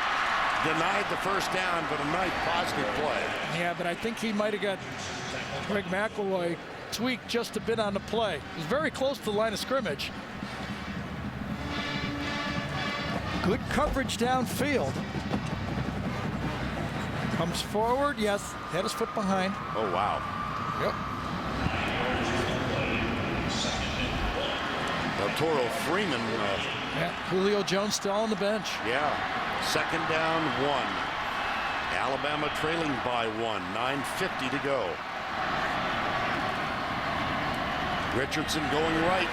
Denied the first down, but a nice positive play. Yeah, but I think he might have got Greg McElroy tweaked just a bit on the play. He was very close to the line of scrimmage. Good coverage downfield. Comes forward, yes, had his foot behind. Oh, wow. Yep. Del Toro Freeman. Yeah, Julio Jones still on the bench. Yeah. Second down, 1. Alabama trailing by 1. 9:50 to go. Richardson going right.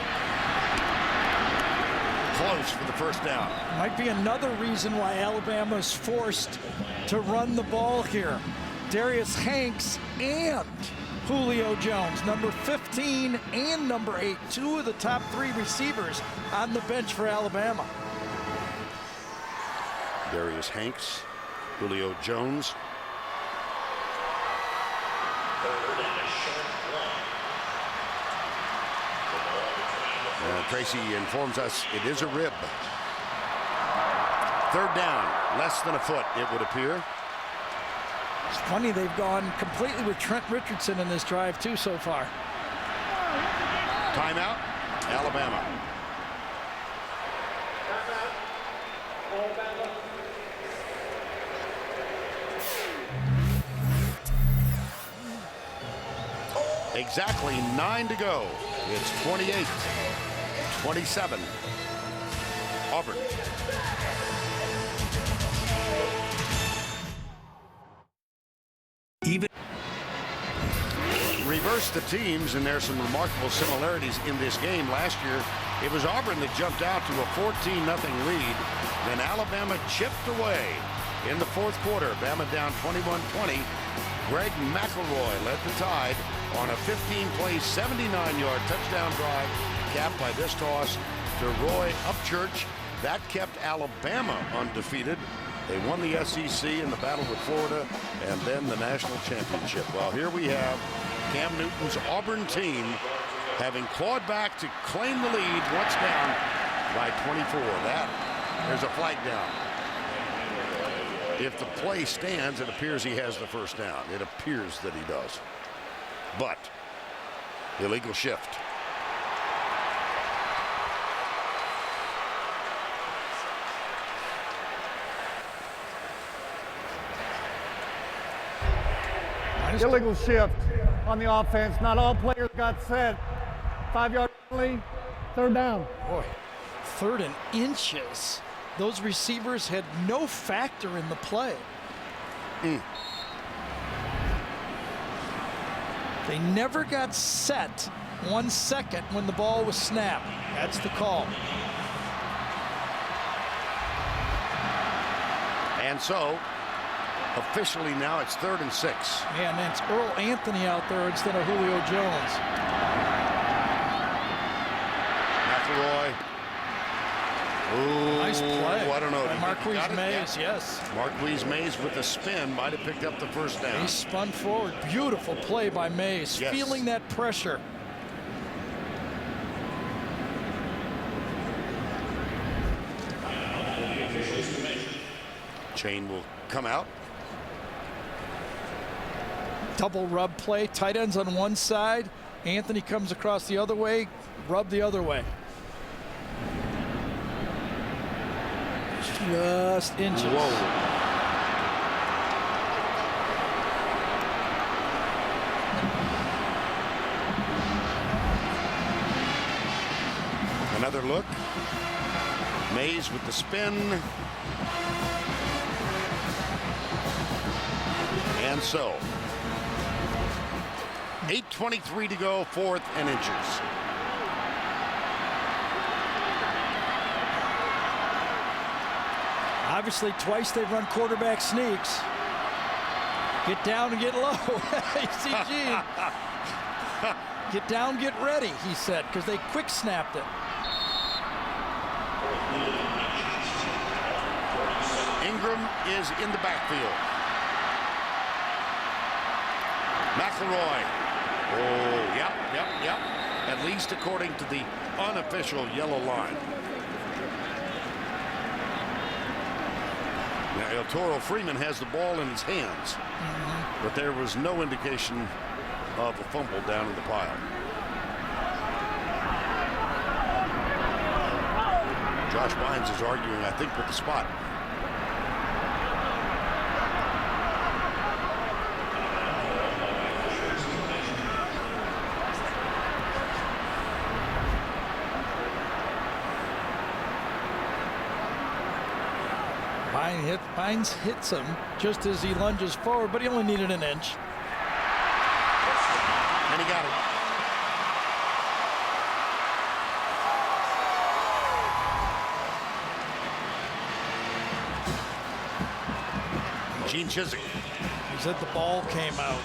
Close for the first down. Might be another reason why Alabama is forced to run the ball here. Darius Hanks and Julio Jones, number 15 and number 8, 2 of the top 3 receivers on the bench for Alabama. Darius Hanks, Julio Jones. Tracy informs us it is a rib. Third down, less than a foot, it would appear. It's funny, they've gone completely with Trent Richardson in this drive, too, so far. Timeout, Alabama. Exactly 9 to go. It's 28-27. Auburn. Even reverse the teams, and there's some remarkable similarities in this game. Last year, it was Auburn that jumped out to a 14-0 lead. Then Alabama chipped away in the fourth quarter. Bama down 21-20. Greg McElroy led the Tide on a 15-play, 79-yard touchdown drive, capped by this toss to Roy Upchurch. That kept Alabama undefeated. They won the SEC in the battle with Florida and then the national championship. Well, here we have Cam Newton's Auburn team having clawed back to claim the lead once down by 24. There's a flag down. If the play stands, it appears he has the first down. It appears that he does. But illegal shift. Illegal shift on the offense. Not all players got set. 5-yard penalty, third down. Boy, 3rd and inches. Those receivers had no factor in the play. They never got set 1 second when the ball was snapped. That's the call. And so, officially now it's 3rd and 6. Yeah, and then it's Earl Anthony out there instead of Julio Jones. McElroy. Ooh, nice play. I don't know. By Marquise Mays, yeah. yes. Marquise Mays with the spin might have picked up the first down. He spun forward. Beautiful play by Mays, yes. Feeling that pressure. Chain will come out. Double rub play. Tight ends on one side. Anthony comes across the other way. Rub the other way. Just inches. Whoa. Another look. Mays with the spin. And so, 8:23 to go, 4th and inches. Obviously, twice they've run quarterback sneaks. Get down and get low. You see Gene. Get down, get ready, he said, because they quick snapped it. Ingram is in the backfield. McElroy. Oh, yep. At least according to the unofficial yellow line. Now, El Toro Freeman has the ball in his hands, but there was no indication of a fumble down in the pile. Josh Bynes is arguing, I think, with the spot. Bynes hits him just as he lunges forward, but he only needed an inch. And he got it. Gene Chiswick. He said the ball came out.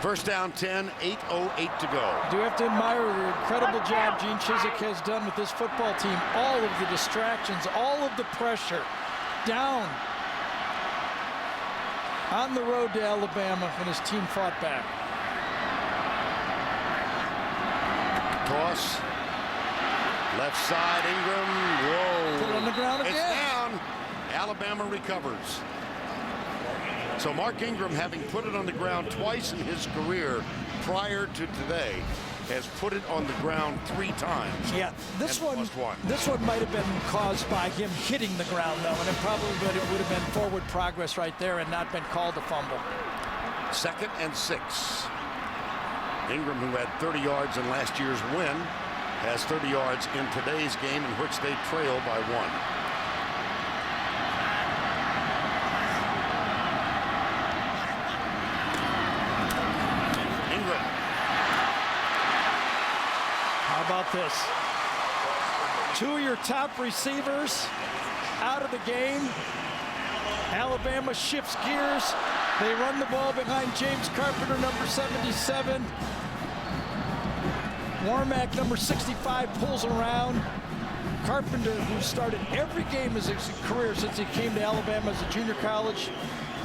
First down 10, 8:08 to go. I do have to admire the incredible job Gene Chiswick has done with this football team. All of the distractions, all of the pressure, down on the road to Alabama, and his team fought back. Toss. Left side, Ingram. Whoa. Put it on the ground again. It's down. Alabama recovers. So Mark Ingram, having put it on the ground twice in his career prior to today, has put it on the ground 3 times. Yeah, this one might have been caused by him hitting the ground, though, and it probably would have been forward progress right there and not been called a fumble. 2nd and 6. Ingram, who had 30 yards in last year's win, has 30 yards in today's game, in which they trail by 1. About this. 2 of your top receivers out of the game. Alabama shifts gears. They run the ball behind James Carpenter, number 77. Warmack, number 65, pulls around. Carpenter, who started every game of his career since he came to Alabama as a junior college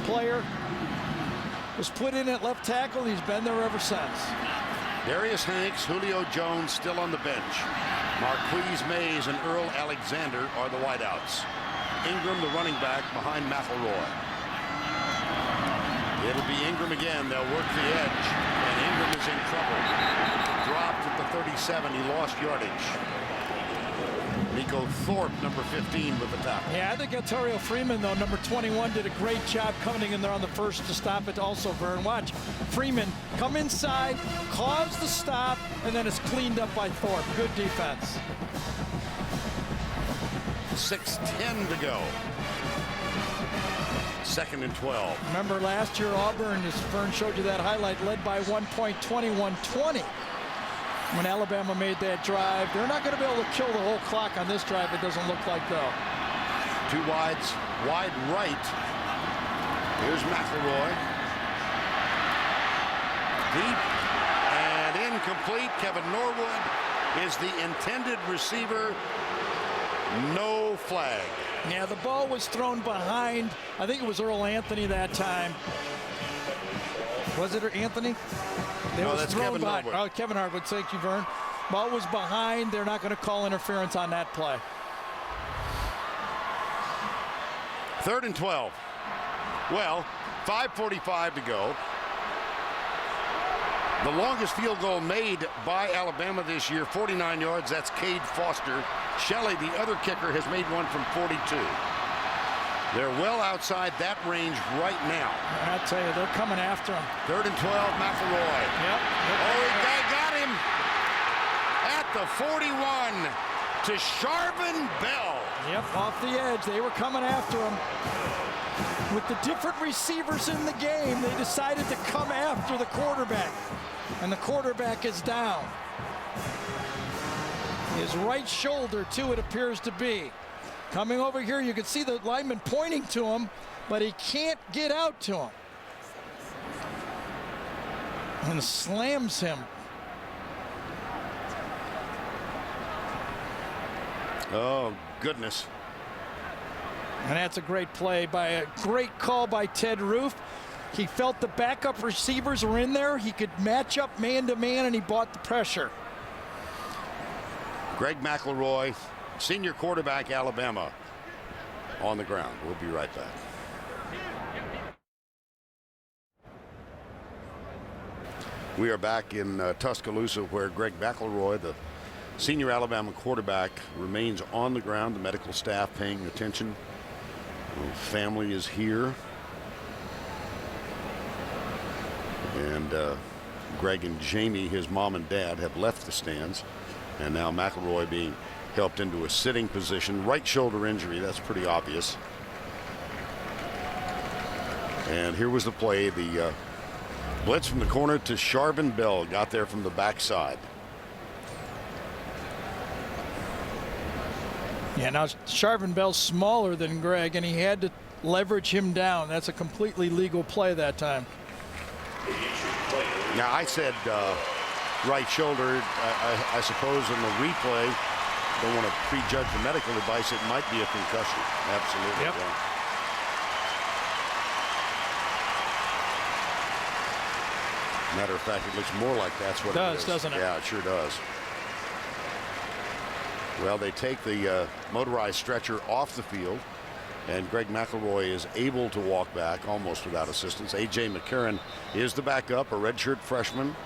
player, was put in at left tackle. He's been there ever since. Darius Hanks, Julio Jones still on the bench. Marquise Mays and Earl Alexander are the wideouts. Ingram, the running back, behind McElroy. It'll be Ingram again. They'll work the edge, and Ingram is in trouble. Dropped at the 37. He lost yardage. Nico Thorpe, number 15, with the tackle. Yeah, I think Ontario Freeman, though, number 21, did a great job coming in there on the first to stop it. Also, Vern, watch Freeman come inside, cause the stop, and then it's cleaned up by Thorpe. Good defense. 6:10 to go. 2nd and 12. Remember last year, Auburn, as Vern showed you that highlight, led by 1 point, 21-20. When Alabama made that drive. They're not going to be able to kill the whole clock on this drive, it doesn't look like, though. 2 wides, wide right. Here's McElroy. Deep and incomplete. Kevin Norwood is the intended receiver. No flag. Yeah, the ball was thrown behind. I think it was Earl Anthony that time. Was it Anthony? No, that's Kevin Norwood. Oh, Kevin Harwood. Thank you, Vern. Ball was behind. They're not going to call interference on that play. 3rd and 12. Well, 5:45 to go. The longest field goal made by Alabama this year, 49 yards. That's Cade Foster. Shelley, the other kicker, has made one from 42. They're well outside that range right now. I tell you, they're coming after him. 3rd and 12, McElroy. Yep. Oh, he got him at the 41 to Charvin Bell. Yep, off the edge. They were coming after him. With the different receivers in the game, they decided to come after the quarterback. And the quarterback is down. His right shoulder, too, it appears to be. Coming over here, you can see the lineman pointing to him, but he can't get out to him. And slams him. Oh, goodness. And that's a great play by a great call by Ted Roof. He felt the backup receivers were in there. He could match up man-to-man, and he bought the pressure. Greg McElroy, senior quarterback, Alabama, on the ground. We'll be right back. We are back in Tuscaloosa, where Greg McElroy, the senior Alabama quarterback, remains on the ground. The medical staff paying attention. The family is here. And Greg and Jamie, his mom and dad, have left the stands. And now McElroy being helped into a sitting position. Right shoulder injury, that's pretty obvious. And here was the play. The blitz from the corner to Charvin Bell. Got there from the backside. Yeah, now Charvin Bell's smaller than Greg, and he had to leverage him down. That's a completely legal play that time. Now, I said right shoulder. I suppose in the replay, don't want to prejudge the medical advice. It might be a concussion. Absolutely. Yep. Yeah. Matter of fact, it looks more like that's what it is. Doesn't it? Yeah, it sure does. Well, they take the motorized stretcher off the field, and Greg McElroy is able to walk back almost without assistance. A.J. McCarron is the backup, a redshirt freshman.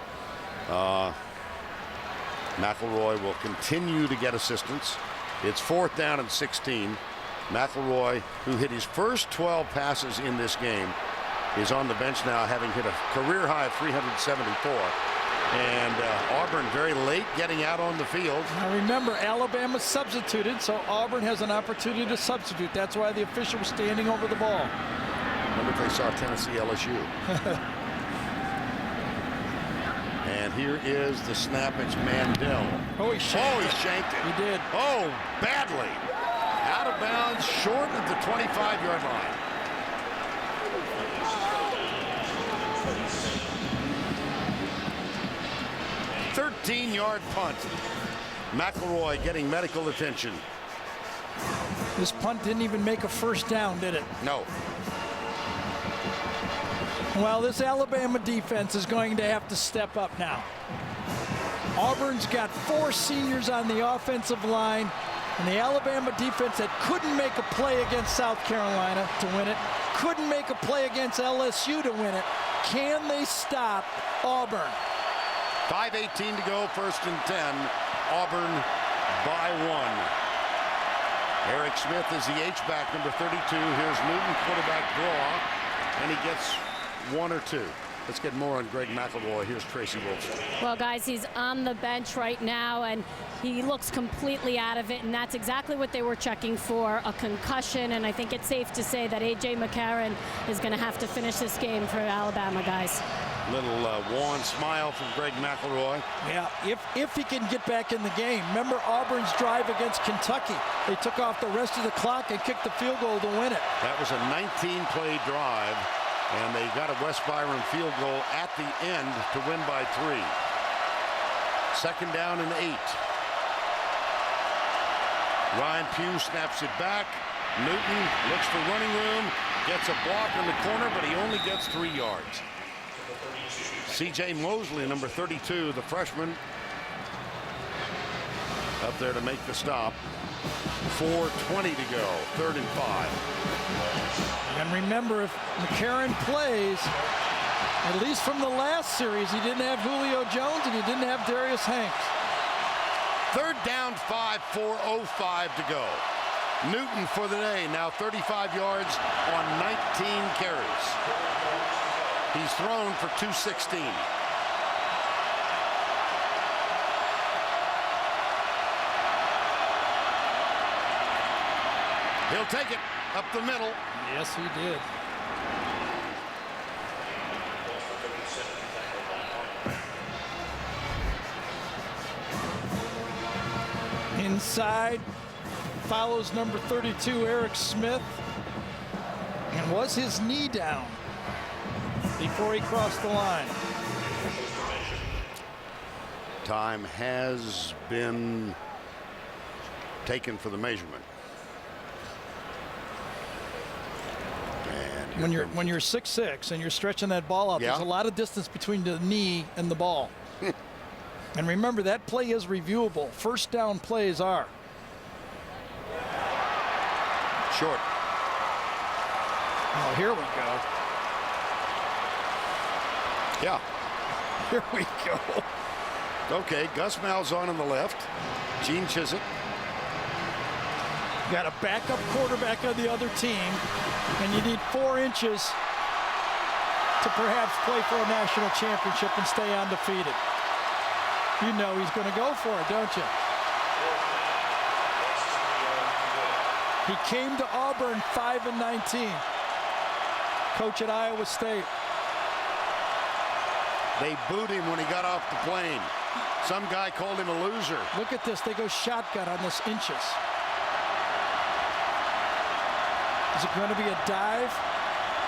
McElroy will continue to get assistance. It's 4th down and 16. McElroy, who hit his first 12 passes in this game, is on the bench now, having hit a career high of 374. And Auburn very late getting out on the field. Now remember, Alabama substituted, so Auburn has an opportunity to substitute. That's why the official was standing over the ball. Wonder if they saw Tennessee LSU. And here is the snap. It's Mandel. Oh, he shanked it. He did. Oh, badly. Out of bounds, short of the 25-yard line. Thirteen-yard punt. McElroy getting medical attention. This punt didn't even make a first down, did it? No. Well, this Alabama defense is going to have to step up now. Auburn's got 4 seniors on the offensive line, and the Alabama defense that couldn't make a play against South Carolina to win it, couldn't make a play against LSU to win it. Can they stop Auburn? 5:18 to go, 1st and 10. Auburn by 1. Eric Smith is the H-back, number 32. Here's Newton, quarterback draw, and he gets 1 or 2. Let's get more on Greg McElroy. Here's Tracy Wilson. Well, guys, he's on the bench right now, and he looks completely out of it, and that's exactly what they were checking for, a concussion. And I think it's safe to say that A.J. McCarron is going to have to finish this game for Alabama, guys. Little wan smile from Greg McElroy. Yeah, if he can get back in the game. Remember Auburn's drive against Kentucky. They took off the rest of the clock and kicked the field goal to win it. That was a 19-play drive, and they got a West Byram field goal at the end to win by 3. 2nd down and 8. Ryan Pugh snaps it back. Newton looks for running room, gets a block in the corner, but he only gets 3 yards. C.J. Mosley, number 32, the freshman, up there to make the stop. 4:20 to go, 3rd and 5. And remember, if McCarron plays, at least from the last series, he didn't have Julio Jones and he didn't have Darius Hanks. 3rd down, 5, 4:05 to go. Newton for the day, now 35 yards on 19 carries. He's thrown for 216. He'll take it up the middle. Yes, he did. Inside, follows number 32, Eric Smith. And was his knee down before he crossed the line? Time has been taken for the measurement. When you're 6'6" and you're stretching that ball out, there's a lot of distance between the knee and the ball. And remember, that play is reviewable. First down plays are. Short. Oh, here we go. Yeah. Here we go. Okay, Gus Malzahn on the left. Gene Chizik. Got a backup quarterback on the other team, and you need 4 inches to perhaps play for a national championship and stay undefeated. You know he's going to go for it, don't you? He came to Auburn 5-19. Coach at Iowa State. They booed him when he got off the plane. Some guy called him a loser. Look at this. They go shotgun on this inches. Is it going to be a dive?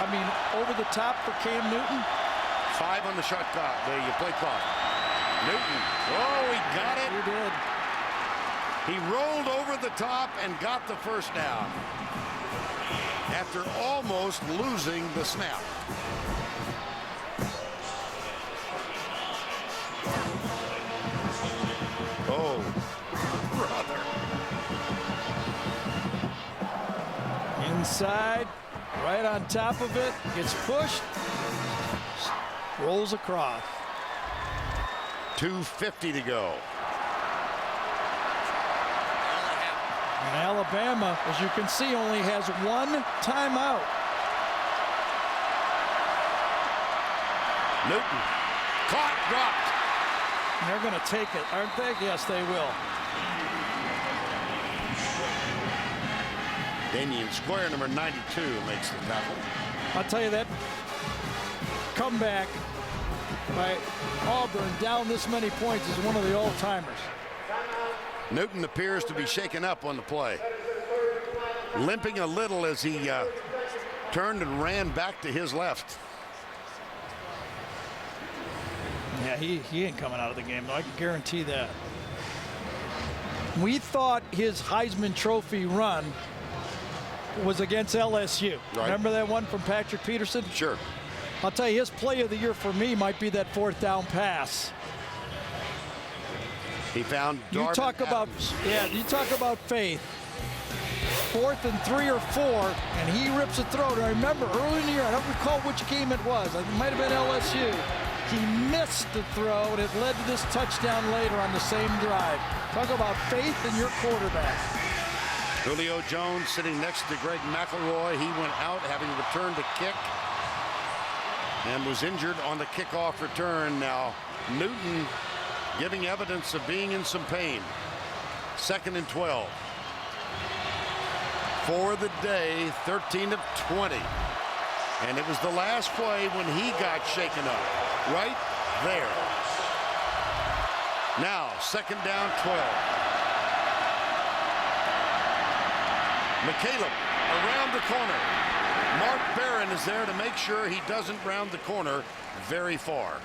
I mean, over the top for Cam Newton? 5 on the shot clock. There you play clock. Newton. Oh, he got it. He did. He rolled over the top and got the first down after almost losing the snap. Oh, brother. Inside, right on top of it, gets pushed, rolls across. 2:50 to go. And Alabama, as you can see, only has 1 timeout. Newton, caught, dropped. And they're going to take it, aren't they? Yes, they will. Damian Square, number 92, makes the tackle. I'll tell you that comeback by Auburn down this many points is one of the all-timers. Newton appears to be shaken up on the play. Limping a little as he turned and ran back to his left. Yeah, he ain't coming out of the game, though. I can guarantee that. We thought his Heisman Trophy run was against LSU. Right. Remember that one from Patrick Peterson? Sure. I'll tell you, his play of the year for me might be that 4th down pass. He found Darvin You talk about faith. 4th and 3 or 4, and he rips a throw. And I remember early in the year, I don't recall which game it was. It might have been LSU. He missed the throw, and it led to this touchdown later on the same drive. Talk about faith in your quarterback. Julio Jones sitting next to Greg McElroy. He went out having returned a kick and was injured on the kickoff return. Now Newton giving evidence of being in some pain. 2nd and 12. For the day, 13 of 20. And it was the last play when he got shaken up. Right there. Now, 2nd down, 12. McCaleb around the corner. Mark Barron is there to make sure he doesn't round the corner very far.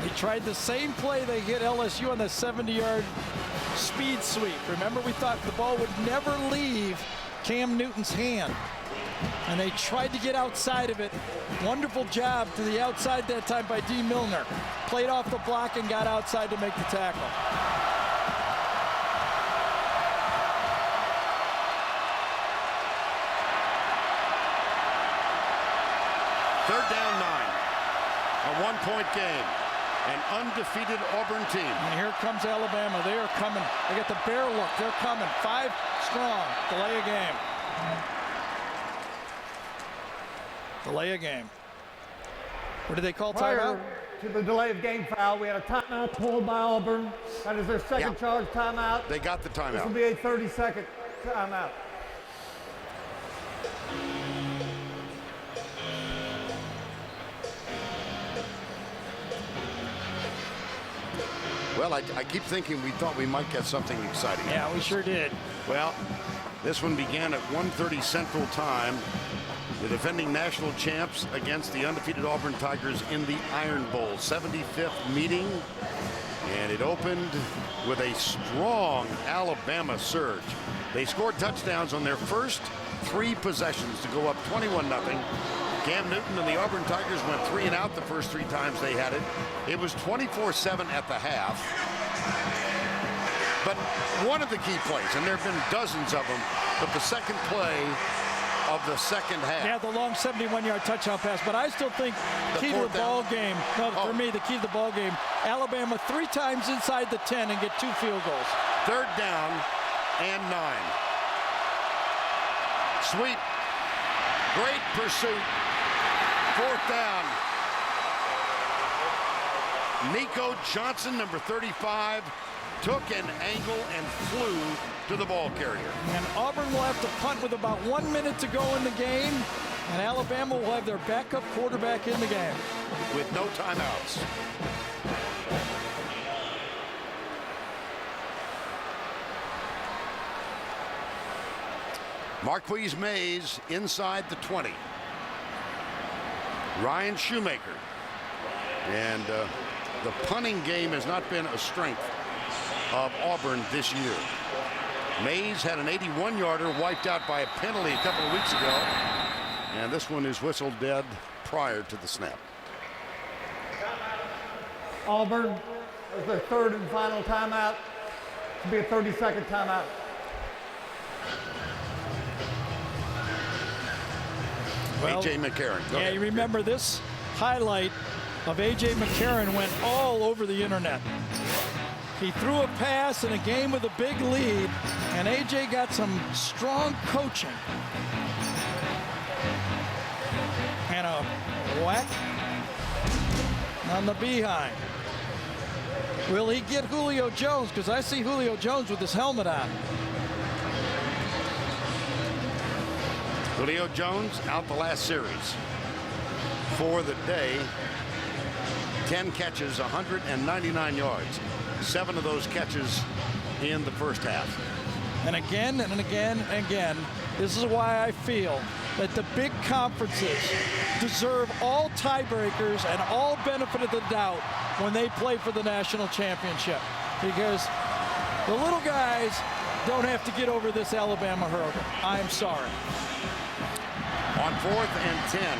They tried the same play they hit LSU on the 70-yard speed sweep. Remember, we thought the ball would never leave Cam Newton's hand. And they tried to get outside of it. Wonderful job to the outside that time by D. Milner. Played off the block and got outside to make the tackle. Third down 9. A 1-point game. An undefeated Auburn team. And here comes Alabama. They are coming. They got the bear look. They're coming. 5 strong. Delay a game. Delay a game. What did they call timeout? To the delay of game foul, we had a timeout pulled by Auburn. That is their second charge timeout. They got the timeout. This will be a 30-second timeout. Well, I keep thinking we thought we might get something exciting. Yeah, we sure did. Well, this one began at 1:30 Central Time. The defending national champs against the undefeated Auburn Tigers in the Iron Bowl, 75th meeting. And it opened with a strong Alabama surge. They scored touchdowns on their first 3 possessions to go up 21-0. Cam Newton and the Auburn Tigers went 3 and out the first 3 times they had it. It was 24-7 at the half. But one of the key plays, and there have been dozens of them, but the second play of the second half. Yeah, the long 71-yard touchdown pass. But I still think the key to the ball game, for me, the key to the ball game, Alabama 3 times inside the 10 and get 2 field goals. Third down and 9. Sweep. Great pursuit. 4th down. Nico Johnson, number 35, took an angle and flew to the ball carrier. And Auburn will have to punt with about 1 minute to go in the game, and Alabama will have their backup quarterback in the game. With no timeouts. Marquise Mays inside the 20. Ryan Shoemaker. And the punting game has not been a strength of Auburn this year. Mays had an 81-yarder wiped out by a penalty a couple of weeks ago. And this one is whistled dead prior to the snap. Auburn is their 3rd and final timeout. It will be a 30-second timeout. Well, A.J. McCarron. Go ahead. You remember this highlight of A.J. McCarron went all over the internet. He threw a pass in a game with a big lead, and A.J. got some strong coaching. And a whack on the behind. Will he get Julio Jones? Because I see Julio Jones with his helmet on. Julio Jones out the last series for the day. 10 catches, 199 yards. 7 of those catches in the first half. And again and again and again, this is why I feel that the big conferences deserve all tiebreakers and all benefit of the doubt when they play for the national championship. Because the little guys don't have to get over this Alabama hurdle. I'm sorry. On 4th and 10,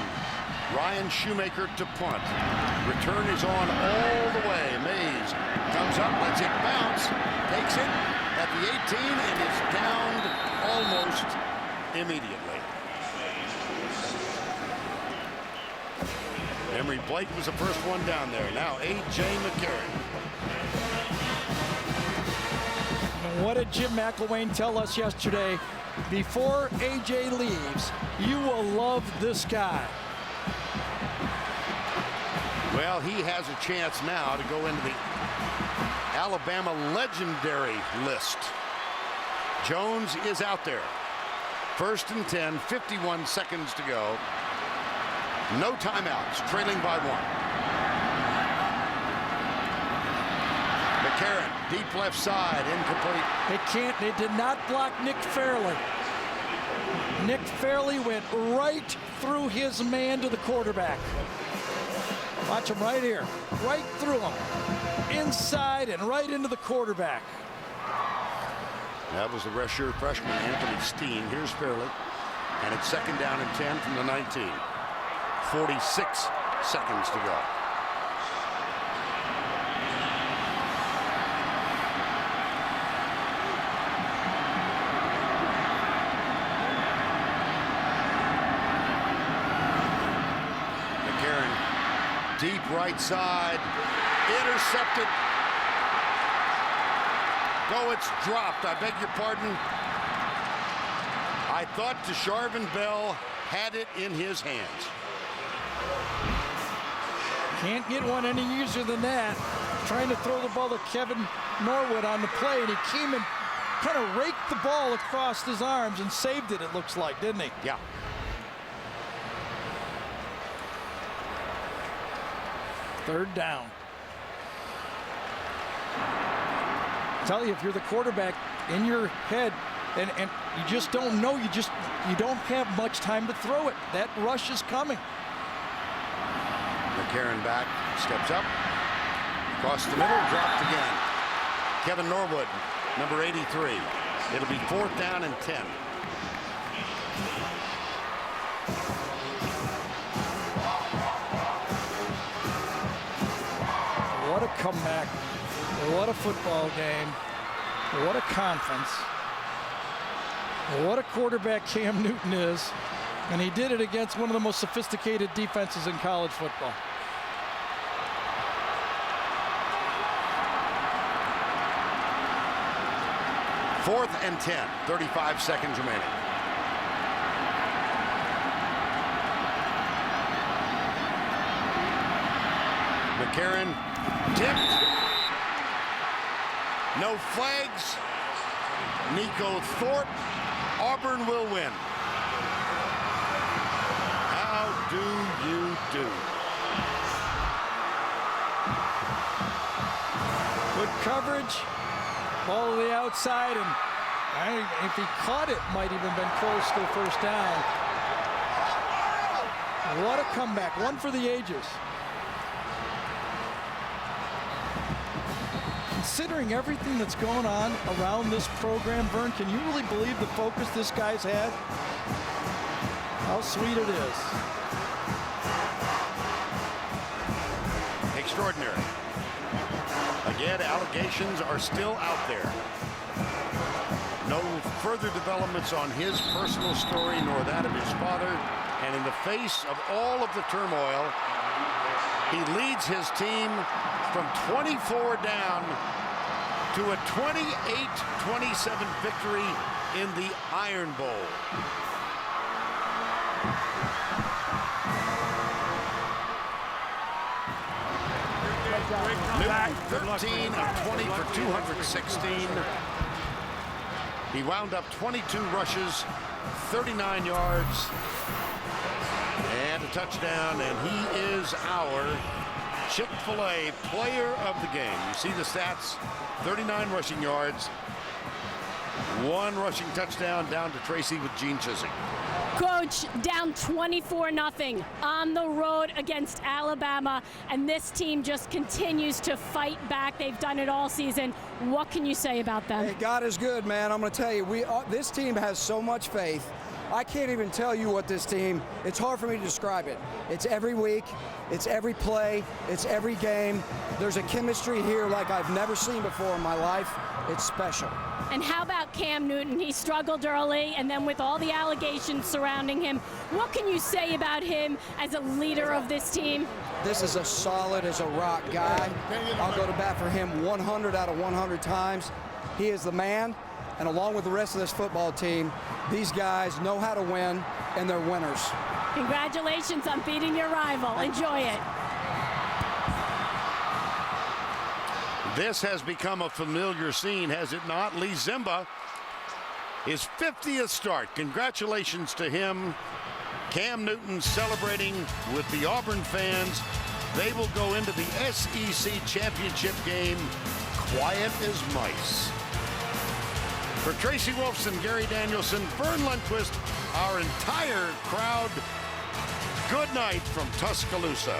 Ryan Shoemaker to punt. Return is on all the way. Mays comes up, lets it bounce, takes it at the 18 and is downed almost immediately. Emory Blake was the first one down there. Now A.J. McCarron. And what did Jim McElwain tell us yesterday? Before A.J. leaves, you will love this guy. Well, he has a chance now to go into the Alabama legendary list. Jones is out there. 1st and 10, 51 seconds to go. No timeouts, trailing by 1. McCarron, deep left side, incomplete. They did not block Nick Fairley. Nick Fairley went right through his man to the quarterback. Watch him right here. Right through him. Inside and right into the quarterback. That was the redshirt freshman, Anthony Steen. Here's Fairley. And it's 2nd down and 10 from the 19. 46 seconds to go. Deep right side. Intercepted. Oh, it's dropped. I beg your pardon. I thought Desharvin Bell had it in his hands. Can't get one any easier than that. Trying to throw the ball to Kevin Norwood on the play, and he came and kind of raked the ball across his arms and saved it, it looks like, didn't he? Yeah. Third down. I tell you, if you're the quarterback, in your head, and you just don't know, you don't have much time to throw it. That rush is coming. McCarron back, steps up, across the middle, dropped again. Kevin Norwood, number 83. It'll be 4th down and 10. What a comeback. What a football game. What a conference. What a quarterback Cam Newton is. And he did it against one of the most sophisticated defenses in college football. Fourth and 10, 35 seconds remaining. McCarron tipped. No flags. Nico Thorpe. Auburn will win. How do you do? Good coverage. Ball to the outside, and if he caught it, might even been close to the first down. What a comeback. One for the ages. Considering everything that's going on around this program, Vern, can you really believe the focus this guy's had? How sweet it is. Extraordinary. Again, allegations are still out there. No further developments on his personal story nor that of his father. And in the face of all of the turmoil, he leads his team from 24 down to a 28-27 victory in the Iron Bowl. Newton, 13 of 20 for 216. He wound up 22 rushes, 39 yards, and a touchdown, and he is our Chick-fil-A player of the game. You see the stats, 39 rushing yards, 1 rushing touchdown down to Tracy with Gene Chiswick. Coach, down 24-0 on the road against Alabama, and this team just continues to fight back. They've done it all season. What can you say about them? Hey, God is good, man. I'm going to tell you, this team has so much faith. I can't even tell you what this team, it's hard for me to describe it. It's every week, it's every play, it's every game. There's a chemistry here like I've never seen before in my life. It's special. And how about Cam Newton? He struggled early, and then with all the allegations surrounding him, what can you say about him as a leader of this team? This is a solid as a rock guy. I'll go to bat for him 100 out of 100 times. He is the man, and along with the rest of this football team, these guys know how to win, and they're winners. Congratulations on beating your rival. Enjoy it. This has become a familiar scene, has it not? Lee Zimba, his 50th start. Congratulations to him. Cam Newton celebrating with the Auburn fans. They will go into the SEC championship game quiet as mice. For Tracy Wolfson, Gary Danielson, Vern Lundquist, our entire crowd, good night from Tuscaloosa.